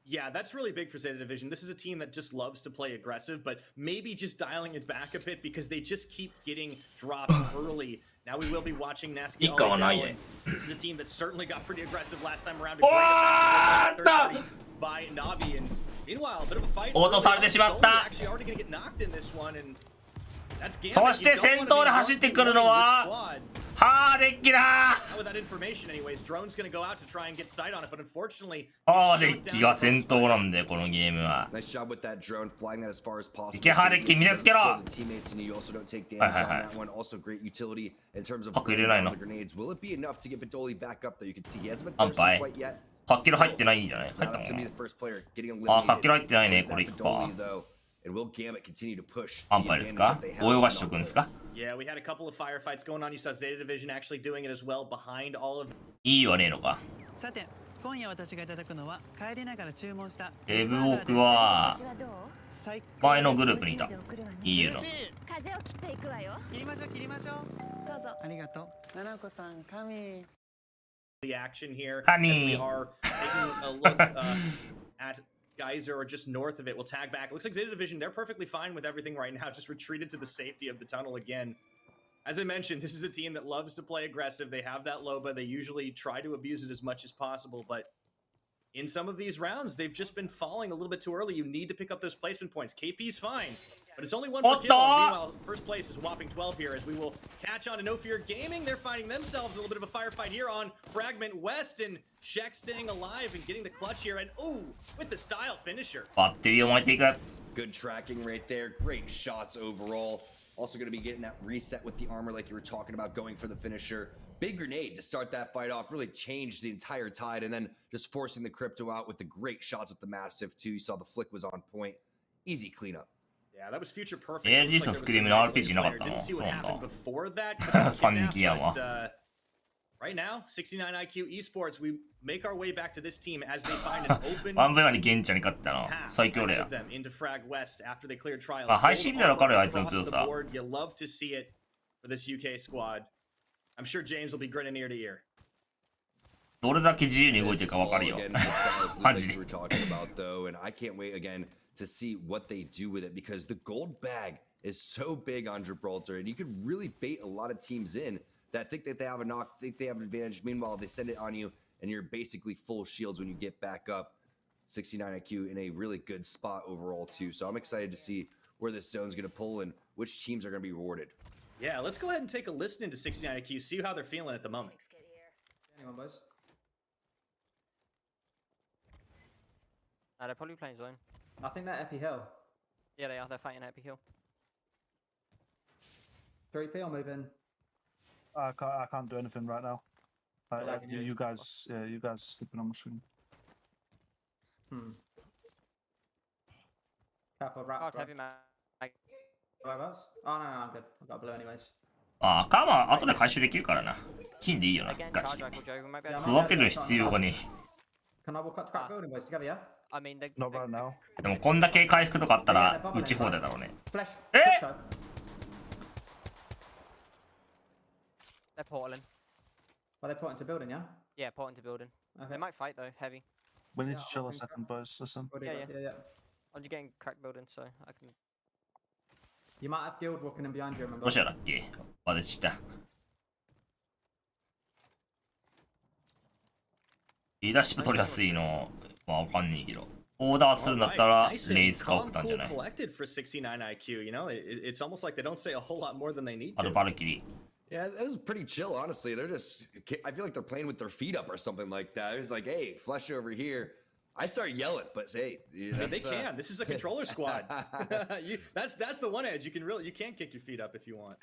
Yeah, that's really big for Zeta Division. This is a team that just loves to play aggressive, but maybe just dialing it back a bit because they just keep getting dropped early. Now we will be watching Nasky. This is a team that certainly got pretty aggressive last time around. By Navi, and meanwhile, a bit of a fight. Actually already gonna get knocked in this one, and that's Gambit. そして先頭で走ってくるのはハーデッキだ。 With that information, anyways, drone's gonna go out to try and get sight on it, but unfortunately, ハーデッキが先頭なんでこのゲームは。Nice job with that drone, flying that as far as possible. いけハーデッキ見せつけろ。 Teammates and you also don't take damage on that one. Also great utility in terms of the grenades. Will it be enough to get Badoli back up there? You can see he hasn't been thirsty quite yet. 8キロ入ってないんじゃない？入ったもん。あ、8キロ入ってないね。これいくか。And will Gambit continue to push? 安牌ですか？泳がしとくんですか？ Yeah, we had a couple of firefights going on. You saw Zeta Division actually doing it as well behind all of. いいはねえのか。さて、今夜私がいただくのは帰りながら注文したエブオクは前のグループにいた EU の。風を切っていくわよ。切りましょう切りましょう。どうぞ。ありがとう。七子さん、神。The action here. Kami. As we are taking a look at Geyser or just north of it. We'll tag back. It looks like Zeta Division, they're perfectly fine with everything right now. Just retreated to the safety of the tunnel again. As I mentioned, this is a team that loves to play aggressive. They have that Loba. They usually try to abuse it as much as possible. But in some of these rounds, they've just been falling a little bit too early. You need to pick up those placement points. KP's fine, but it's only one per kill. Meanwhile, first place is a whopping 12 here as we will catch on to No Fear Gaming. They're finding themselves a little bit of a firefight here on Fragment West, and Shek staying alive and getting the clutch here. And ooh, with the style finisher. バッテリーを巻いていく。 Good tracking right there. Great shots overall. Also going to be getting that reset with the armor like you were talking about, going for the finisher. Big grenade to start that fight off, really changed the entire tide, and then just forcing the crypto out with the great shots with the Mastiff too. You saw the flick was on point. Easy cleanup. Yeah, that was future perfect. ADS のスクリームの RPG なかったの？そうなんだ。3人やわ。 Right now, 69IQ Esports, we make our way back to this team as they find an open ワンブガにゲンチャに勝ったの。最強だよ。 into Frag West after they cleared trials. 配信見たら分かるよ、あいつの強さ。 You love to see it for this UK squad. I'm sure James will be grinning ear to ear. どれだけ自由に動いてるか分かるよ。マジで。 we're talking about though, and I can't wait again to see what they do with it because the gold bag is so big on Gibraltar, and you could really bait a lot of teams in that think that they have a knock, think they have an advantage. Meanwhile, they send it on you, and you're basically full shields when you get back up. 69 IQ in a really good spot overall too. So I'm excited to see where this zone's going to pull and which teams are going to be rewarded. Yeah, let's go ahead and take a listen into 69 IQ, see how they're feeling at the moment. Anyone, boys? They're probably playing zone. I think they're Epi Hill. Yeah, they are. They're fighting Epi Hill. 3P or move in? I can't do anything right now. You guys, you guys skipping on my screen. Careful, rat. Oh, heavy man. Five us? Oh no, I'm good. I've got blue anyways. あ、赤は後で回収できるからな。金でいいよな、ガチ。育てる必要がね。 Can I walk up to crack building boys together, yeah? I mean, Not right now. でもこんだけ回復とかあったら打ち放題だろうね。 えThey're portaling. Are they porting to building, yeah? Yeah, porting to building. They might fight though, heavy. We need to chill a second, boys. Listen. Yeah. I'm just getting cracked building, so I can. You might have guild walking in behind you, remember? どうしたらっけ？忘れちゃった。リーダーシップ取りやすいのまあわかんないけど。オーダーするんだったらレイズかオクタンじゃない。あとバルキリー。 Yeah, that was pretty chill, honestly. They're just, I feel like they're playing with their feet up or something like that. It was like, hey, flesh over here. I start yelling, but hey, they can. This is a controller squad. That's the one edge. You can't kick your feet up if you want.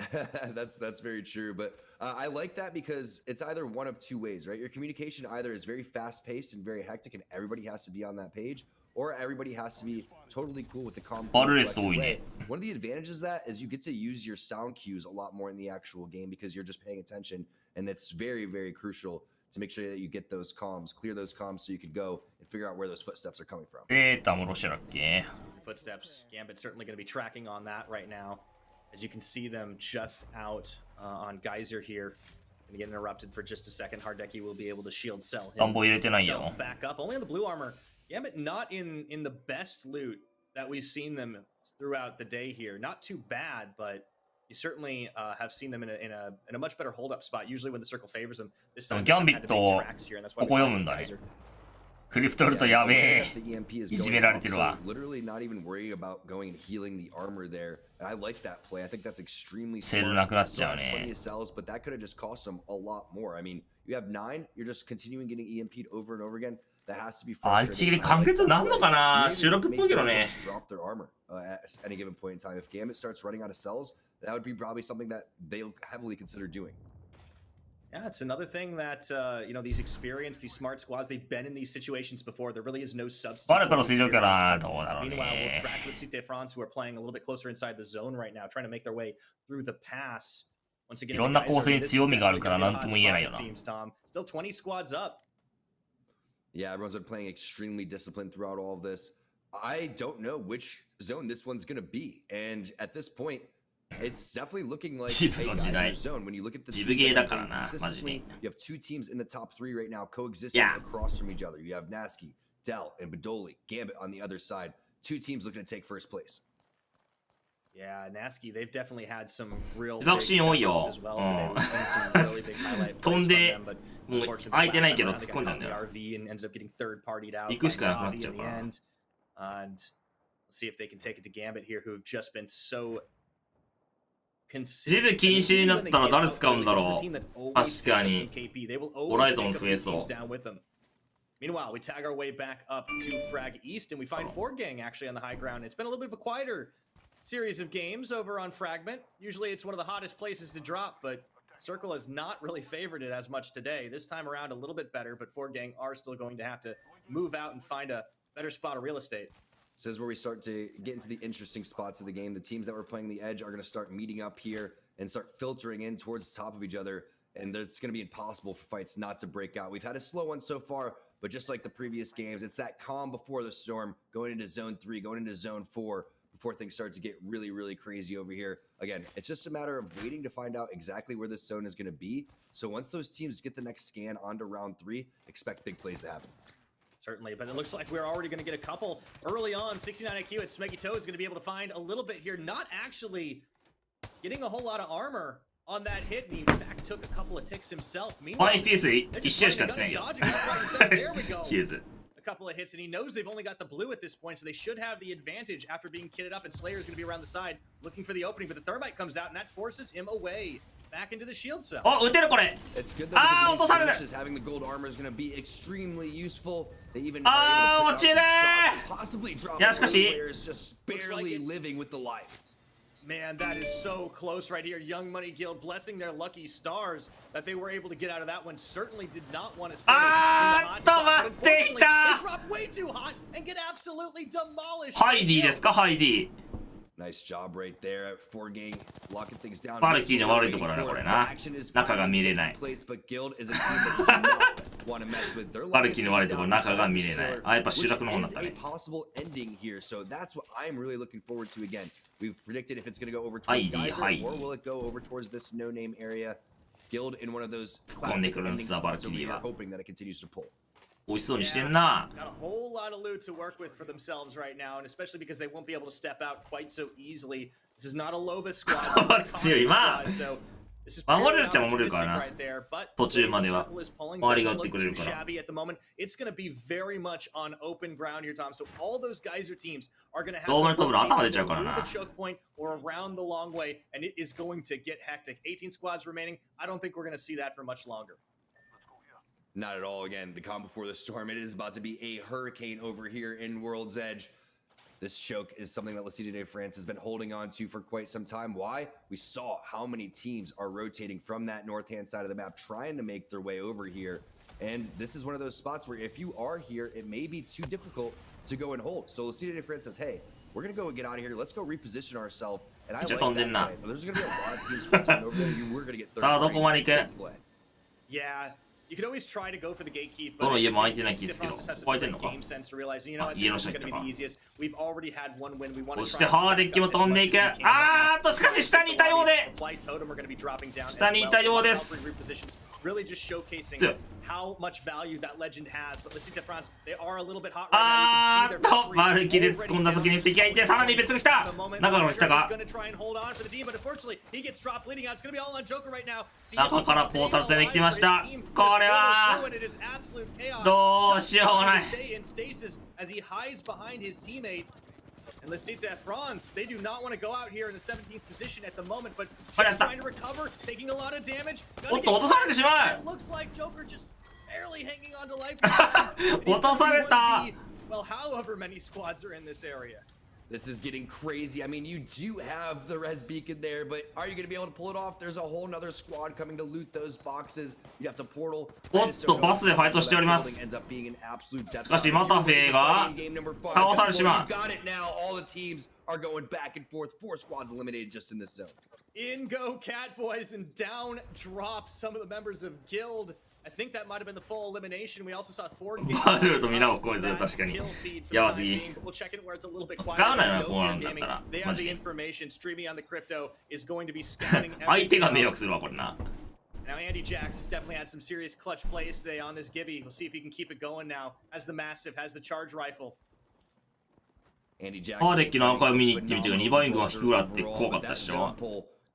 That's very true. But I like that because it's either one of two ways, right? Your communication either is very fast paced and very hectic, and everybody has to be on that page, or everybody has to be totally cool with the comm. One of the advantages of that is you get to use your sound cues a lot more in the actual game because you're just paying attention, and it's very, very crucial to make sure that you get those comms, clear those comms so you can go and figure out where those footsteps are coming from. Footsteps. Gambit certainly going to be tracking on that right now. As you can see them just out on Geyser here. Going to get interrupted for just a second. Hardeki will be able to shield cell himself back up. Only on the blue armor. Gambit not in the best loot that we've seen them throughout the day here. Not too bad, but you certainly have seen them in a much better hold up spot. Usually when the circle favors them, this time they had to make tracks here, and that's why we have Geyser. クリフトルとやべえ。いじめられてるわ。 Literally not even worrying about going and healing the armor there. And I like that play. I think that's extremely セールなくなっちゃうね。 plenty of cells, but that could have just cost them a lot more. I mean, you have 9, you're just continuing getting EMP'd over and over again. That has to be frustrating. あっちぎり完結なんのかな？収録っぽいけどね。 Drop their armor at any given point in time. If Gambit starts running out of cells, that would be probably something that they'll heavily consider doing. Yeah, it's another thing that you know, these experienced, these smart squads, they've been in these situations before. There really is no substitute. Meanwhile, we'll track the Cité France, who are playing a little bit closer inside the zone right now, trying to make their way through the pass. Once again, いろんな構成に強みがあるからなんとも言えないよな。 Still 20 squads up. Yeah, everyone's been playing extremely disciplined throughout all of this. I don't know which zone this one's going to be. And at this point, it's definitely looking like a geyser zone. When you look at the teams that are playing consistently, you have two teams in the top 3 right now coexisting across from each other. You have Nasky, Dell, and Badoli, Gambit on the other side. 2 teams looking to take first place. Yeah, Nasky, they've definitely had some real 自爆シーン多いよ。飛んで、もう空いてないけど突っ込んだんだよ。行くしかなくなっちゃうから。And let's see if they can take it to Gambit here, who've just been so ジブ禁止になったら誰使うんだろう。確かに。ホライゾン増えそう。 Meanwhile, we tag our way back up to Frag East, and we find Forgang actually on the high ground. It's been a little bit of a quieter series of games over on Fragment. Usually it's one of the hottest places to drop, but Circle has not really favored it as much today. This time around, a little bit better, but Forgang are still going to have to move out and find a better spot of real estate. This is where we start to get into the interesting spots of the game. The teams that were playing the edge are going to start meeting up here and start filtering in towards the top of each other, and it's going to be impossible for fights not to break out. We've had a slow one so far, but just like the previous games, it's that calm before the storm, going into zone 3, going into zone 4, before things start to get really, really crazy over here. Again, it's just a matter of waiting to find out exactly where this zone is going to be. So once those teams get the next scan onto round 3, expect big plays to happen. Certainly, but it looks like we're already going to get a couple early on. 69 IQ at Smeggy Toe is going to be able to find a little bit here, not actually getting a whole lot of armor on that hit, and he in fact took a couple of ticks himself. Meanwhile, there we go. A couple of hits, and he knows they've only got the blue at this point, so they should have the advantage after being kitted up, and Slayer's going to be around the side looking for the opening, but the Thermite comes out, and that forces him away. Back into the shield cell. Oh, 撃てるこれ。 It's good that because having the gold armor is going to be extremely useful. They even are able to put out some shots, possibly drop players just barely living with the life. Man, that is so close right here. Young Money Guild blessing their lucky stars that they were able to get out of that one. Certainly did not want to stay in the hot spot. But unfortunately, they dropped way too hot and get absolutely demolished. ハイディですか、ハイディ。 Nice job right there at Forgang, locking things down. バルキーの悪いところだこれな。中が見れない。バルキーの悪いところ中が見れない。あ、やっぱ主役の方になったね。possible ending here, so that's what I'm really looking forward to again. We've predicted if it's going to go over towards Geyser or will it go over towards this no-name area. Guild in one of those classic ending spots over here, hoping that it continues to pull. 美味しそうにしてんな。 Got a whole lot of loot to work with for themselves right now, and especially because they won't be able to step out quite so easily. This is not a Loba squad. 強い、まあ守れるっちゃ守れるからな。途中までは周りが打ってくれるから。 It's going to be very much on open ground here, Tom. So all those Geyser teams are going to have ドームに飛ぶの頭出ちゃうから to な。 the choke point or around the long way, and it is going to get hectic. 18 squads remaining. I don't think we're going to see that for much longer. Not at all. Again, the calm before the storm. It is about to be a hurricane over here in World's Edge. This choke is something that La Cité de France has been holding on to for quite some time. Why? We saw how many teams are rotating from that north-hand side of the map, trying to make their way over here. And this is one of those spots where if you are here, it may be too difficult to go and hold. So La Cité de France says, hey, we're going to go and get out of here. Let's go reposition ourselves. And I like that play. There's going to be a lot of teams fighting over there. We're going to get さあどこまで行く？ Yeah. You can always try to go for the gatekeep, but どの家も空いてない気ですけど、ここ空いてんのか。 game sense to realize, you know what, this isn't going to be the easiest. We've already had one win. We want to そしてハーデッキも飛んでいく。しかし下にいたようで。下にいたようです。 Really just showcasing how much value that legend has. But La Cité de France, they are a little bit hot right now. You can see their バルキで突っ込んだ先に敵がいて、さらに別が来た。中から来たか。 going to try and hold on for the team, but unfortunately, he gets dropped bleeding out. It's going to be all on Joker right now. 中からポータル連れてきてました。これはどうしようもない。 As he hides behind his teammate. And La Cité de France, they do not want to go out here in the 17th position at the moment, but just trying to recover, taking a lot of damage. It looks like Joker just barely hanging on to life. 落とされた。 Well, however many squads are in this area. This is getting crazy. I mean, you do have the res beacon there, but are you going to be able to pull it off? There's a whole nother squad coming to loot those boxes. You have to portal. おっとバスでファイトしております。しかしマタフェが倒されてしまう。 Got it now. All the teams are going back and forth. 4 squads eliminated just in this zone. In go Catboys, and down drop some of the members of Guild. I think that might have been the full elimination. We also saw 4 バルルと皆を超えてる確かに。やばすぎ。使わないなこうなんだったら。マジで。相手が迷惑するわこれな。Now Andy Jax has definitely had some serious clutch plays today on this Gibby. We'll see if he can keep it going now. Has the Mastiff, has the charge rifle. ハーデッキのアーカイブ見に行ってみてが2番イングが引くぐらいって怖かったっしょ。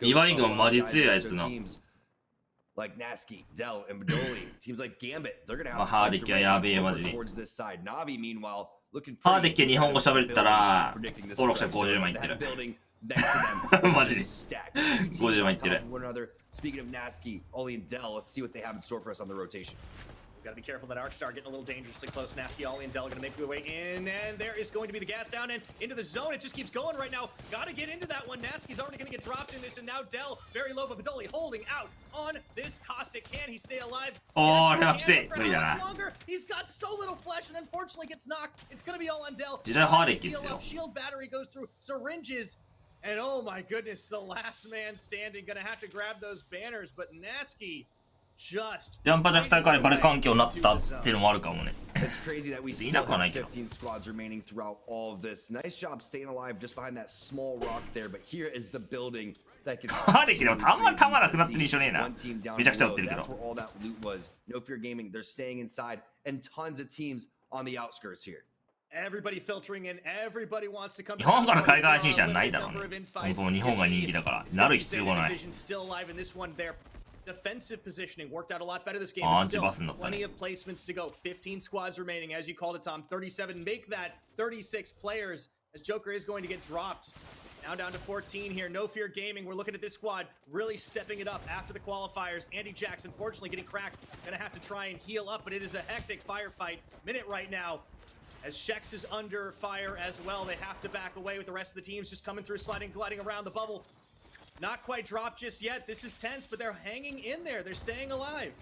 2番イングはマジ強いやつの。 Like Nasky, Dell, and Badoli, teams like Gambit, they're gonna have to ハーデッキはやべえマジで。 towards this side. Navi, meanwhile, looking ハーデッキ日本語喋ったら登録者50万いってる。マジで。50万いってる。 Speaking of Nasky, Ollie and Dell, let's see what they have in store for us on the rotation. Gotta be careful that Arcstar getting a little dangerously close. Nasky, Ollie, and Dell gonna make their way in, and there is going to be the gas down and into the zone. It just keeps going right now. Gotta get into that one. Nasky's already gonna get dropped in this, and now Dell very low, but Badoli holding out on this Caustic. Can he stay alive? Oh, yes, he can, but for how much longer? He's got so little flesh, and unfortunately gets knocked. It's gonna be all on Dell. Shield battery goes through syringes. And oh my goodness, the last man standing gonna have to grab those banners, but Nasky. ジャンパー弱体からバレ環境になったっていうのもあるかもね。It's crazy that we still have 15 squads remaining throughout all of this. Nice job staying alive just behind that small rock there, but here is the building that gets ハーデッキでもたまたまなくなってる印象ねえな。めちゃくちゃ売ってるけど。 That's where all that loot was. No Fear Gaming, they're staying inside, and tons of teams on the outskirts here. Everybody filtering in, everybody wants to come. 日本から海外配信者ないだろうね。そもそも日本が人気だからなる必要がない。 Defensive positioning worked out a lot better this game. Still plenty of placements to go. 15 squads remaining, as you called it, Tom. 37. Make that 36 players, as Joker is going to get dropped. Now down to 14 here. No Fear Gaming. We're looking at this squad really stepping it up after the qualifiers. Andy Jax, unfortunately, getting cracked. Gonna have to try and heal up, but it is a hectic firefight minute right now. As Shex is under fire as well, they have to back away with the rest of the teams just coming through, sliding, gliding around the bubble. Not quite dropped just yet. This is tense, but they're hanging in there. They're staying alive.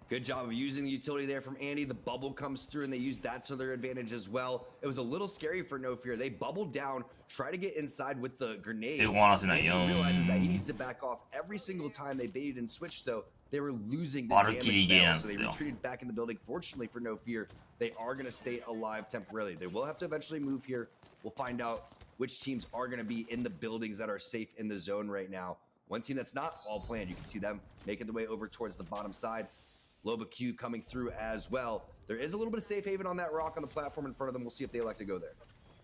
Good job of using the utility there from Andy. The bubble comes through, and they use that to their advantage as well. It was a little scary for No Fear. They bubbled down, try to get inside with the grenade. And he realizes that he needs to back off every single time they baited and switched, though. They were losing the damage there, so they retreated back in the building. Fortunately for No Fear, they are going to stay alive temporarily. They will have to eventually move here. We'll find out which teams are going to be in the buildings that are safe in the zone right now. One team that's not all planned, you can see them making the way over towards the bottom side. Loba Q coming through as well. There is a little bit of safe haven on that rock on the platform in front of them. We'll see if they elect to go there.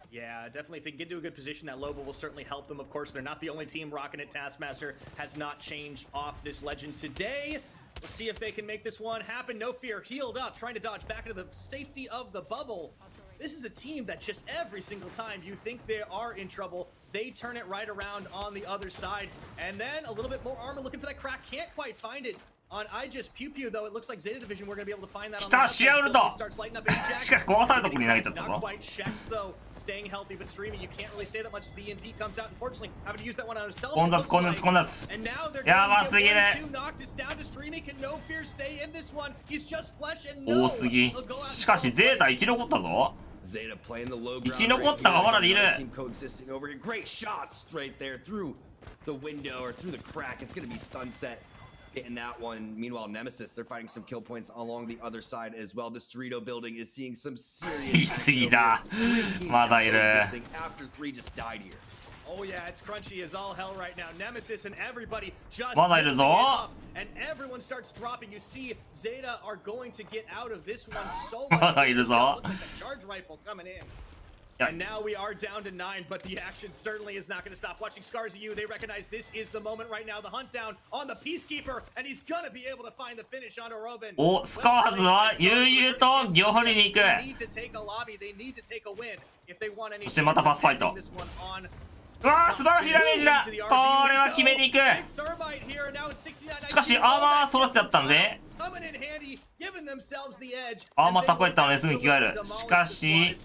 Yeah, definitely. If they get to a good position, that Loba will certainly help them. Of course, they're not the only team rocking it. Taskmaster has not changed off this legend today. Let's see if they can make this one happen. No Fear healed up, trying to dodge back into the safety of the bubble. This is a team that just every single time you think they are in trouble, they turn it right around on the other side. And then a little bit more armor looking for that crack. Can't quite find it. On I just Pew Pew, though, it looks like Zeta Division, we're going to be able to find that on the outside. Starts lighting up Not quite Shex, though, staying healthy, but Streamy, you can't really say that much as the EMP comes out. Unfortunately, having to use that one on himself. And now they're going to get 1-2 knocked us down to Streamy. Can No Fear stay in this one? He's just flesh and no. しかしゼータ生き残ったぞ。 Zeta playing the low 生き残ったがまだいる。 team coexisting over here. Great shots right there through the window or through the crack. It's going to be Sunset getting that one. Meanwhile, Nemesis, they're finding some kill points along the other side as well. This Dorito building is seeing some serious after 3 just died here. Oh yeah, it's crunchy as all hell right now. Nemesis and everybody just up, and everyone starts dropping. You see, Zeta are going to get out of this one so much. Look like a charge rifle coming in. And now we are down to 9, but the action certainly is not going to stop. Watching Scars of You, they recognize this is the moment right now. The hunt down on the Peacekeeper, and he's going to be able to find the finish on Robin. お、スカーズは悠々とギョホリに行く。They need to take a lobby. They need to take a win if they want anything. そしてまたパスファイト。うわー、素晴らしいダメージだ。これは決めに行く。しかしアーマー揃ってだったんで。アーマー高いったのですぐ着替える。しかし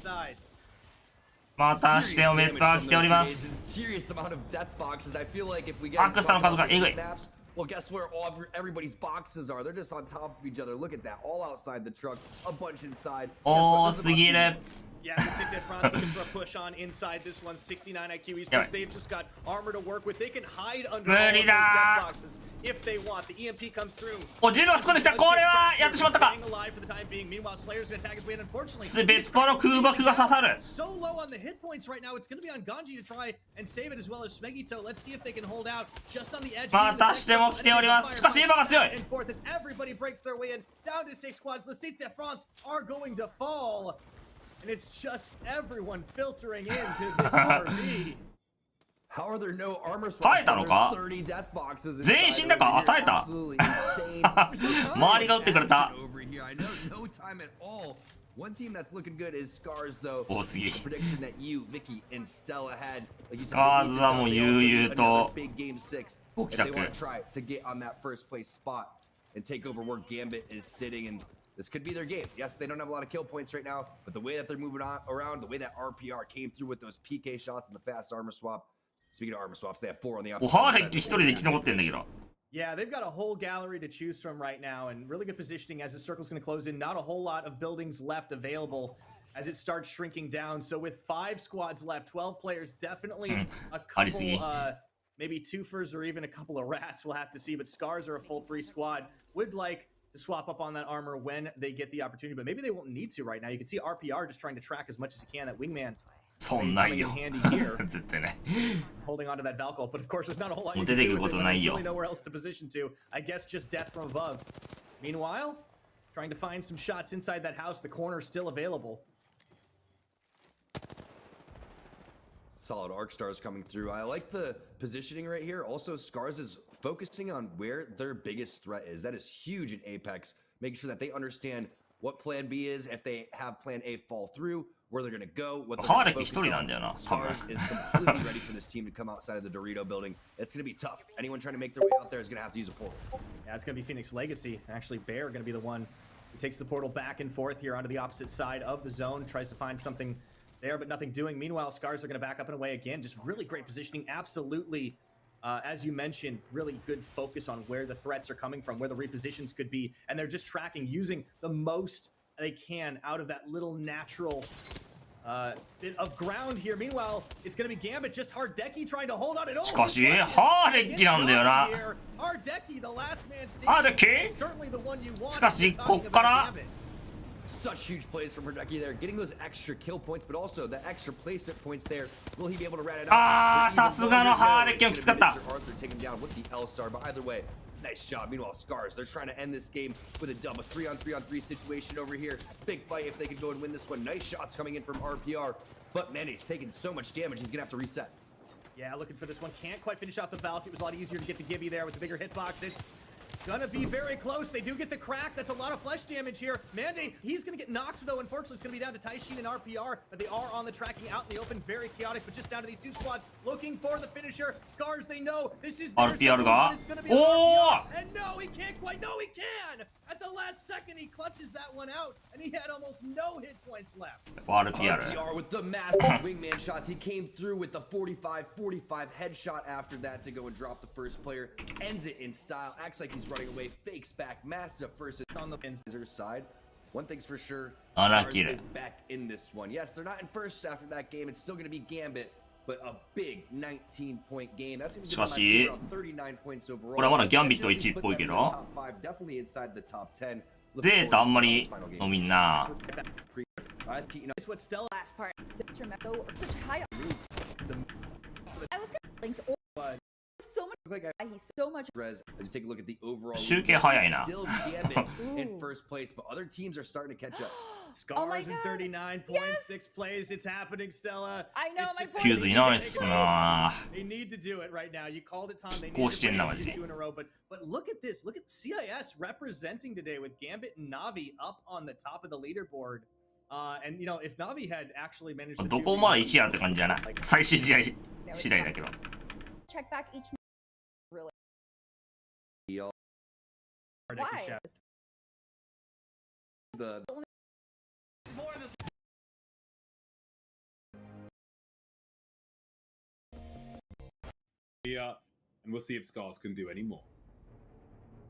またしてもメスパーが来ております。 Serious amount of death boxes. I feel like if we get アクスタの数がえぐい。 maps, well, guess where everybody's boxes are? They're just on top of each other. Look at that. All outside the truck, a bunch inside. 多すぎる。 Yeah, the Sick Dead France looking for a push on inside this one. 69 IQ esports. They've just got armor to work with. They can hide under all of those death boxes if they want. The EMP comes through. お、ジルが突っ込んできた。これはやってしまったか。 Meanwhile, Slayer's gonna attack his way in. Unfortunately, 別パの空爆が刺さる。 so low on the hit points right now. It's gonna be on Ganji to try and save it as well as Smegito. Let's see if they can hold out just on the edge. またしても来ております。しかしエヴァが強い。 And fourth as everybody breaks their way in. Down to 6 squads. The Sick Dead France are going to fall. And it's just everyone filtering into this RV. How are there no armor swaps? 耐えたのか？ 30 death boxes 全員死んだか？あ、耐えた。周りが撃ってくれた。 I know no time at all. One team that's looking good is Scars though. 多すぎ。 Prediction that you, Vicky, and Stella had. Like you said, Scars はもう悠々と big game 6. If they want to try to get on that first place spot and take over where Gambit is sitting, and this could be their game. Yes, they don't have a lot of kill points right now, but the way that they're moving on around, the way that RPR came through with those PK shots and the fast armor swap. Speaking of armor swaps, they have 4 on the opposite. ハーレッキ一人で生き残ってんだけど。 Yeah, they've got a whole gallery to choose from right now, and really good positioning as the circle's going to close in. Not a whole lot of buildings left available as it starts shrinking down. So with 5 squads left, 12 players, definitely a couple, maybe twofers or even a couple of rats. We'll have to see. But Scars are a full 3 squad. Would like to swap up on that armor when they get the opportunity, but maybe they won't need to right now. You can see RPR just trying to track as much as he can. That wingman. そんなんよ。 絶対ない。 Holding onto that Valkyrie, but of course there's not a whole lot you can do with it. There's really nowhere else to position to. I guess just death from above. Meanwhile, trying to find some shots inside that house. The corner is still available. Solid arc stars coming through. I like the positioning right here. Also, Scars is focusing on where their biggest threat is. That is huge in Apex. Making sure that they understand what plan B is, if they have plan A fall through, where they're going to go, what they're going to focus on. Scars is completely ready for this team to come outside of the Dorito building. It's going to be tough. Anyone trying to make their way out there is going to have to use a portal. Yeah, it's going to be Phoenix Legacy. Actually, Bear going to be the one who takes the portal back and forth here onto the opposite side of the zone, tries to find something there, but nothing doing. Meanwhile, Scars are going to back up and away again. Just really great positioning. Absolutely, as you mentioned, really good focus on where the threats are coming from, where the repositions could be, and they're just tracking, using the most they can out of that little natural bit of ground here. Meanwhile, it's going to be Gambit, just Hardeki trying to hold on it all. しかし、ハーレッキなんだよな。 Hardeki, the last man standing. ハーレッキ？ Certainly the one you want. しかし、こっから Such huge plays from Hardeki there, getting those extra kill points, but also the extra placement points there. Will he be able to rat it out? ああ、さすがのハーレッキもきつかった。 Arthur taken down with the L star, but either way, nice job. Meanwhile, Scars, they're trying to end this game with a dub, a 3-on-3-on-3 situation over here. Big fight if they can go and win this one. Nice shots coming in from RPR, but Manny's taking so much damage, he's gonna have to reset. Yeah, looking for this one. Can't quite finish off the Valk. It was a lot easier to get the Gibby there with the bigger hitbox. It's gonna be very close. They do get the crack. That's a lot of flesh damage here. Mandy, he's gonna get knocked though. Unfortunately, it's gonna be down to Taishin and RPR, but they are on the tracking out in the open. Very chaotic, but just down to these 2 squads looking for the finisher. Scars, they know this is theirs, RPRが it's gonna be RPR. And no, he can't quite. No, he can. At the last second, he clutches that one out, and he had almost no hit points left. RPR with the massive wingman shots. He came through with the 45-45 headshot after that to go and drop the first player. Ends it in style. Acts like he's running away. Fakes back. Massive first on the Pinzer's side. One thing's for sure. Scars is back in this one. Yes, they're not in first after that game. It's still going to be Gambit, but a big 19-point game. That's going to be around 39 points overall. これはまだギャンビット1位っぽいけど。 Definitely inside the top 10. ゼータあんまりのみんな。 It's what Stella last part. Such high. I was gonna links so much. He's so much. As you take a look at the overall. 集計早いな。 Still Gambit in first place, but other teams are starting to catch up. Scars in 39.6 plays. It's happening, Stella. I know my point. キューズいないっすな。 They need to do it right now. You called it, Tom. They need to こうしてんなマジ do で。 2 in a row. But look at this. Look at CIS representing today with Gambit and Navi up on the top of the leaderboard. And you know, if Navi had actually managed to どこまで1やって感じじゃない。最終試合次第だけど。 Check back each. Really. Why? The and we'll see if Scars can do any more.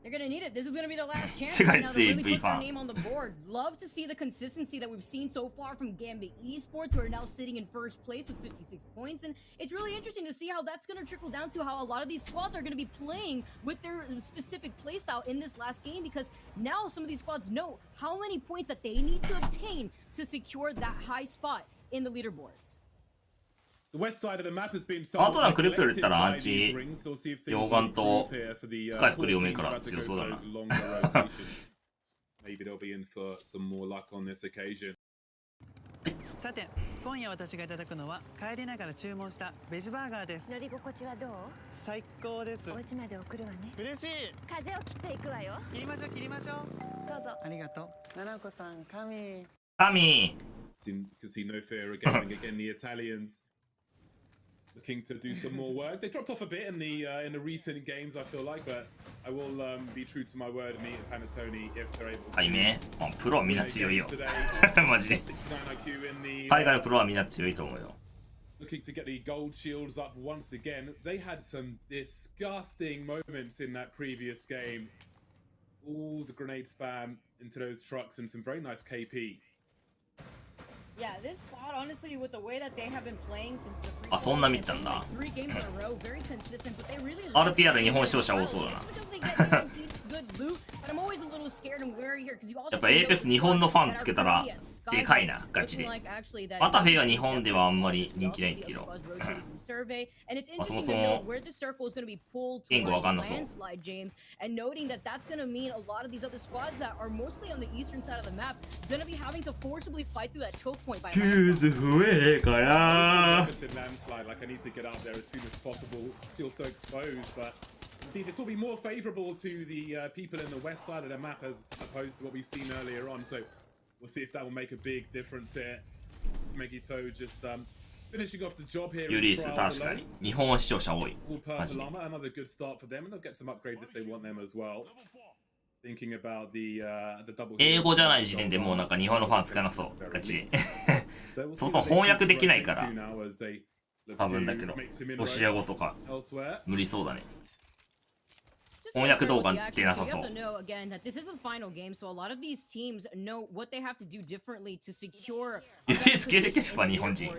They're gonna need it. This is gonna be the last chance right now to really put their name on the board. Love to see the consistency that we've seen so far from Gambit Esports, who are now sitting in first place with 56 points. And it's really interesting to see how that's gonna trickle down to how a lot of these squads are gonna be playing with their specific playstyle in this last game, because now some of these squads know how many points that they need to obtain to secure that high spot in the leaderboards. The west side of the map has been あとなんかクリップル言ったらアンチ溶岩と使い服読めるから強そうだな。Maybe they'll be in for some more luck on this occasion. さて、今夜私がいただくのは帰りながら注文したベジバーガーです。乗り心地はどう？最高です。お家まで送るわね。嬉しい。風を切っていくわよ。切りましょう切りましょう。どうぞ。ありがとう。七子さん、神。神。Can see no fear of gaming again. The Italians looking to do some more work. They dropped off a bit in the recent games, I feel like, but I will be true to my word and meet Panettone if they're able to. はいね。プロはみんな強いよ。マジで。海外のプロはみんな強いと思うよ。Looking to get the gold shields up once again. They had some disgusting moments in that previous game. All the grenade spam into those trucks and some very nice KP. Yeah, this squad, honestly, with the way that they have been playing since the あ、そんな見たんだ。3 games in a row, very consistent, but they really RPR 日本視聴者多そうだな。やっぱ APEX 日本のファンつけたらでかいな、ガチで。バタフェは日本ではあんまり人気ないけど。まあ、そもそも言語わかんなそう。And noting that that's going to mean a lot of these other squads that are mostly on the eastern side of the map going to be having to forcibly fight through that choke point by landslide. Landslide, like I need to get out there as soon as possible. Still so exposed, but indeed this will be more favourable to the people in the west side of the map as opposed to what we've seen earlier on. So we'll see if that will make a big difference here. Smegito just finishing off the job here. ユリス確かに日本視聴者多い。 All purple armor, another good start for them, and they'll get some upgrades if they want them as well. Thinking about the double. 英語じゃない時点でもうなんか日本のファンつかなそう。ガチで。そもそも翻訳できないから。多分だけど、ロシア語とか無理そうだね。翻訳動画ってなさそう。ユリス90消しは日本人。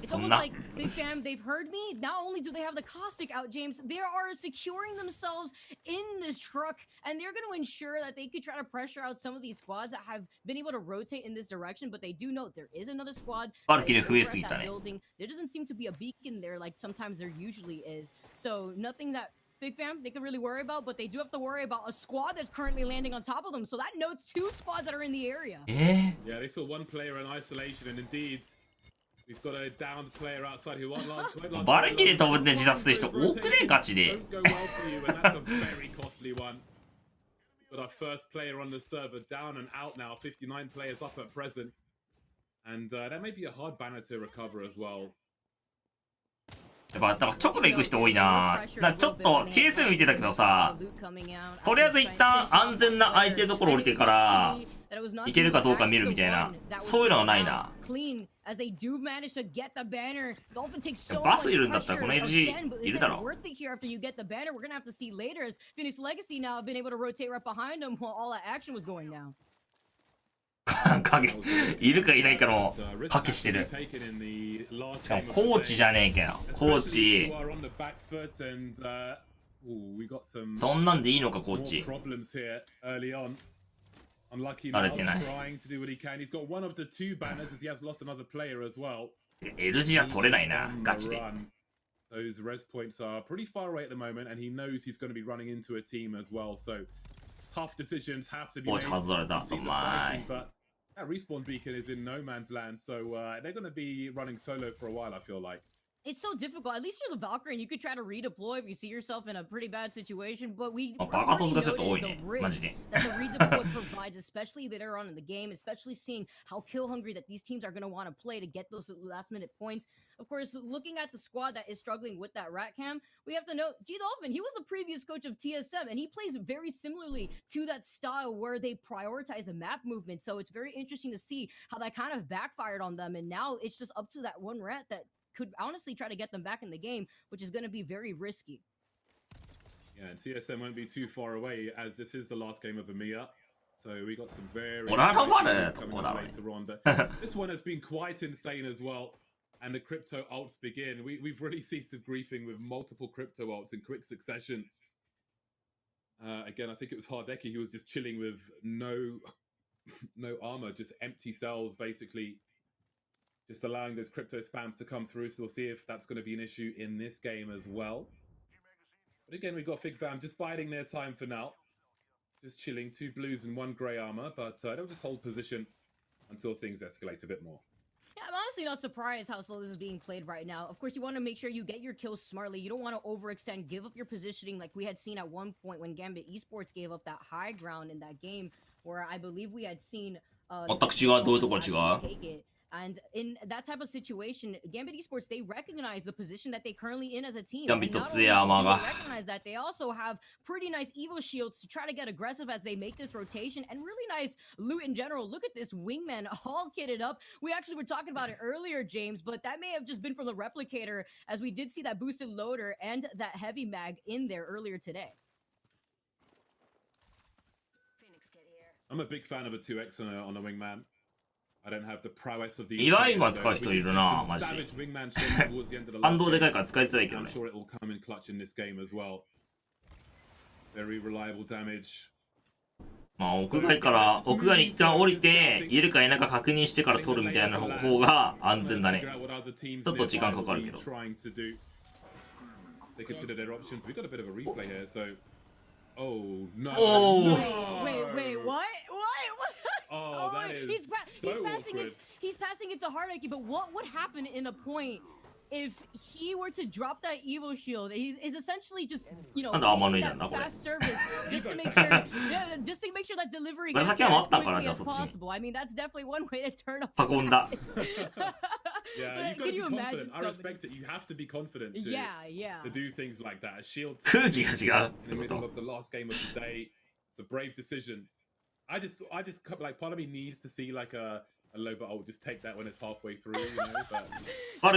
It's almost like Big Fam, they've heard me. Not only do they have the caustic out, James, they are securing themselves in this truck, and they're going to ensure that they could try to pressure out some of these squads that have been able to rotate in this direction. But they do know there is another squad. Building. There doesn't seem to be a beacon there like sometimes there usually is. So nothing that Big Fam they can really worry about, but they do have to worry about a squad that's currently landing on top of them. So that notes 2 squads that are in the area. Yeah, they saw 1 player in isolation, and indeed. We've got a downed player outside who won't last. バルキリー飛ぶんで自殺する人多くねガチで。 Don't go well for you, and that's a very costly one. But our first player on the server down and out now. 59 players up at present, and that may be a hard banner to recover as well. やっぱ直で行く人多いな。ちょっと TS 見てたけどさ、とりあえず一旦安全な空いてるところ降りてから行けるかどうか見るみたいな、そういうのがないな。バスいるんだったらこの LG いるだろ。いるかいないかの賭けしてる。しかもコーチじゃねえけど、コーチ。そんなんでいいのかコーチ。慣れてない。LG は取れないな、ガチで。Those res points are pretty far away at the moment, and he knows he's going to be running into a team as well. So tough decisions have to be made. But that respawn beacon is in no man's land, so they're going to be running solo for a while, I feel like. It's so difficult. At least you're the Valkyrie and you could try to redeploy if you see yourself in a pretty bad situation, but we already noted the risk that the redeploy provides, especially later on in the game, especially seeing how kill hungry that these teams are going to want to play to get those last minute points. Of course, looking at the squad that is struggling with that rat cam, we have to note G Dolphin, he was the previous coach of TSM, and he plays very similarly to that style where they prioritize the map movement. So it's very interesting to see how that kind of backfired on them, and now it's just up to that one rat that could honestly try to get them back in the game, which is going to be very risky. Yeah, and CSM won't be too far away as this is the last game of EMEA. So we got some very coming up later on. But this one has been quite insane as well. And the crypto ults begin. We've really seen some griefing with multiple crypto ults in quick succession. Again, I think it was Hardeki. He was just chilling with no armor, just empty cells, basically. Just allowing those crypto spams to come through. So we'll see if that's going to be an issue in this game as well. But again, we've got FigFam just biding their time for now. Just chilling, 2 blues and 1 grey armor. But they'll just hold position until things escalate a bit more. Yeah, I'm honestly not surprised how slow this is being played right now. Of course, you want to make sure you get your kills smartly. You don't want to overextend, give up your positioning like we had seen at one point when Gambit Esports gave up that high ground in that game, where I believe we had seen take it. And in that type of situation, Gambit Esports, they recognize the position that they currently in as a team. And not only do they recognize that, they also have pretty nice Evo shields to try to get aggressive as they make this rotation, and really nice loot in general. Look at this wingman all kitted up. We actually were talking about it earlier, James, but that may have just been from the replicator, as we did see that boosted loader and that heavy mag in there earlier today. I'm a big fan of a 2x on a wingman. I don't have the prowess of the イワインは使う人いるな、マジ。反動でかいから使いづらいけどね。I'm sure it will come in clutch in this game as well. Very reliable damage. まあ屋外から屋外に一旦降りているかいないか確認してから取るみたいな方が安全だね。ちょっと時間かかるけど。They consider their options. We got a bit of a replay here, so. Oh no! Wait, what? Oh, that is he's passing it to Hardeki, but what would happen in a point if he were to drop that Evo shield? He's essentially just, you know, that fast service just to make sure, that delivery gets as quickly as possible. I mean, that's definitely one way to turn up. Yeah, you've got to be confident. I respect it. You have to be confident to do things like that. A shield in the middle of the last game of the day. It's a brave decision. I just like, part of me needs to see like a low, but I'll just take that when it's halfway through, you know. But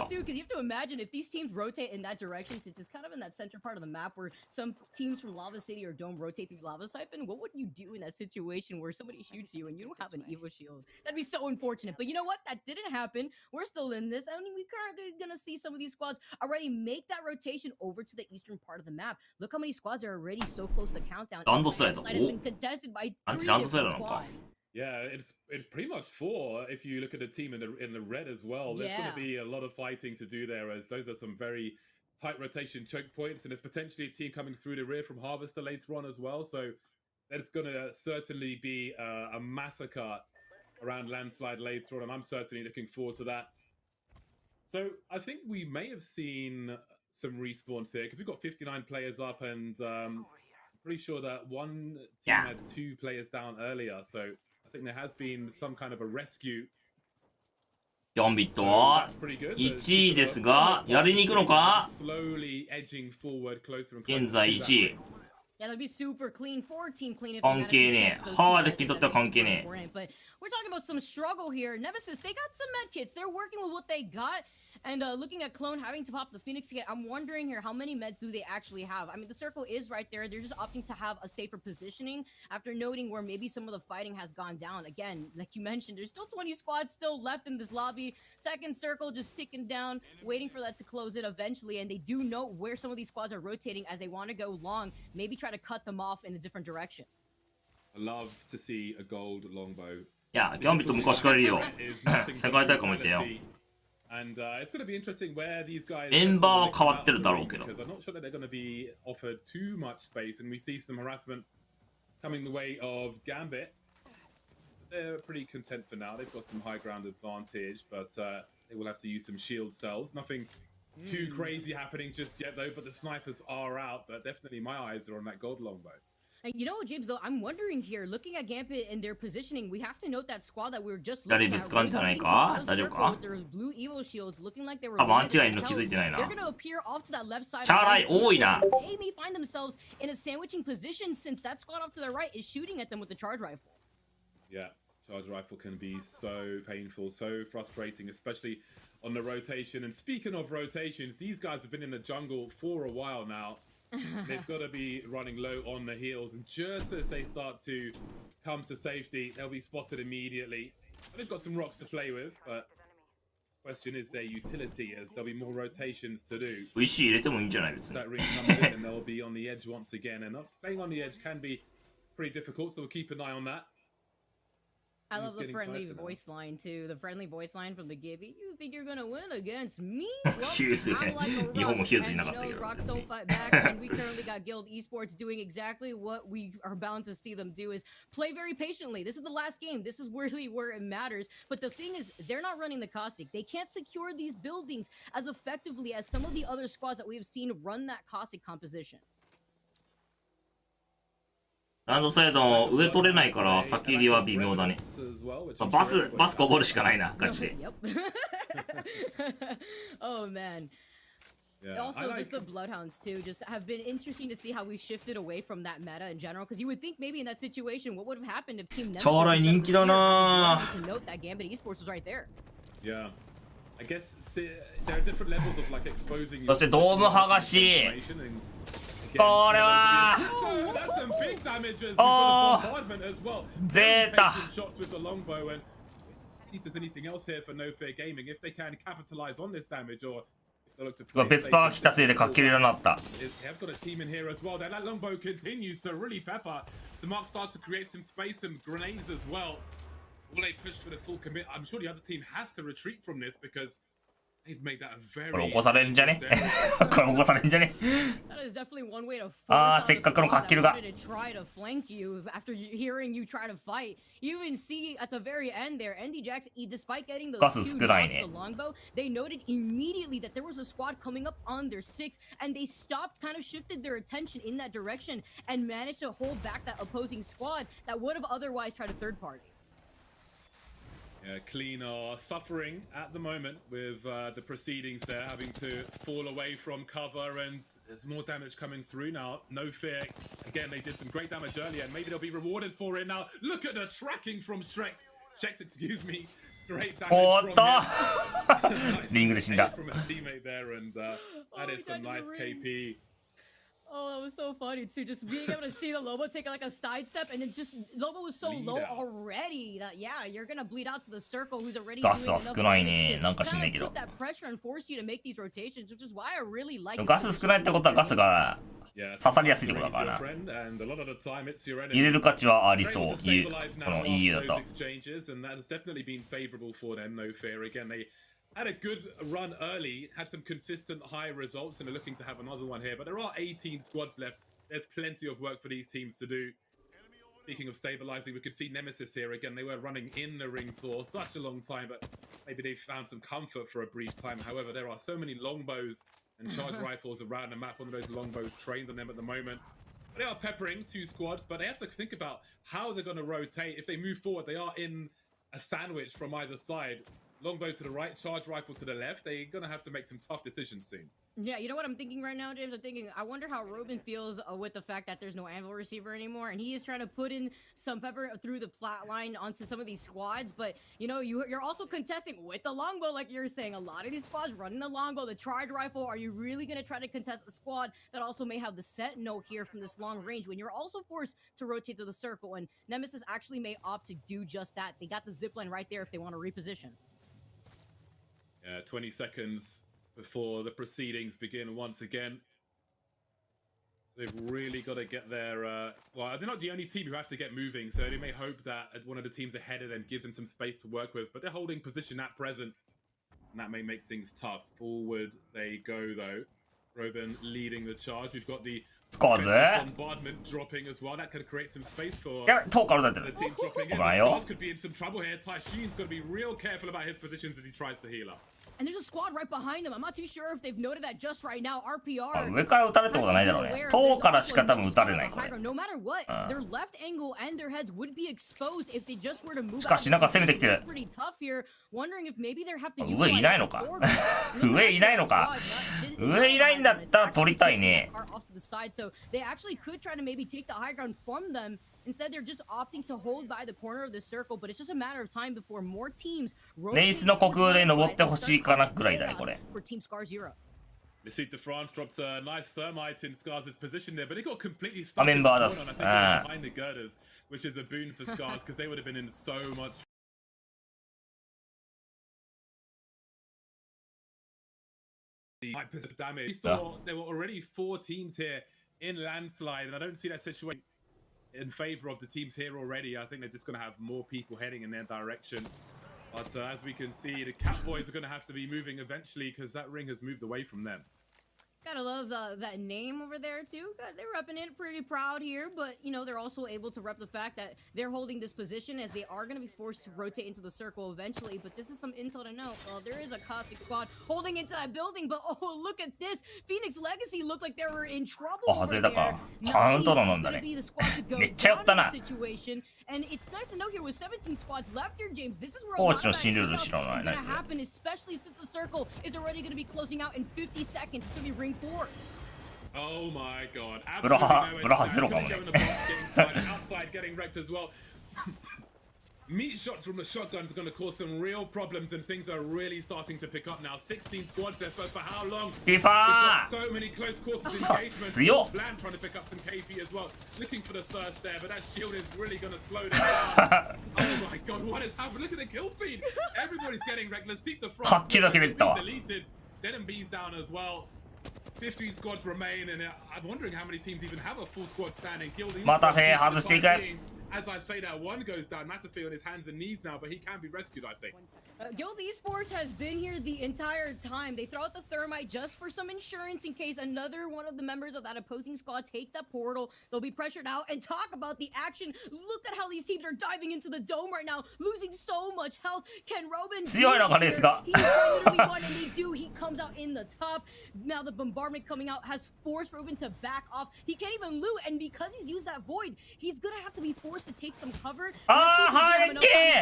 too, because you have to imagine if these teams rotate in that direction, since it's kind of in that center part of the map where some teams from Lava City or Dome rotate through Lava Siphon. What would you do in that situation where somebody shoots you and you don't have an Evo shield? That'd be so unfortunate. But you know what? That didn't happen. We're still in this. I mean, we're currently gonna see some of these squads already make that rotation over to the eastern part of the map. Look how many squads are already so close to countdown. This has been contested by 3 different squads. Yeah, it's pretty much 4 if you look at the team in the red as well. There's going to be a lot of fighting to do there, as those are some very tight rotation choke points, and there's potentially a team coming through the rear from Harvester later on as well. So there's going to certainly be a massacre around Landslide later on, and I'm certainly looking forward to that. So I think we may have seen some respawns here because we've got 59 players up, and I'm pretty sure that one team had 2 players down earlier. So I think there has been some kind of a rescue. 4ビットは1位ですが、やりに行くのか？現在1位。Yeah, that'd be super clean, 4-team clean. 関係ねえ。ハーレッキにとっては関係ねえ。But we're talking about some struggle here. Nemesis, they got some med kits. They're working with what they got. And looking at Clone having to pop the Phoenix kit, I'm wondering here, how many meds do they actually have? I mean, the circle is right there. They're just opting to have a safer positioning after noting where maybe some of the fighting has gone down. Again, like you mentioned, there's still 20 squads still left in this lobby. Second circle just ticking down, waiting for that to close it eventually. And they do know where some of these squads are rotating as they want to go long, maybe try to cut them off in a different direction. I love to see a gold longbow. いや、ギャンビット昔からいるよ。世界大会もいたよ。And it's going to be interesting where these guys メンバーは変わってるだろうけど。Because I'm not sure that they're going to be offered too much space, and we see some harassment coming the way of Gambit. They're pretty content for now. They've got some high ground advantage, but they will have to use some shield cells. Nothing too crazy happening just yet, though. But the snipers are out. But definitely, my eyes are on that gold longbow. And you know, James, though, I'm wondering here, looking at Gambit and their positioning, we have to note that squad that we were just looking at. With their blue Evo shields, looking like they were. They're going to appear off to that left side. They may find themselves in a sandwiching position since that squad off to their right is shooting at them with the charge rifle. Yeah, Charge rifle can be so painful, so frustrating, especially on the rotation. And speaking of rotations, these guys have been in the jungle for a while now. They've got to be running low on the heels, and just as they start to come to safety, they'll be spotted immediately. And they've got some rocks to play with, but question is their utility, as there'll be more rotations to do. That ring comes in and they'll be on the edge once again, and playing on the edge can be pretty difficult, so we'll keep an eye on that. I love the friendly voice line too. The friendly voice line from the Gibby. You think you're gonna win against me? Well, I'm like a rock, and, you know, rocks don't fight back. And we currently got Guild Esports doing exactly what we are bound to see them do: is play very patiently. This is the last game. This is really where it matters. But the thing is, they're not running the caustic. They can't secure these buildings as effectively as some of the other squads that we have seen run that caustic composition. ランドサイドの上取れないから先入りは微妙だね。バスこぼるしかないな、ガチで。Oh man. Also, just the Bloodhounds too, just have been interesting to see how we shifted away from that meta in general. Because you would think maybe in that situation, what would have happened if Team Nemesis超人気だな。 to note that Gambit Esports was right there. Yeah. I guess there are different levels of like exposing. そしてドーム剥がし。これはゼータ 別パーが来たせいでかけれるようになった。これ起こされるんじゃねこれ起こされるんじゃねあー、せっかくのかっきるが。ガス少ないね。They noted immediately that there was a squad coming up on their 6, and they stopped, kind of shifted their attention in that direction, and managed to hold back that opposing squad that would have otherwise tried a third party. Yeah, Clean are suffering at the moment with the proceedings there, having to fall away from cover, and there's more damage coming through now. No fear. Again, they did some great damage earlier, and maybe they'll be rewarded for it now. Look at the tracking from Shex, excuse me. Great damage from him. From a teammate there, and that is some nice KP. Oh, that was so funny too. Just being able to see the Lobo take like a side step, and it just Lobo was so low already that yeah, you're gonna bleed out to the circle who's already doing enough damage to put that pressure and force you to make these rotations, which is why I really like. ガス少ないってことはガスが刺さりやすいってことだからな。入れる価値はありそう。この EU だと。Had a good run early, had some consistent high results, and are looking to have another one here. But there are 18 squads left. There's plenty of work for these teams to do. Speaking of stabilizing, we could see Nemesis here again. They were running in the ring for such a long time, but maybe they found some comfort for a brief time. However, there are so many longbows and charge rifles around the map. One of those longbows trained on them at the moment. They are peppering two squads, but they have to think about how they're going to rotate. If they move forward, they are in a sandwich from either side. Longbow to the right, charge rifle to the left. They're going to have to make some tough decisions soon. Yeah, you know what I'm thinking right now, James? I'm thinking, I wonder how Robin feels with the fact that there's no anvil receiver anymore, and he is trying to put in some pepper through the flat line onto some of these squads, but, you know, you're also contesting with the longbow, like you're saying. A lot of these squads running the longbow, the charge rifle. Are you really going to try to contest a squad that also may have the sentinel here from this long range, when you're also forced to rotate to the circle? And Nemesis actually may opt to do just that. They got the zipline right there if they want to reposition. 20 seconds before the proceedings begin once again. They've really got to get their... well, they're not the only team who have to get moving, so they may hope that one of the teams ahead of them gives them some space to work with, but they're holding position at present, and that may make things tough. Forward they go, though. Robin leading the charge. We've got the bombardment dropping as well. That could create some space for the team dropping in. The Stars could be in some trouble here. Taishin's got to be real careful about his positions as he tries to heal up. And there's a squad right behind them. I'm not too sure if they've noted that just right now. RPR. 上から撃たれるってことはないだろうね。塔からしか多分撃たれないこれ。 No matter what, their left angle and their heads would be exposed if they just were to move. しかしなんか攻めてきてる。Pretty tough here. Wondering if maybe they have to. 上いないのか。上いないのか。上いないんだったら取りたいね。So they actually could try to maybe take the high ground from them. Instead, they're just opting to hold by the corner of the circle, but it's just a matter of time before more teams レイスの国空で登ってほしいかなぐらいだねこれ。 for Team Scar Zero. Lecite de France drops a nice thermite in Scars' position there, but it got completely stuck メンバーだ behind the girders, which is a boon for Scars because they would have been in so much damage. We saw there were already 4 teams here in landslide, and I don't see that situation in favor of the teams here already. I think they're just going to have more people heading in their direction. But as we can see, the Cat Boys are going to have to be moving eventually because that ring has moved away from them. Gotta love that name over there too. They're repping it, pretty proud here, but you know they're also able to rep the fact that they're holding this position as they are going to be forced to rotate into the circle eventually. But this is some intel to note. Well, there is a Caustic squad holding into that building, but oh look at this! Phoenix Legacy looked like they were in trouble over there. Kauntoなんだね。めっちゃ寄ったな。 And it's nice to know here with 17 squads left here, James. This is where コーチの新ルール知らない。 is going to happen, especially since the circle is already going to be closing out in 50 seconds. It's going to be ring 4. Oh my god. Braha ゼロかもね。 Outside getting wrecked as well. Meat shots from the shotguns are going to cause some real problems, and things are really starting to pick up now. 16 squads left, but for how long? Spifa! So many close quarters engagements. Bland trying to pick up some KP as well, looking for the thirst there, but that shield is really going to slow them down. Oh my god, what has happened? Look at the kill feed. Everybody's getting wrecked. Let's see the front. Deleted. ZMB's down as well. 15 squads remain, and I'm wondering how many teams even have a full squad standing. As I say that, one goes down. Matafee on his hands and knees now, but he can be rescued, I think. Guild Esports has been here the entire time. They throw out the thermite just for some insurance in case another one of the members of that opposing squad take that portal. They'll be pressured out, and talk about the action. Look at how these teams are diving into the dome right now, losing so much health. Can Robin do it? He's literally one, and they do. He comes out in the top. Now the bombardment coming out has forced Robin to back off. He can't even loot, and because he's used that void, he's gonna have to be forced to take some cover.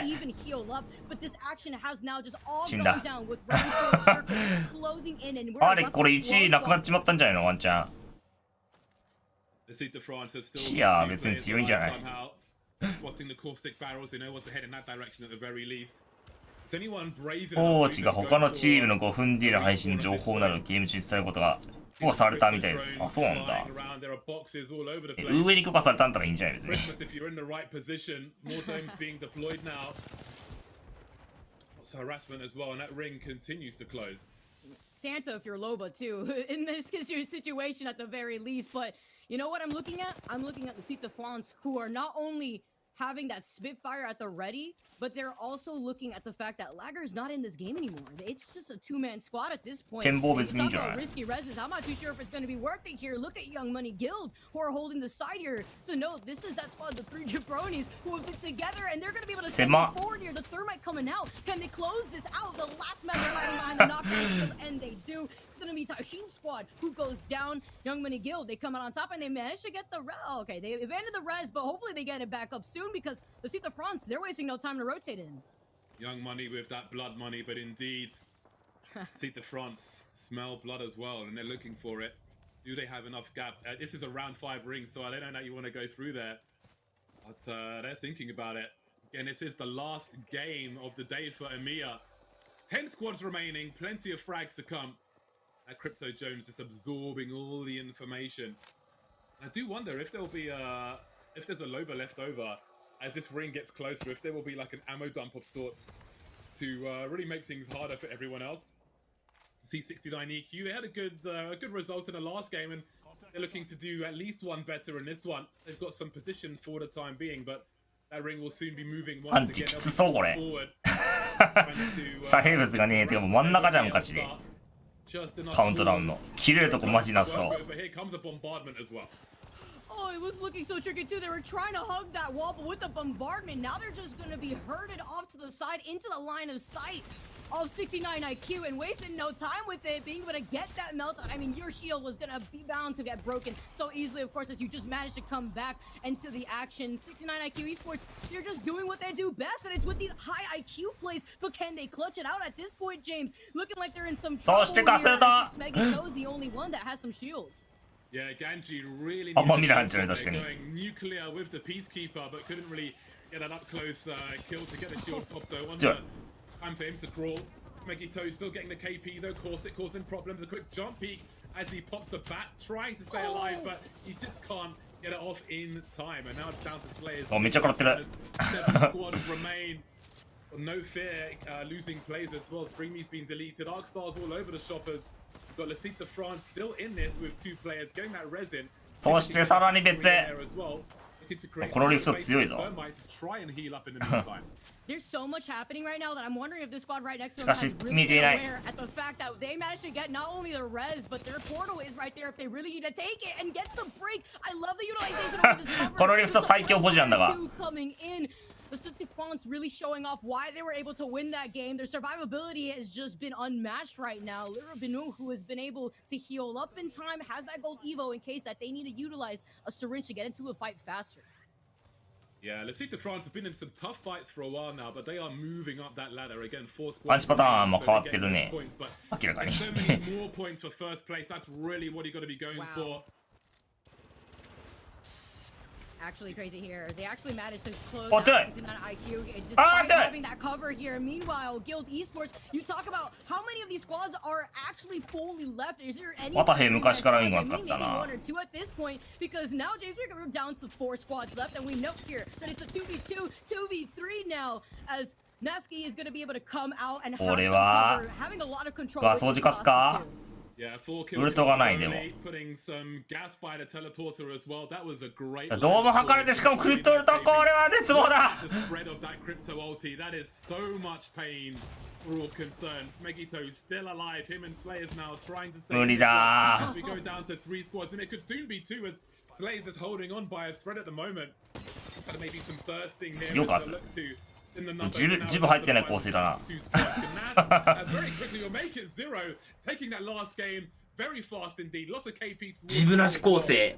Even heal up, but this action has now just all gone down with Robin closing in, and we're あれこれ1位なくなっちまったんじゃないのワンチャン。いや別に強いんじゃない。 Spotting the caustic barrels, they know what's ahead in that direction at the very least. Is anyone brazen コーチが他のチームの5分ディール配信情報などゲーム中に伝えることが許可されたみたいです。あ、そうなんだ。上に許可されたんだったらいいんじゃないですね。 harassment as well, and that ring continues to close. Santa if you're Loba too, in this situation at the very least, but you know what I'm looking at? I'm looking at the Lecite de France, who are not only having that Spitfire at the ready, but they're also looking at the fact that Lagger's not in this game anymore. It's just a 2-man squad at this point. Talk about risky reses. I'm not too sure if it's going to be worth it here. Look at Young Money Guild, who are holding the side here. So no, this is that squad, the 3 jabronis, who have been together, and they're going to be able to step forward here. The thermite coming out. Can they close this out? The last member hiding behind the knockdown, and they do. It's going to be Tashin's squad who goes down. Young Money Guild, they come out on top, and they manage to get the okay, they abandoned the res, but hopefully they get it back up soon, because the Lecite de France, they're wasting no time to rotate in. Young Money with that blood money, but indeed, Lecite de France smell blood as well, and they're looking for it. Do they have enough gap? This is a round 5 ring, so I don't know that you want to go through there, but they're thinking about it. Again, this is the last game of the day for EMEA. 10 squads remaining, plenty of frags to come. That Crypto Jones just absorbing all the information. I do wonder if there'll be if there's a Loba left over as this ring gets closer, if there will be like an ammo dump of sorts to really make things harder for everyone else. C69 EQ, they had a good result in the last game, and they're looking to do at least one better in this one. They've got some position for the time being, but that ring will soon be moving once again forward. 遮蔽物がねえ、てかもう真ん中じゃん、勝ちで。カウントダウンの切れるとこマジなそう。 Oh, it was looking so tricky too. They were trying to hug that wall, but with the bombardment, now they're just going to be herded off to the side into the line of sight of 69 IQ, and wasting no time with it, being able to get that meltdown. I mean, your shield was going to be bound to get broken so easily, of course, as you just managed to come back into the action. 69 IQ Esports, they're just doing what they do best, and it's with these high IQ plays, but can they clutch it out at this point, James? Looking like they're in some trouble here. Smeggy Toe is the only one that has some shields. Yeah, Ganji really あんま見なかったね、確かに。 going nuclear with the peacekeeper, but couldn't really get an up close kill to get the shield top. So on the time for him to crawl. Megito still getting the KP though. Corset causing problems. A quick jump peek as he pops the bat, trying to stay alive, but he just can't get it off in time. And now it's down to Slayers. めっちゃ食らってる。 7 squads remain. No fear, losing plays as well. Streamy's been deleted. Arcstars all over the shoppers. We've got Lecite de France still in this with 2 players getting that resin. そしてさらに別。このリフト強いぞ。 There's so much happening right now that I'm wondering if this squad right next to them is really aware at the fact that they managed to get not only the res, but their portal is right there if they really need to take it and gets the break. I love the utilization of this cover. このリフト最強ポジなんだが。 coming in. The Lecite de France really showing off why they were able to win that game. Their survivability has just been unmatched right now. Lira Binu, who has been able to heal up in time, has that gold Evo in case that they need to utilize a syringe to get into a fight faster. Yeah, Lecite de France have been in some tough fights for a while now, but they are moving up that ladder again. パンチパターンも変わってるね。明らかに。 So many more points for first place. That's really what you got to be going for. Actually crazy here. They actually managed to close out 69 IQ despite having that cover here. Meanwhile, Guild Esports, you talk about how many of these squads are actually fully left. Is there any one or two at this point? Because now James, we're down to 4 squads left, and we note here that it's a 2v2, 2v3 now as Naski is going to be able to come out and have some cover, having a lot of control. ウルトがないでも。 ドーム測れてしかもクリプトウルト、これは絶望だ。 無理だ。 強かず。ジブ入ってない構成だな。ジブなし構成。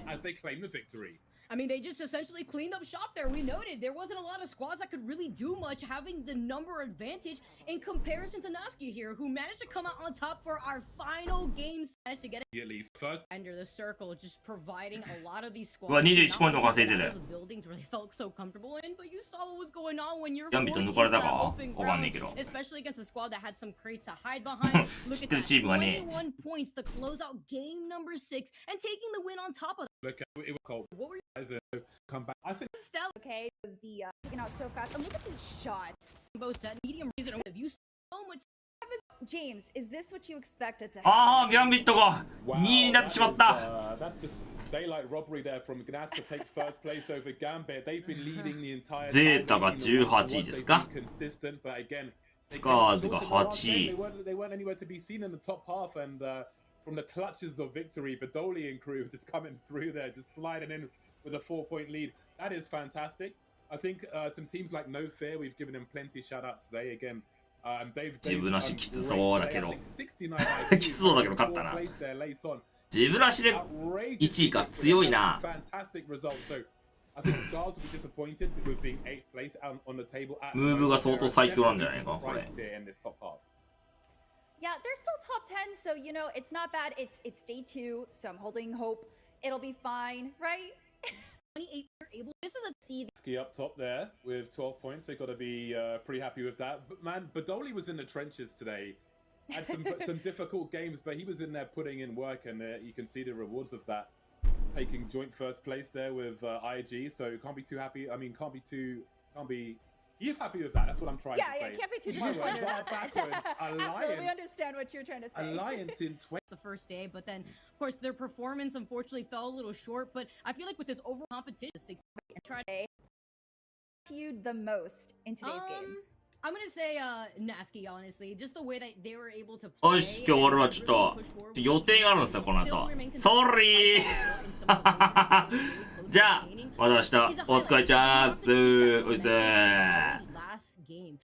I mean, they just essentially cleaned up shop there. We noted there wasn't a lot of squads that could really do much, having the number advantage in comparison to Naski here, who managed to come out on top for our final game. Managed to get it first. Under the circle, just providing a lot of these squads. 21ポイント稼いでる。 Buildings where they felt so comfortable in, but you saw what was going on when you're ヤンビット抜かれたかわかんないけど。 especially against a squad that had some crates to hide behind. Look at that. 21 points to close out game number 6 and taking the win on top of that. Look, it was cold. What were you? Come back. I think Stella, okay, the taking out so fast. And look at these shots. Both set medium reason of you so much. James, is this what you expected to happen? ああ、ギャンビットが2位になってしまった。 That's just daylight robbery there from Gnas to take first place over Gambit. They've been leading the entire. ゼータが18位ですか。 Consistent, but again, スカーズが8位。 They weren't anywhere to be seen in the top half, and from the clutches of victory, Badoli and crew just coming through there, just sliding in with a 4-point lead. That is fantastic. I think some teams like No Fear, we've given them plenty shout outs today. Again, they've ジブラシきつそうだけどきつそうだけど勝ったな。ジブラシで1位か強いな。 ムーブが相当最強なんじゃないかこれ。 Yeah, they're still top 10, so you know it's not bad. It's day 2, so I'm holding hope it'll be fine, right? 28 able. This is a C. Ski up top there with 12 points. They've got to be pretty happy with that. But man, Badoli was in the trenches today. Had some difficult games, but he was in there putting in work, and you can see the rewards of that. Taking joint first place there with IG, so can't be too happy. I mean, can't be. He's happy with that. That's what I'm trying to say. Yeah, can't be too disappointed. Absolutely understand what you're trying to say. Alliance in 20. The first day, but then of course their performance unfortunately fell a little short. But I feel like with this over competition, you the most in today's games. I'm gonna say Naski, honestly, just the way that they were able to play. よし、今日俺はちょっと予定があるんですよこの後。Sorry じゃあまた明日お疲れちゃーす。おいっすー。